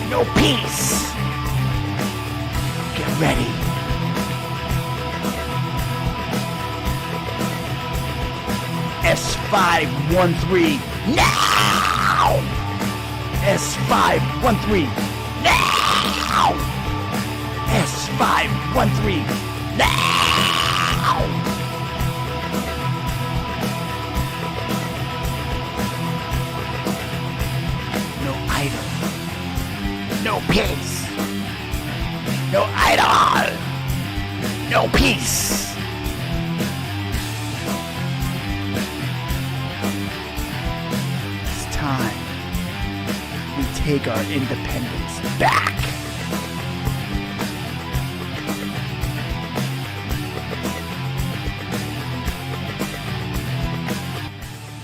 no peace. Get ready. S513 now! S513 now! S513 now! No idol, no peace. No idol, no peace. Time we take our independence back.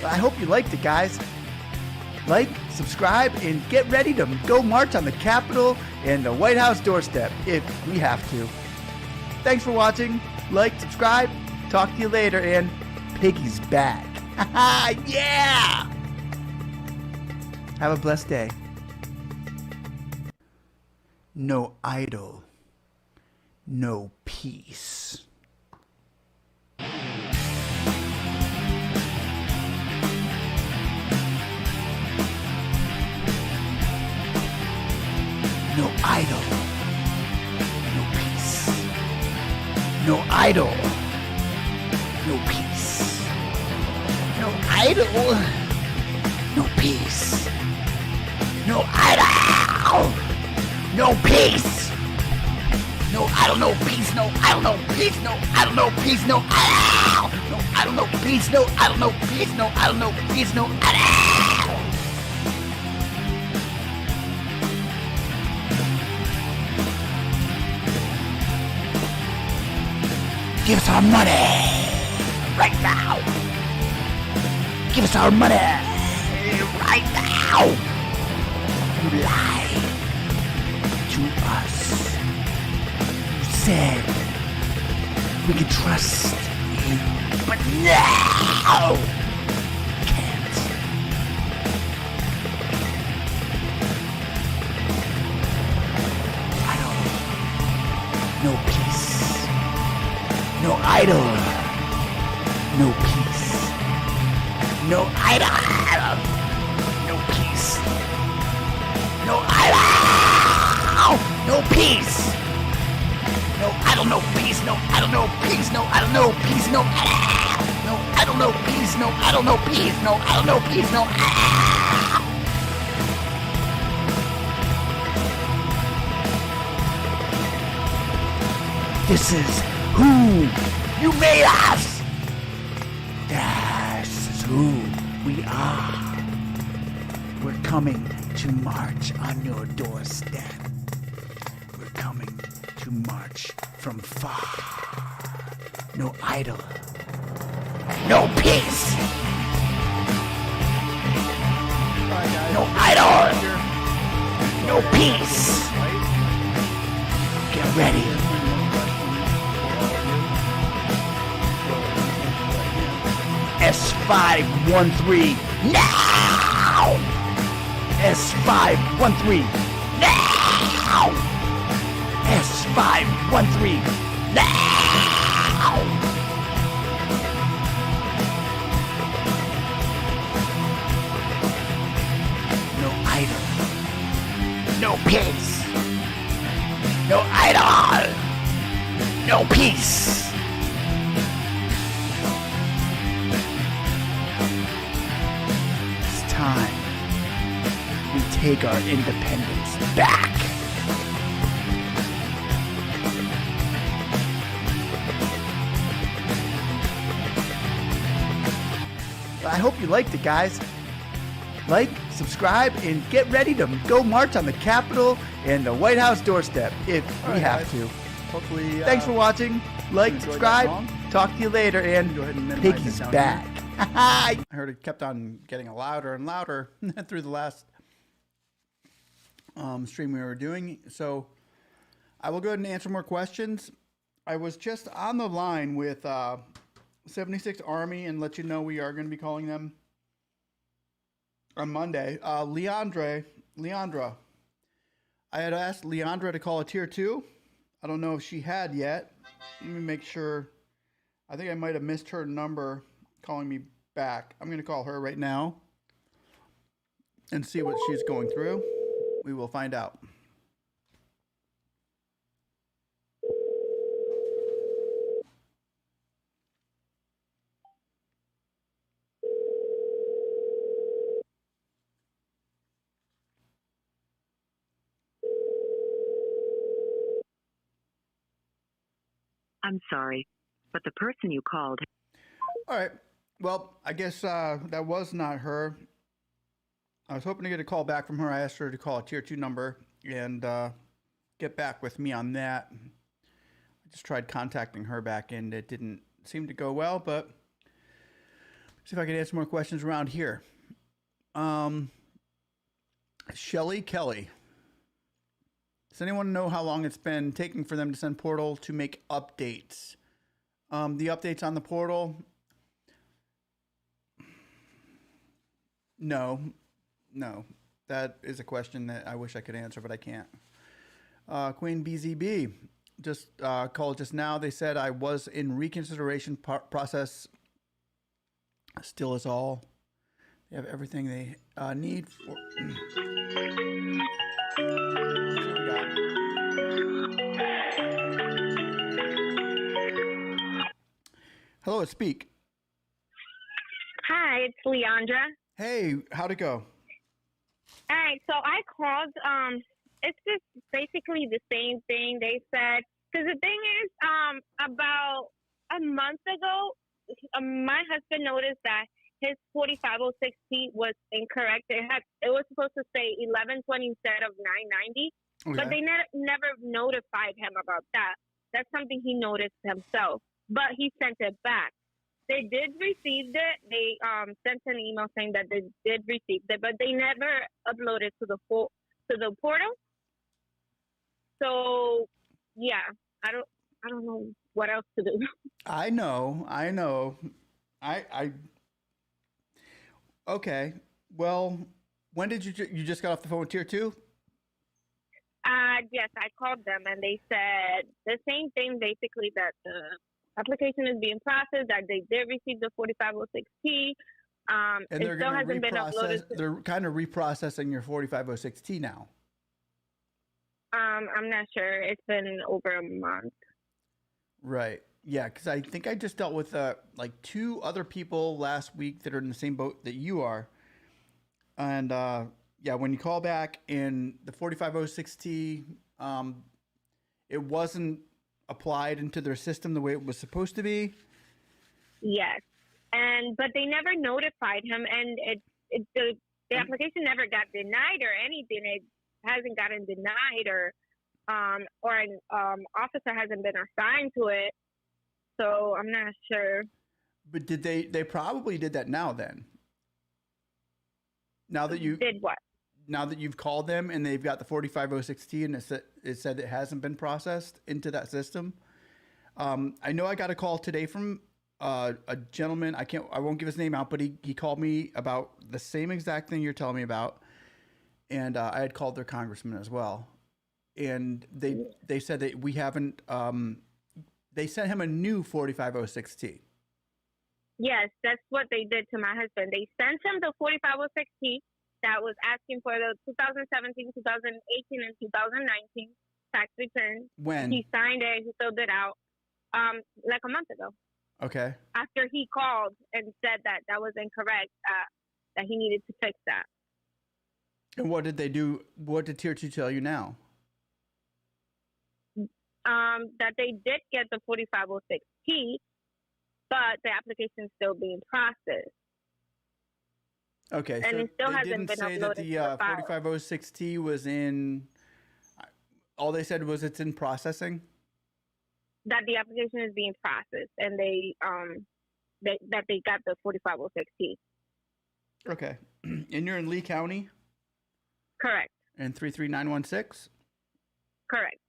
I hope you liked it, guys. Like, subscribe, and get ready to go march on the Capitol and the White House doorstep if we have to. Thanks for watching. Like, subscribe. Talk to you later, and Piggy's back. Yeah! Have a blessed day. No idol, no peace. No idol, no peace. No idol, no peace. No idol, no peace. No idol, no peace. No idol, no peace. No idol, no peace. No idol, no peace. No idol, no idol, no peace. No idol, no peace. No idol, no peace. No idol. Give us our money right now. Give us our money right now. You lied to us. You said we could trust you, but now can't. Idol. No peace. No idol. No peace. No idol. No peace. No idol. No peace. No idol, no peace. No idol, no peace. No idol, no peace. No idol. No idol, no peace. No idol, no peace. No idol, no peace. No idol. This is who you made us. This is who we are. We're coming to march on your doorstep. We're coming to march from far. No idol. No peace. No idol. No peace. Get ready. S513 now! S513 now! S513 now! No idol. No peace. No idol. No peace. Time we take our independence back. I hope you liked it, guys. Like, subscribe, and get ready to go march on the Capitol and the White House doorstep if we have guys. to. Hopefully, Thanks for watching. Like, enjoyed subscribe. that song. Talk to you later, and Go ahead and minimize Piggy's it down back. I heard it kept on getting louder and louder through the last stream we were doing. So I will go ahead and answer more questions. I was just on the line with 76 Army and let you know we are going to be calling them on Monday. Leandra. I had asked Leandra to call a tier 2. I don't know if she had yet. Let me make sure. I think I might have missed her number calling me back. I'm going to call her right now and see what she's going through. We will find out. I'm sorry, but the person you called. All right. Well, I guess that was not her. I was hoping to get a call back from her. I asked her to call a tier 2 number and get back with me on that. I just tried contacting her back and it didn't seem to go well, but see if I can answer more questions around here. Shelly Kelly. Does anyone know how long it's been taking for them to send Portal to make updates? The updates on the Portal... No. That is a question that I wish I could answer, but I can't. Queen BZB just called just now. They said I was in reconsideration process. Still is all. They have everything they need for. Hello, it's Speak. Hi, it's Leandra. Hey, how'd it go? All right, so I called. It's just basically the same thing they said. Because the thing is, about a month ago, my husband noticed that his 4506P was incorrect. It was supposed to say 1120 instead of 990, but they never notified him about that. That's something he noticed himself, but he sent it back. They did receive it. They sent an email saying that they did receive it, but they never uploaded to the portal. So yeah, I don't know what else to do. I know. Okay. Well, when did you just got off the phone with Tier 2? Yes, I called them and they said the same thing, basically, that the application is being processed, that they did receive the 4506T. And it they're still going to hasn't been uploaded. They're kind of reprocessing your 4506T now. I'm not sure. It's been over a month. Right. Yeah, because I think I just dealt with like 2 other people last week that are in the same boat that you are. And yeah, when you call back in the 4506T, it wasn't applied into their system the way it was supposed to be. Yes, but they never notified him, and the application never got denied or anything. It hasn't gotten denied, or an officer hasn't been assigned to it. So I'm not sure. But did they probably did that now then? Now that you did what? Now that you've called them and they've got the 4506T and it said it hasn't been processed into that system. I know I got a call today from a gentleman. I won't give his name out, but he called me about the same exact thing you're telling me about. And I had called their congressman as well. And they said that we haven't, they sent him a new 4506T. Yes, that's what they did to my husband. They sent him the 4506T that was asking for the 2017, 2018, and 2019 tax return. When? He signed it, he filled it out, like a month ago. Okay. After he called and said that was incorrect, that he needed to fix that. And what did they do? What did Tier 2 tell you now? That they did get the 4506T, but the application is still being processed. Okay, and so it still they hasn't didn't been say that uploaded the to the file. 4506T was in. All they said was it's in processing. That the application is being processed, and they got the 4506T. Okay, and you're in Lee County. Correct. And 33916. Correct.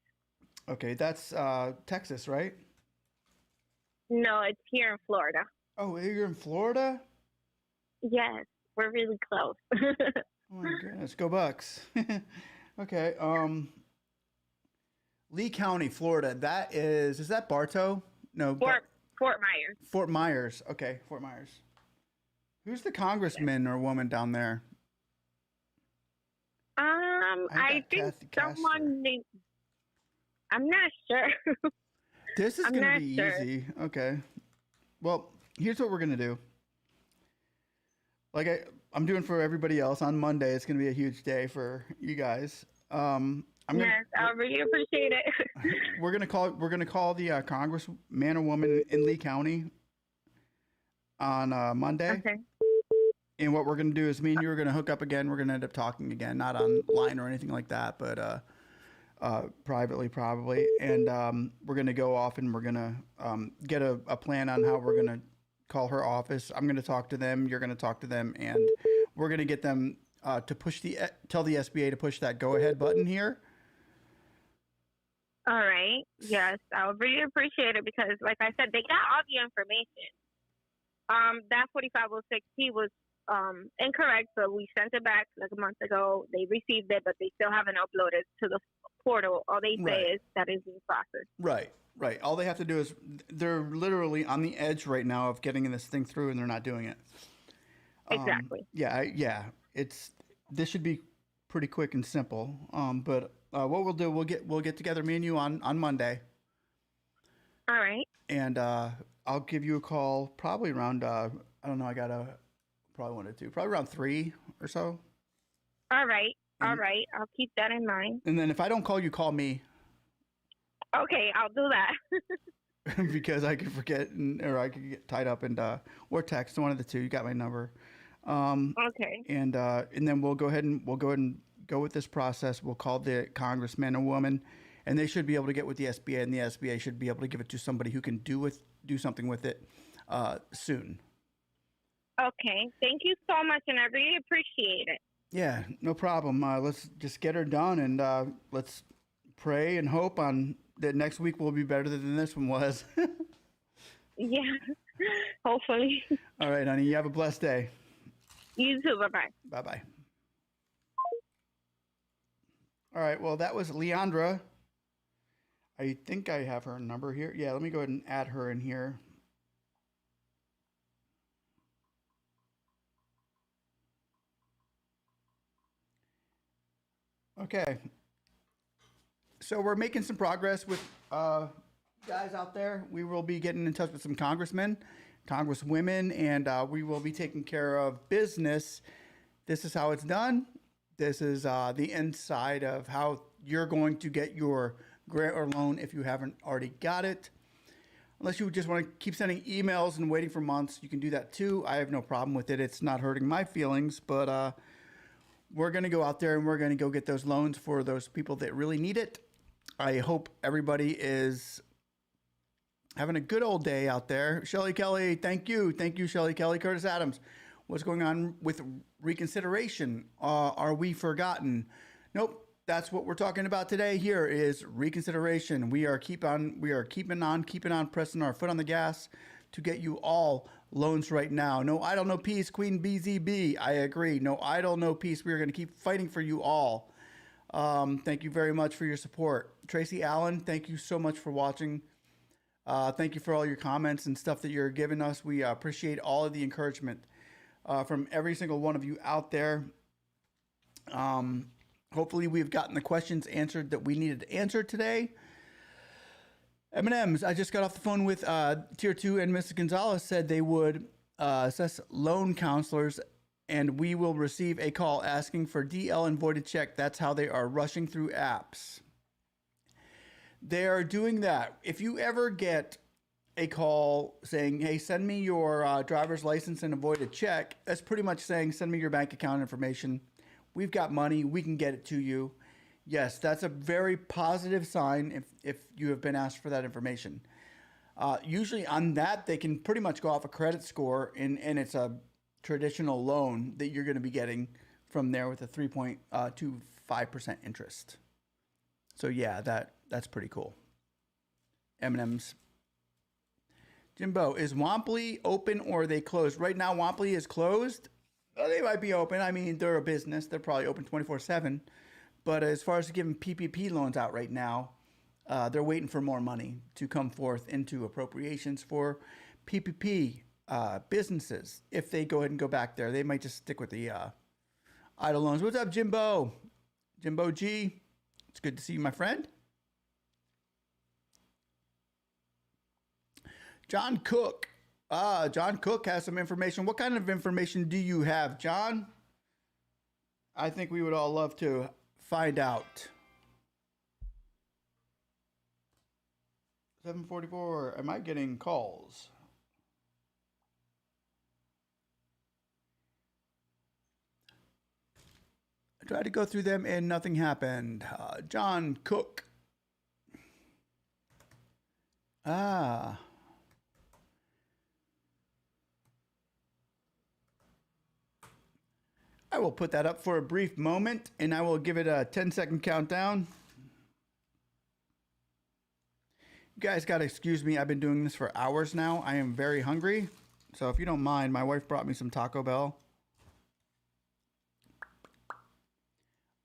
Okay, that's Texas, right? No, it's here in Florida. Oh, you're in Florida? Yes, we're really close. Oh my goodness, go Bucks. Okay, Lee County, Florida. Is that Bartow? No, Fort Myers. Fort Myers. Okay, Fort Myers. Who's the congressman or woman down there? I think someone named. I'm not sure. This is gonna be easy. Okay. Well, here's what we're gonna do. Like I'm doing for everybody else on Monday. It's gonna be a huge day for you guys. I really appreciate it. We're gonna call the congressman or woman in Lee County on Monday. Okay. And what we're gonna do is me and you are gonna hook up again. We're gonna end up talking again, not online or anything like that, but privately probably. And we're gonna go off and we're gonna get a plan on how we're gonna call her office. I'm gonna talk to them. You're gonna talk to them, and we're gonna get them to tell the SBA to push that go ahead button here. All right. Yes, I would really appreciate it because, like I said, they got all the information. That 4506T was incorrect, so we sent it back like a month ago. They received it, but they still haven't uploaded to the portal. All they say is that it's in process. Right. All they have to do is they're literally on the edge right now of getting this thing through, and they're not doing it. Exactly. This should be pretty quick and simple. But what we'll do, we'll get together, me and you on Monday. All right. And I'll give you a call probably around I don't know. I gotta probably 1 or 2, probably around 3 or so. All right. All right. I'll keep that in mind. And then if I don't call you, call me. Okay, I'll do that. Because I could forget or I could get tied up and or text, one of the two. You got my number. Okay. And then we'll go ahead and go with this process. We'll call the congressman or woman, and they should be able to get with the SBA, and the SBA should be able to give it to somebody who can do something with it. soon. Okay. Thank you so much, and I really appreciate it. Yeah, no problem. Let's just get her done, and let's pray and hope on that next week will be better than this one was. Yeah. Hopefully. All right, honey. You have a blessed day. You too. Bye-bye. Bye-bye. All right, well, that was Leandra. I think I have her number here. Yeah, let me go ahead and add her in here. Okay. So we're making some progress with guys out there. We will be getting in touch with some congressmen, congresswomen, and we will be taking care of business. This is how it's done. This is the inside of how you're going to get your grant or loan if you haven't already got it. Unless you just want to keep sending emails and waiting for months, you can do that too. I have no problem with it. It's not hurting my feelings, but we're going to go out there and we're going to go get those loans for those people that really need it. I hope everybody is having a good old day out there. Shelly Kelly, thank you. Thank you, Shelly Kelly. Curtis Adams, what's going on with reconsideration? Are we forgotten? Nope. That's what we're talking about today. Here is reconsideration. We are keeping on pressing our foot on the gas to get you all loans right now. No idle, no peace. Queen BZB. I agree. No idle, no peace. We are going to keep fighting for you all. Thank you very much for your support. Tracy Allen, thank you so much for watching. Thank you for all your comments and stuff that you're giving us. We appreciate all of the encouragement from every single one of you out there. Hopefully we've gotten the questions answered that we needed to answer today. M&M's, I just got off the phone with Tier 2, and Mrs. Gonzalez said they would assess loan counselors, and we will receive a call asking for DL and voided check. That's how they are rushing through apps. They are doing that. If you ever get a call saying, hey, send me your driver's license and a voided check, that's pretty much saying, send me your bank account information. We've got money. We can get it to you. Yes, that's a very positive sign if you have been asked for that information. Usually on that, they can pretty much go off a credit score, and it's a traditional loan that you're going to be getting from there with a 3.25% interest. So yeah, that's pretty cool. M&M's. Jimbo, is Wampley open or are they closed? Right now, Wampley is closed. Well, they might be open. I mean, they're a business. They're probably open 24/7. But as far as giving PPP loans out right now, they're waiting for more money to come forth into appropriations for PPP businesses. If they go ahead and go back there, they might just stick with the idle loans. What's up, Jimbo? Jimbo G. It's good to see you, my friend. John Cook. John Cook has some information. What kind of information do you have, John? I think we would all love to find out. 7:44. Am I getting calls? I tried to go through them and nothing happened. John Cook. I will put that up for a brief moment, and I will give it a 10-second countdown. You guys got to excuse me. I've been doing this for hours now. I am very hungry. So if you don't mind, my wife brought me some Taco Bell.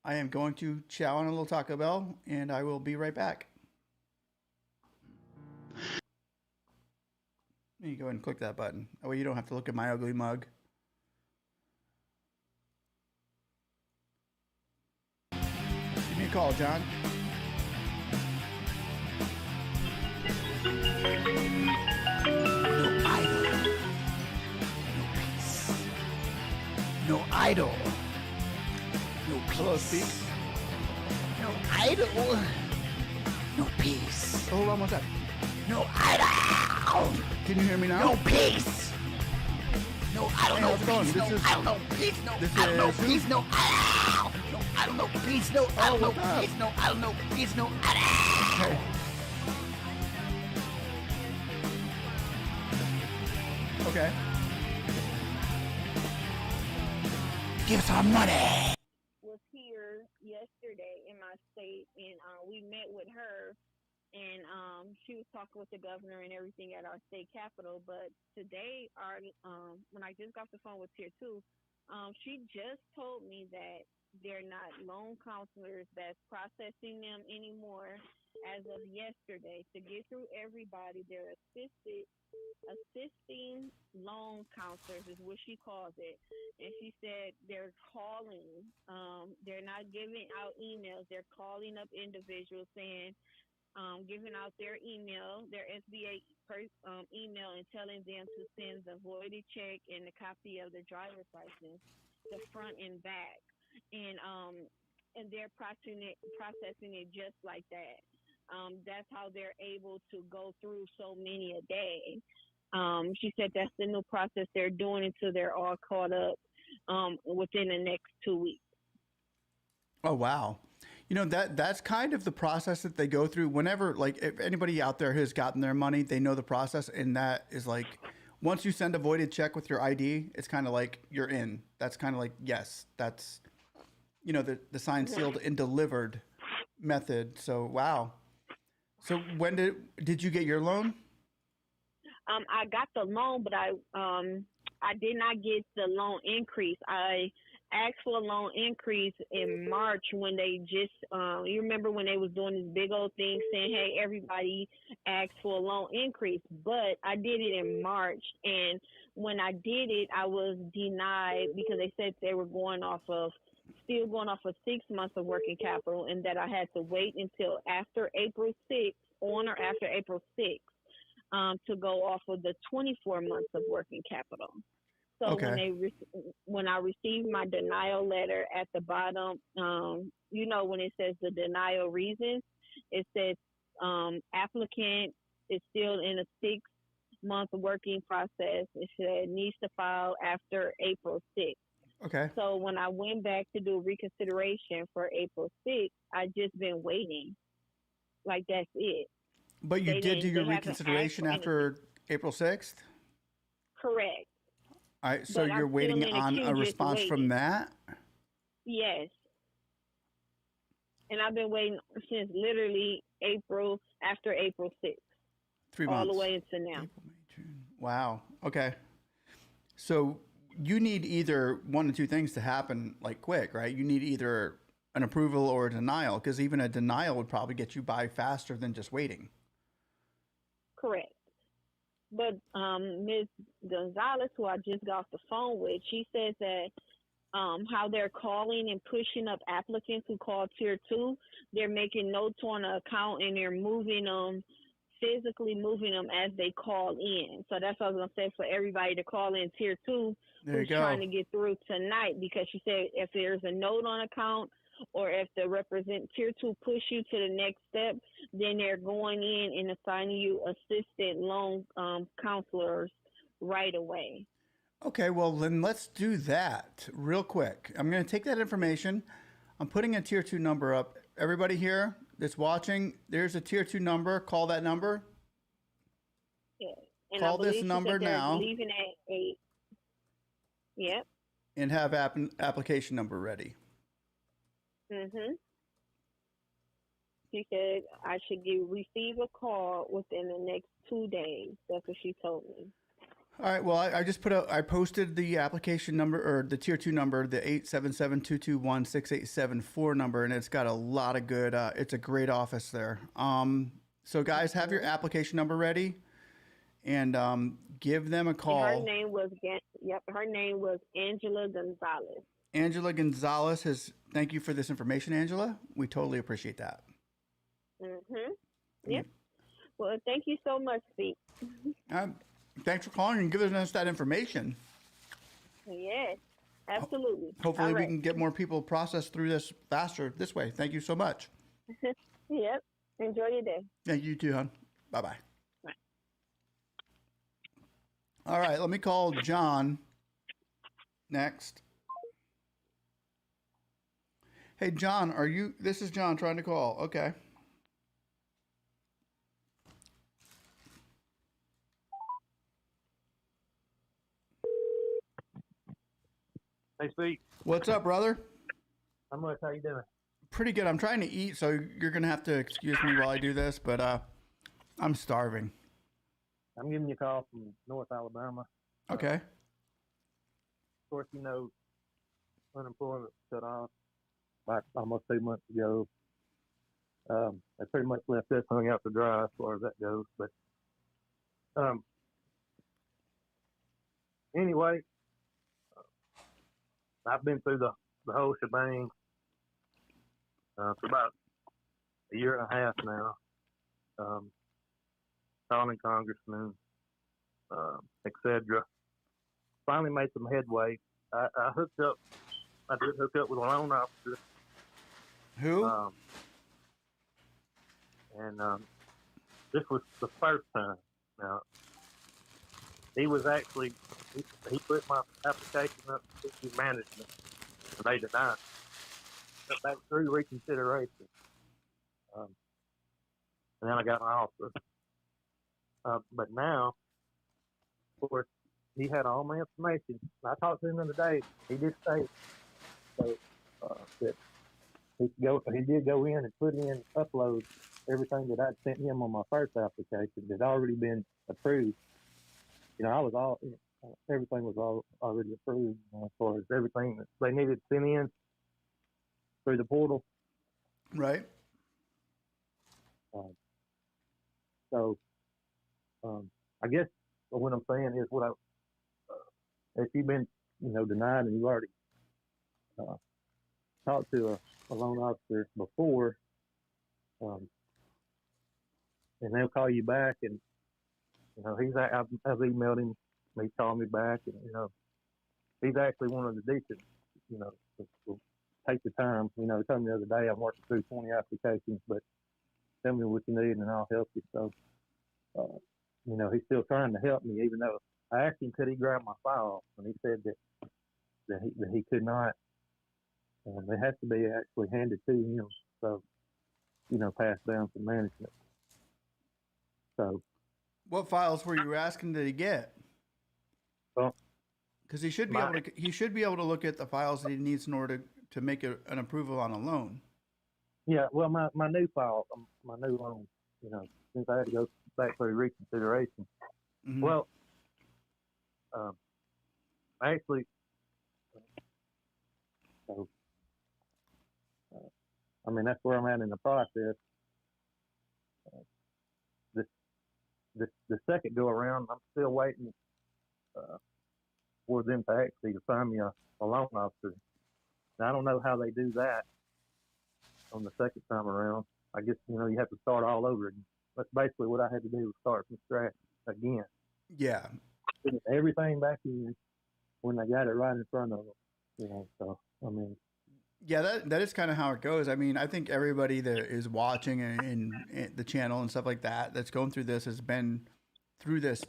I am going to chow on a little Taco Bell, and I will be right back. You go ahead and click that button. That way you don't have to look at my ugly mug. Give me a call, John. No idol. No peace. No idol. No peace. Hello, Speak. No idol. No peace. Oh, hold on one sec. No idol. Can you hear me now? No peace. No idol. Hey, No how's it going? peace. No This is- idol. No peace. No this idol. No is who? peace. No idol. No idol. No peace. No idol. No what's up? peace. No idol. No peace. No idol. Hey. Okay. Give us our money. Was here yesterday in my state, and we met with her, and she was talking with the governor and everything at our state capitol. But today, when I just got off the phone with Tier 2, she just told me that they're not loan counselors that's processing them anymore as of yesterday. To get through everybody, they're assisting loan counselors is what she calls it. And she said they're calling. They're not giving out emails. They're calling up individuals saying, giving out their email, their SBA email, and telling them to send the voided check and a copy of the driver's license, the front and back. And they're processing it just like that. That's how they're able to go through so many a day. She said that's the new process they're doing until they're all caught up within the next 2 weeks. Oh, wow. You know, that's kind of the process that they go through whenever, like, if anybody out there has gotten their money, they know the process. And that is like, once you send a voided check with your ID, it's kind of like you're in. That's kind of like, yes, that's, you know, the signed, sealed, and delivered method. So, wow. So when did you get your loan? I got the loan, but I did not get the loan increase. I asked for a loan increase in March when they just, you remember when they was doing this big old thing saying, hey, everybody asked for a loan increase. But I did it in March. And when I did it, I was denied because they said they were still going off of 6 months of working capital, and that I had to wait until after April 6th, on or after April 6th. To go off of the 24 months of working capital. So Okay. when I received my denial letter at the bottom, you know, when it says the denial reasons, it says applicant is still in a 6-month working process. It said needs to file after April 6th. Okay. So when I went back to do reconsideration for April 6th, I just been waiting. Like, that's it. But you did do your reconsideration after April 6th? Correct. All right, so But you're I'm waiting still in the on queue, a just response from waiting. that? Yes. And I've been waiting since literally after April 6th. 3 months. All the way into now. April, May, June. Wow. Okay. So you need either one of two things to happen like quick, right? You need either an approval or a denial, because even a denial would probably get you by faster than just waiting. Correct. But Ms. Gonzalez, who I just got off the phone with, she says that how they're calling and pushing up applicants who call Tier 2, they're making notes on an account and they're physically moving them as they call in. So that's what I was going to say, for everybody to call in Tier 2 who's trying to get through tonight, because she said if there's a note on account, or if the Tier 2 push you to the next step, then they're going in and assigning you assistant loan counselors right away. Okay, well, then let's do that real quick. I'm going to take that information. I'm putting a Tier 2 number up. Everybody here that's watching, there's a Tier 2 number. Call that number. Yeah. And Call this number now. Leaving at 8. Yep. And have application number ready. Mm-hmm. She said I should receive a call within the next 2 days. That's what she told me. All right. Well, I posted the application number, or the Tier 2 number, the 877-221-6874 number, and it's got a lot of good, it's a great office there. So guys, have your application number ready and give them a call. And her name was Angela Gonzalez. Angela Gonzalez thank you for this information, Angela. We totally appreciate that. Mm-hmm. Yep. Well, thank you so much, Pete. Thanks for calling and giving us that information. Yes, absolutely. Hopefully we can get more people processed through this faster this way. Thank you so much. Yep. Enjoy your day. Yeah, you too, hon. Bye-bye. Bye. All right, let me call John next. Hey, John, this is John trying to call. Okay. Hey, Speak. What's up, brother? How much? How you doing? Pretty good. I'm trying to eat, so you're gonna have to excuse me while I do this, but I'm starving. I'm giving you a call from North Alabama. Okay. Of course, you know, unemployment cut off like almost 2 months ago. They pretty much left us hung out to dry as far as that goes. But anyway, I've been through the whole shebang for about a year and a half now. Calling congressmen, etc. Finally made some headway. I hooked up. I did hook up with a loan officer. Who? This was the first time. Now, he was actually, he put my application up to management, and they denied it. But that was through reconsideration. And then I got my offer. But now, of course, he had all my information. I talked to him the other day. He did say that he did go in and put in, upload everything that I'd sent him on my first application that had already been approved. You know, everything was already approved as far as everything that they needed to send in through the portal. Right. I guess what I'm saying is if you've been, you know, denied and you've already talked to a loan officer before, and they'll call you back, and you know I've emailed him, he's called me back, and you know he's actually one of the decent, you know, will take the time. You know, he told me the other day I'm working through 20 applications, but tell me what you need and I'll help you. So, you know, he's still trying to help me, even though I asked him could he grab my file, and he said that he could not. They have to be actually handed to him, so you know, passed down to management. So, what files were you asking that he get? Well, because he should be able to look at the files that he needs in order to make an approval on a loan. Yeah, well, my new file, my new loan, you know, since I had to go back for reconsideration. Mm-hmm. Well, actually, so I mean that's where I'm at in the process. The second go around, I'm still waiting for them to actually assign me a loan officer. Now, I don't know how they do that on the second time around. I guess, you know, you have to start all over again. That's basically what I had to do, was start from scratch again. Yeah. Put everything back in when they got it right in front of them. You know, so, I mean. Yeah, that is kind of how it goes. I mean, I think everybody that is watching in the channel and stuff like that that's going through this has been through this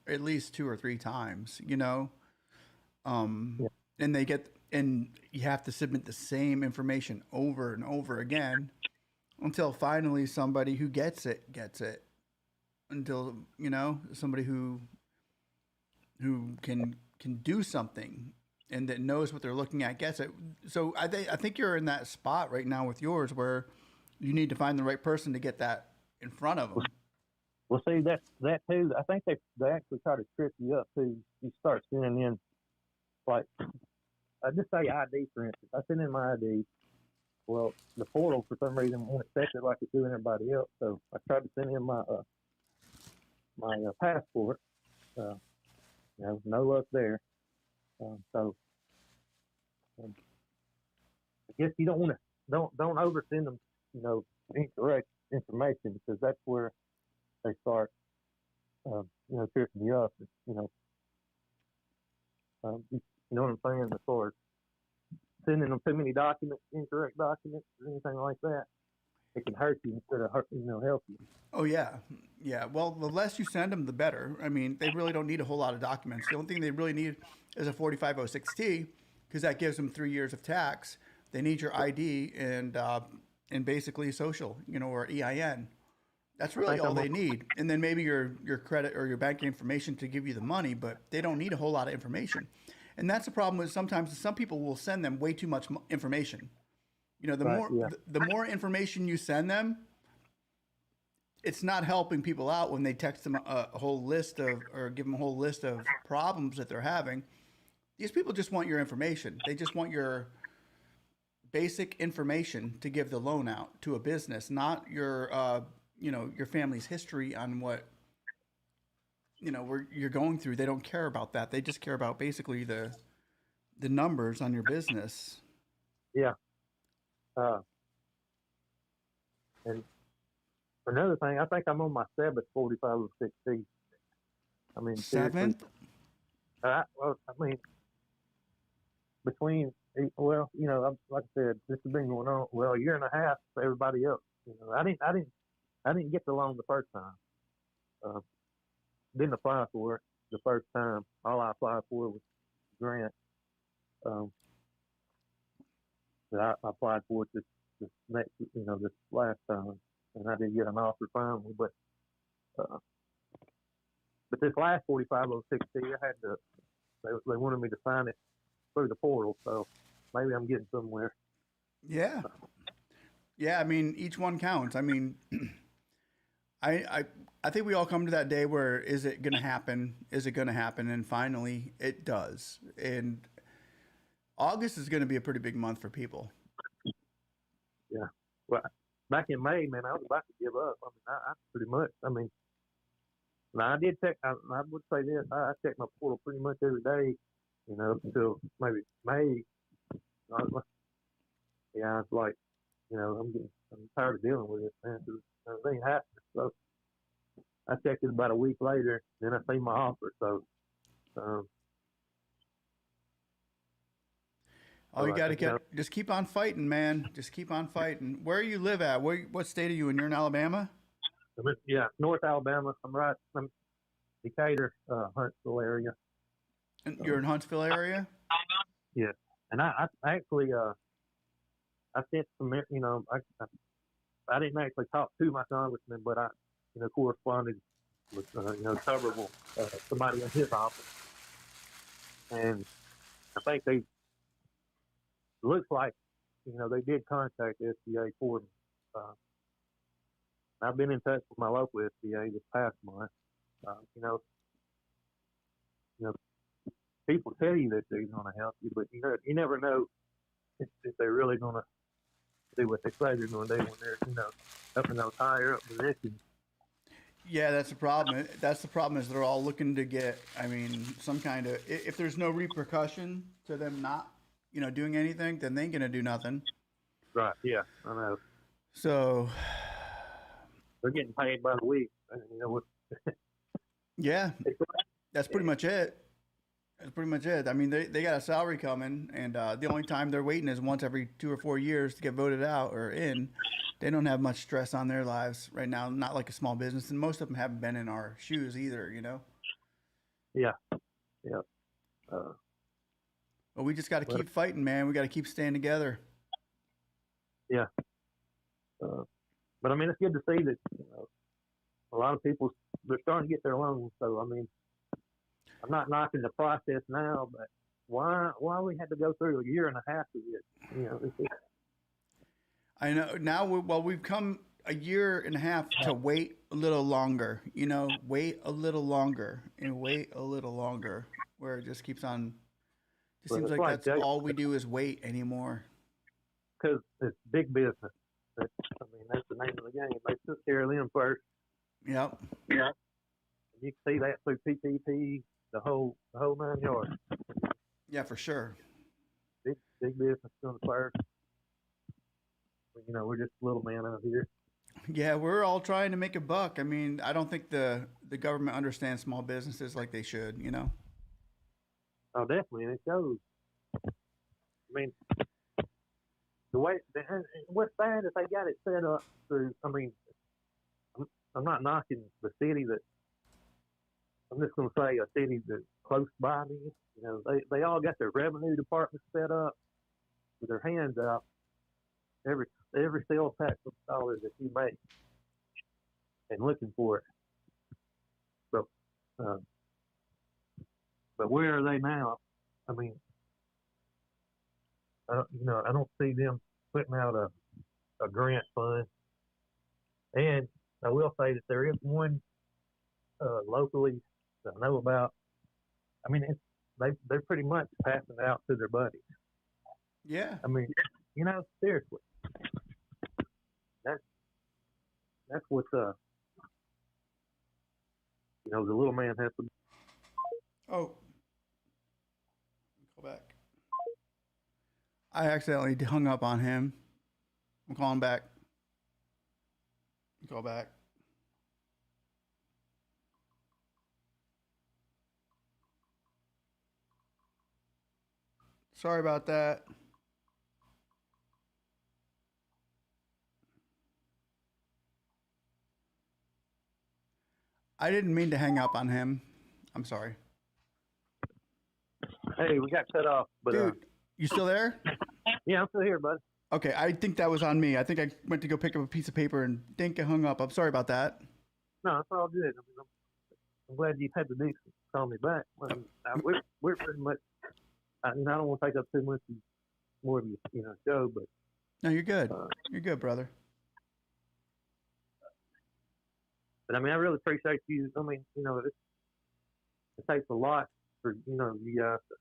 at least two or three times, you know? Yeah. And you have to submit the same information over and over again until finally somebody who gets it. Until, you know, somebody who can do something and that knows what they're looking at gets it. So I think you're in that spot right now with yours where you need to find the right person to get that in front of them. Well, see, that too, I think they actually try to trip you up too. You start sending in, like, I just say ID, for instance. I send in my ID. Well, the portal, for some reason, won't accept it like it's doing everybody else. So I tried to send in my passport. You know, no luck there. So I guess you don't want to don't oversend them, you know, incorrect information, because that's where they start, you know, tripping you up. You know, you know what I'm saying, as far as sending them too many documents, incorrect documents, or anything like that. It can hurt you instead of help you. Oh yeah. Well, the less you send them, the better. I mean, they really don't need a whole lot of documents. The only thing they really need is a 4506T, because that gives them 3 years of tax. They need your ID and basically social, you know, or EIN. That's really all they need. And then maybe your credit or your banking information to give you the money, but they don't need a whole lot of information. And that's the problem with sometimes some people will send them way too much information. You know, Right, yeah. the more information you send them, it's not helping people out when they text them a whole list of, or give them a whole list of problems that they're having. These people just want your information. They just want your basic information to give the loan out to a business, not your, your family's history on what, where you're going through. They don't care about that. They just care about basically the numbers on your business. Yeah. And another thing, I think I'm on my 7th 4506C. I mean, seriously. 7th? Between, well, like I said, this has been going on, a year and a half for everybody else. I didn't get the loan the first time. Didn't apply for it the first time. All I applied for was grant. That I applied for it this last time, and I didn't get an offer finally. But this last 4506C, I had to. They wanted me to sign it through the portal, so maybe I'm getting somewhere. Yeah. Yeah, I mean, each one counts. I mean, I think we all come to that day where is it going to happen? Is it going to happen? And finally, it does. And August is going to be a pretty big month for people. Yeah. Well, back in May, man, I was about to give up. I pretty much. Now I did check. I would say this. I checked my portal pretty much every day, until maybe May. Yeah, it's like, I'm tired of dealing with it, man. It ain't happening. So I checked it about a week later. Then I see my offer. So. You got to just keep on fighting, man. Just keep on fighting. Where you live at? What state are you in? You're in Alabama? Yeah, North Alabama. I'm Decatur, Huntsville area. And you're in Huntsville area? Yeah, and I actually I sent some, I didn't actually talk to my congressman, but I, corresponded with several somebody in his office, and I think they. Looks like, they did contact the SBA for me. I've been in touch with my local SBA this past month. People tell you that they're going to help you, but you never know if they're really going to do what they say they're going to do when they're, up in those higher up positions. Yeah, that's the problem. That's the problem is they're all looking to get, some kind of, if there's no repercussion to them not, doing anything, then they ain't going to do nothing. Right, yeah, I know. So. They're getting paid by the week. Yeah, that's pretty much it. That's pretty much it. I mean, they got a salary coming, and the only time they're waiting is once every 2 or 4 years to get voted out or in. They don't have much stress on their lives right now, not like a small business, and most of them haven't been in our shoes either, Yeah, yeah. But we just got to keep fighting, man. We got to keep staying together. Yeah. But it's good to see that a lot of people they're starting to get their loans. So I'm not knocking the process now, but why we had to go through a year and a half of it? I know now. We've come a year and a half to wait a little longer. Wait a little longer and wait a little longer, where it just keeps on. It seems like that's all we do is wait anymore. Because it's big business. That's the name of the game. They took care of them first. Yep. Yeah. You can see that through PPP, the whole 9 yards. Yeah, for sure. Big business comes first. We're just a little man out here. Yeah, we're all trying to make a buck. I don't think the government understands small businesses like they should. Oh, definitely, and it shows. The way what's bad is they got it set up through. I'm not knocking the city that. I'm just going to say a city that's close by me. They all got their revenue department set up with their hands out. Every sales tax dollar that you make, and looking for it. But where are they now? I mean, I don't see them putting out a grant fund. And I will say that there is one locally that I know about. I mean, they're pretty much passing it out to their buddies. Yeah. I mean, seriously, that's what's the little man has to. Oh. Call back. I accidentally hung up on him. I'm calling back. Call back. Sorry about that. I didn't mean to hang up on him. I'm sorry. Hey, we got cut off, but dude, you still there? Yeah, I'm still here, bud. Okay, I think that was on me. I think I went to go pick up a piece of paper and think I hung up. I'm sorry about that. No, it's all good. I'm glad you had the decency to call me back. We're pretty much. I don't want to take up too much more of your show, but no, you're good. You're good, brother. But I mean, I really appreciate you. I mean, it takes a lot for you guys to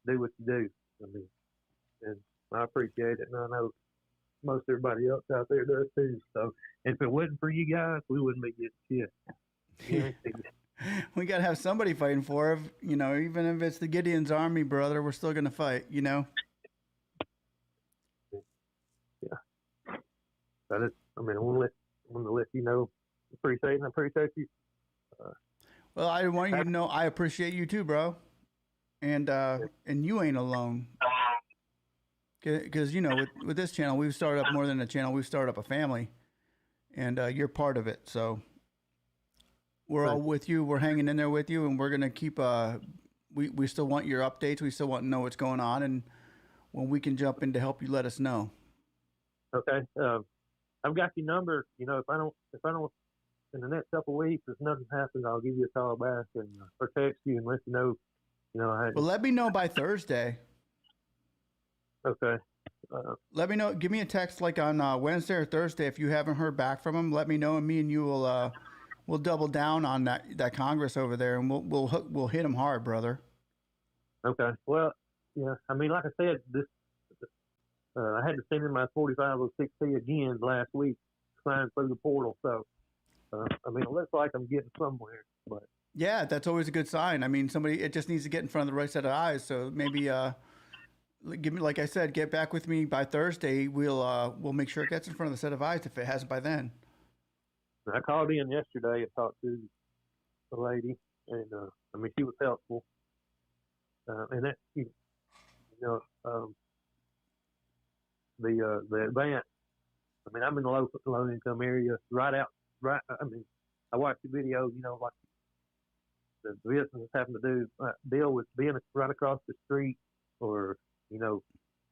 do what you do. I mean, and I appreciate it, and I know most everybody else out there does too. So if it wasn't for you guys, we wouldn't be getting shit. We got to have somebody fighting for it. Even if it's the Gideon's army, brother, we're still going to fight, Yeah. But I want to let you know, I appreciate you. Well, I want you to know I appreciate you too, bro. And you ain't alone. Because, with this channel, we've started up more than a channel. We've started up a family. And you're part of it, so... We're all with you. We're hanging in there with you, and we're gonna keep. We still want your updates. We still want to know what's going on, and when we can jump in to help you, let us know. Okay. I've got your number. If I don't, in the next couple of weeks, if nothing happens, I'll give you a call back or text you and let you know. Well, let me know by Thursday. Okay. Let me know. Give me a text like on Wednesday or Thursday if you haven't heard back from them. Let me know, and me and you will. We'll double down on that Congress over there, and we'll hit them hard, brother. Okay. Well, yeah. I mean, like I said, I had to send in my 4506T again last week, signed through the portal. So, I mean, it looks like I'm getting somewhere. But yeah, that's always a good sign. I mean, it just needs to get in front of the right set of eyes. So maybe, like I said, get back with me by Thursday. We'll make sure it gets in front of the set of eyes if it hasn't by then. I called in yesterday and talked to the lady, and I mean, she was helpful. And that, the advance. I mean, I'm in the low income area, I mean, I watched the video. Like the business having to deal with being right across the street, or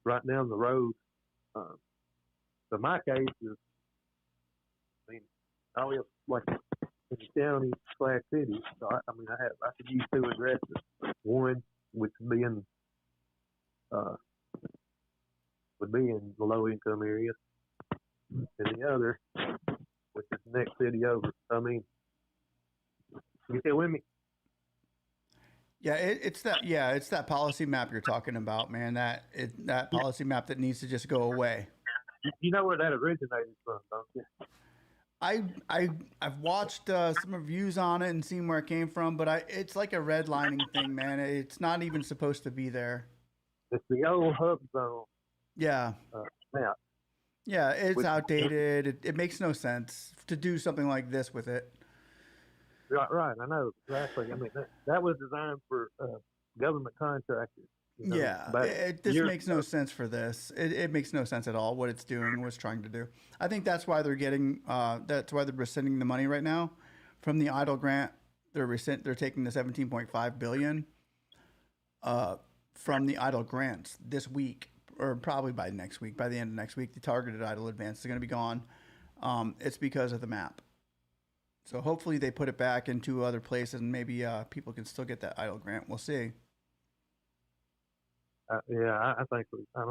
right down the road. But my case is, I mean, I live like in the county / city, so I could use two addresses. One, which would be in the low income area, and the other, which is the next city over. I mean, you still with me? Yeah, it's that policy map you're talking about, man. That policy map that needs to just go away. You know where that originated from, don't you? I've watched some reviews on it and seen where it came from, but it's like a redlining thing, man. It's not even supposed to be there. It's the old hub zone. Yeah. Map. Yeah, it's outdated. It makes no sense to do something like this with it. Right. I know exactly. I mean, that was designed for government contractors. Yeah, this makes no sense for this. It makes no sense at all what it's doing, what it's trying to do. I think that's why they're getting. That's why they're rescinding the money right now from the Eidl grant. They're taking the $17.5 billion from the Eidl grants this week, or probably by next week. By the end of next week, the targeted Eidl advance is going to be gone. It's because of the map. So hopefully they put it back into other places, and maybe people can still get that Eidl grant. We'll see. I think I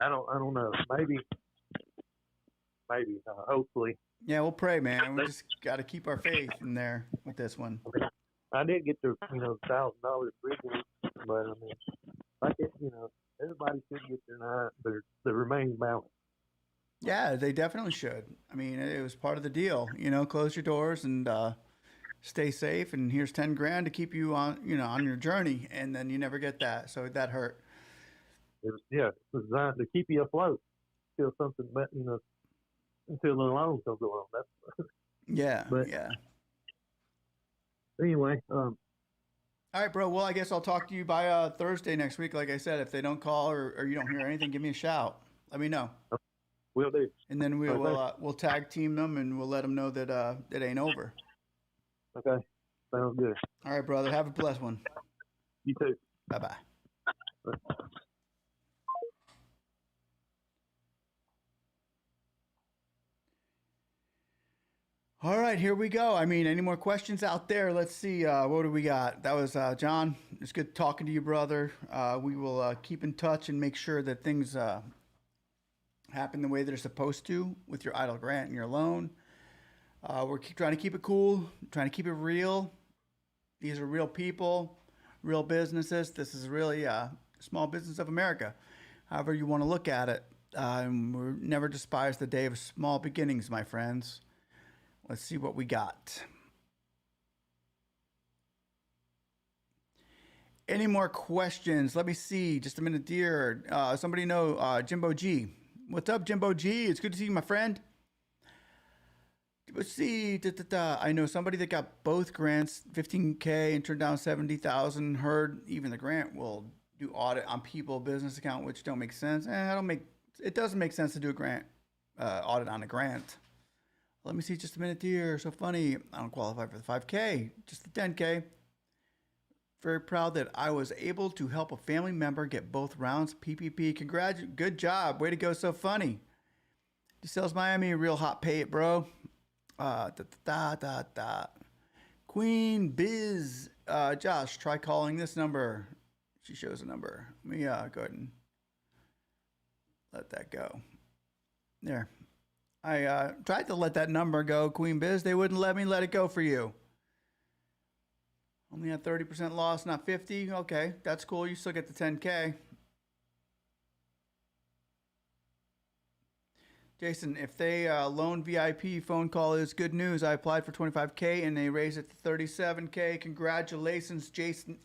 don't know. Maybe. Hopefully. Yeah, we'll pray, man. We just got to keep our faith in there with this one. I did get the $1,000 originally, but I mean, like it, everybody should get their remaining balance. Yeah, they definitely should. I mean, it was part of the deal. Close your doors and stay safe. And here's 10 grand to keep you on, on your journey. And then you never get that, so that hurt. It was designed to keep you afloat until something, until the loan comes along. That's yeah. But yeah. Anyway, all right, bro. Well, I guess I'll talk to you by Thursday next week. Like I said, if they don't call or you don't hear anything, give me a shout. Let me know. Will do. And then we'll tag team them and we'll let them know that it ain't over. Okay, sounds good. All right, brother. Have a blessed one. You too. Bye-bye. All right, here we go. I mean, any more questions out there? Let's see. What do we got? That was John. It's good talking to you, brother. We will keep in touch and make sure that things happen the way they're supposed to with your Eidl grant and your loan. We're trying to keep it cool, trying to keep it real. These are real people, real businesses. This is really small business of America, however you want to look at it. We're never despise the day of small beginnings, my friends. Let's see what we got. Any more questions? Let me see. Just a minute, dear. Somebody know Jimbo G. What's up, Jimbo G? It's good to see you, my friend. Let's see. I know somebody that got both grants, $15K and turned down $70,000. Heard even the grant will do audit on people business account, which don't make sense. It doesn't make sense to do a grant audit on a grant. Let me see. Just a minute, dear. So funny. I don't qualify for the 5K, just the 10K. Very proud that I was able to help a family member get both rounds PPP. Good job. Way to go. So funny. DeSales Miami, real hot pay it, bro. Queen Biz. Josh, try calling this number. She shows a number. Let me go ahead and let that go. There. I tried to let that number go, Queen Biz. They wouldn't let me let it go for you. Only had 30% loss, not 50. Okay, that's cool. You still get the 10K. Jason, if they loan VIP phone call is good news. I applied for 25K and they raised it to 37K. Congratulations, Jason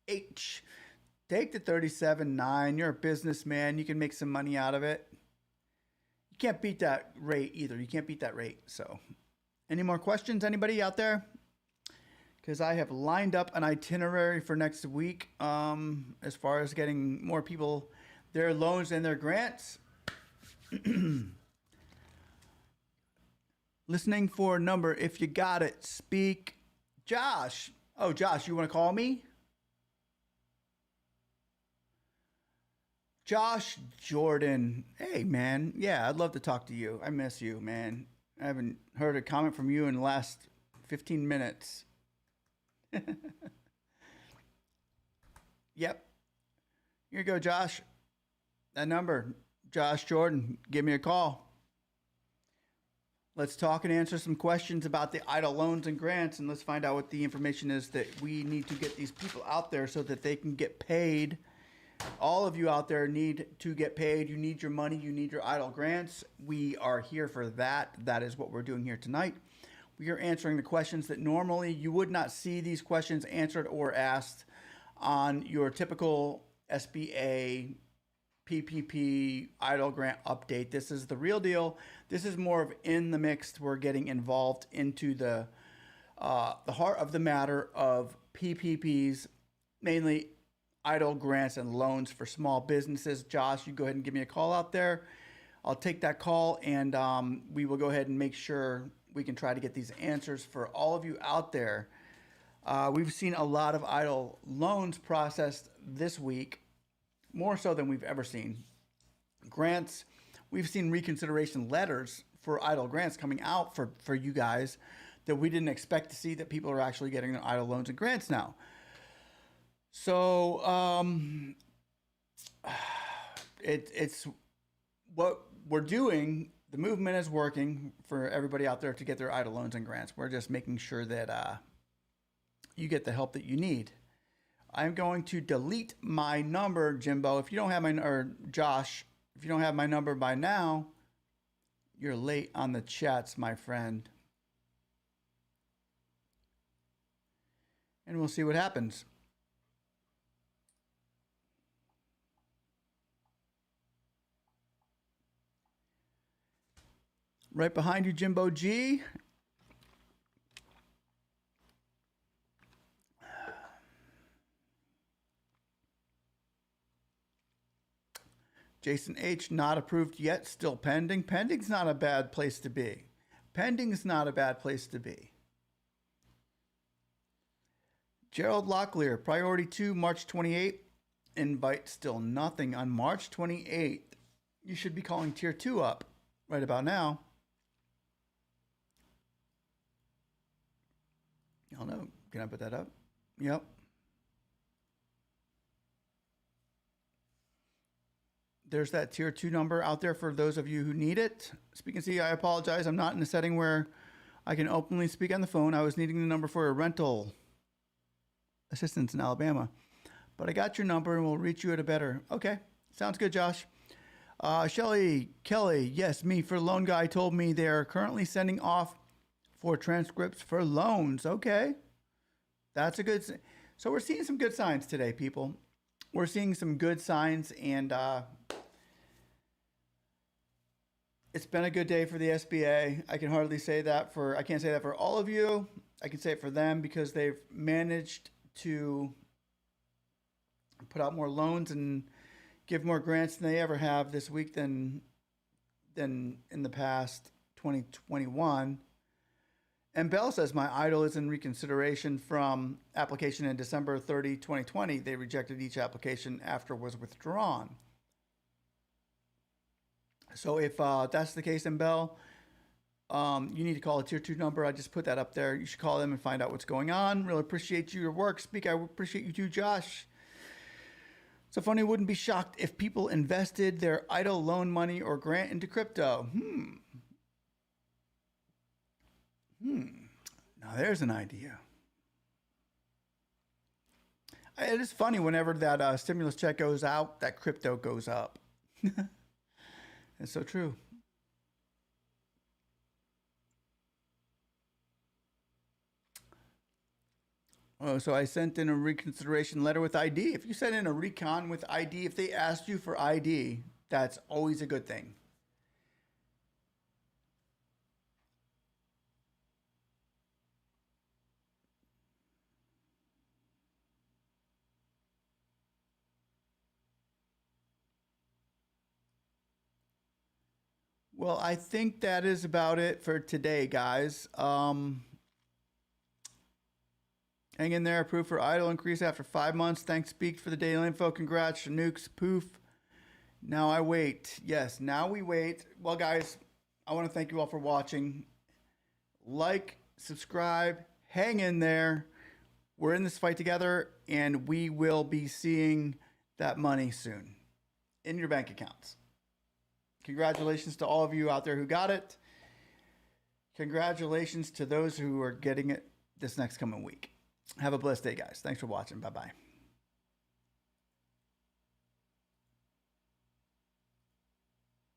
H. Take the 37.9. You're a businessman. You can make some money out of it. You can't beat that rate either. You can't beat that rate. So, any more questions? Anybody out there? Because I have lined up an itinerary for next week as far as getting more people their loans and their grants. Listening for a number. If you got it, speak. Josh. Oh, Josh, you want to call me? Josh Jordan. Hey, man. Yeah, I'd love to talk to you. I miss you, man. I haven't heard a comment from you in the last 15 minutes. Yep. Here you go, Josh. That number, Josh Jordan. Give me a call. Let's talk and answer some questions about the Eidl loans and grants, and let's find out what the information is that we need to get these people out there so that they can get paid. All of you out there need to get paid. You need your money. You need your Eidl grants. We are here for that. That is what we're doing here tonight. We are answering the questions that normally you would not see these questions answered or asked on your typical SBA, PPP, Eidl grant update. This is the real deal. This is more of in the mix. We're getting involved into the heart of the matter of PPPs, mainly Eidl grants and loans for small businesses. Josh, you go ahead and give me a call out there. I'll take that call and we will go ahead and make sure we can try to get these answers for all of you out there. We've seen a lot of Eidl loans processed this week, more so than we've ever seen. Grants, we've seen reconsideration letters for Eidl grants coming out for you guys that we didn't expect to see, that people are actually getting their Eidl loans and grants now. So it's what we're doing. The movement is working for everybody out there to get their Eidl loans and grants. We're just making sure that you get the help that you need. I'm going to delete my number, Jimbo. If you don't have or Josh, if you don't have my number by now, you're late on the chats, my friend. And we'll see what happens. Right behind you, Jimbo G. Jason H, not approved yet, still pending. Pending's not a bad place to be. Pending's not a bad place to be. Gerald Locklear, priority 2, March 28th. Invite still nothing on March 28th. You should be calling tier 2 up right about now. Oh no, can I put that up? Yep. There's that tier 2 number out there for those of you who need it. Speaksensee, I apologize. I'm not in a setting where I can openly speak on the phone. I was needing the number for a rental assistance in Alabama. But I got your number and we'll reach you at a better. Okay, sounds good, Josh. Shelly Kelly, yes, me for loan guy told me they're currently sending off for transcripts for loans. Okay, that's a good. So we're seeing some good signs today, people. We're seeing some good signs, and it's been a good day for the SBA. I can hardly say that for. I can't say that for all of you. I can say it for them because they've managed to put out more loans and give more grants than they ever have this week than in the past 2021. And Bell says, my Eidl is in reconsideration from application in December 30, 2020. They rejected each application after it was withdrawn. So if that's the case in Bell, you need to call a tier 2 number. I just put that up there. You should call them and find out what's going on. Really appreciate your work. Speak, I appreciate you too, Josh. So funny, wouldn't be shocked if people invested their Eidl loan money or grant into crypto. Now there's an idea. It is funny whenever that stimulus check goes out, that crypto goes up. It's so true. Oh, so I sent in a reconsideration letter with ID. If you sent in a recon with ID, if they asked you for ID, that's always a good thing. Well, I think that is about it for today, guys. Hang in there. Approved for Eidl increase after 5 months. Thanks, Speak, for the daily info. Congrats, Nukes, Poof. Now I wait. Yes, now we wait. Well, guys, I want to thank you all for watching. Like, subscribe, hang in there. We're in this fight together, and we will be seeing that money soon in your bank accounts. Congratulations to all of you out there who got it. Congratulations to those who are getting it this next coming week. Have a blessed day, guys. Thanks for watching. Bye-bye.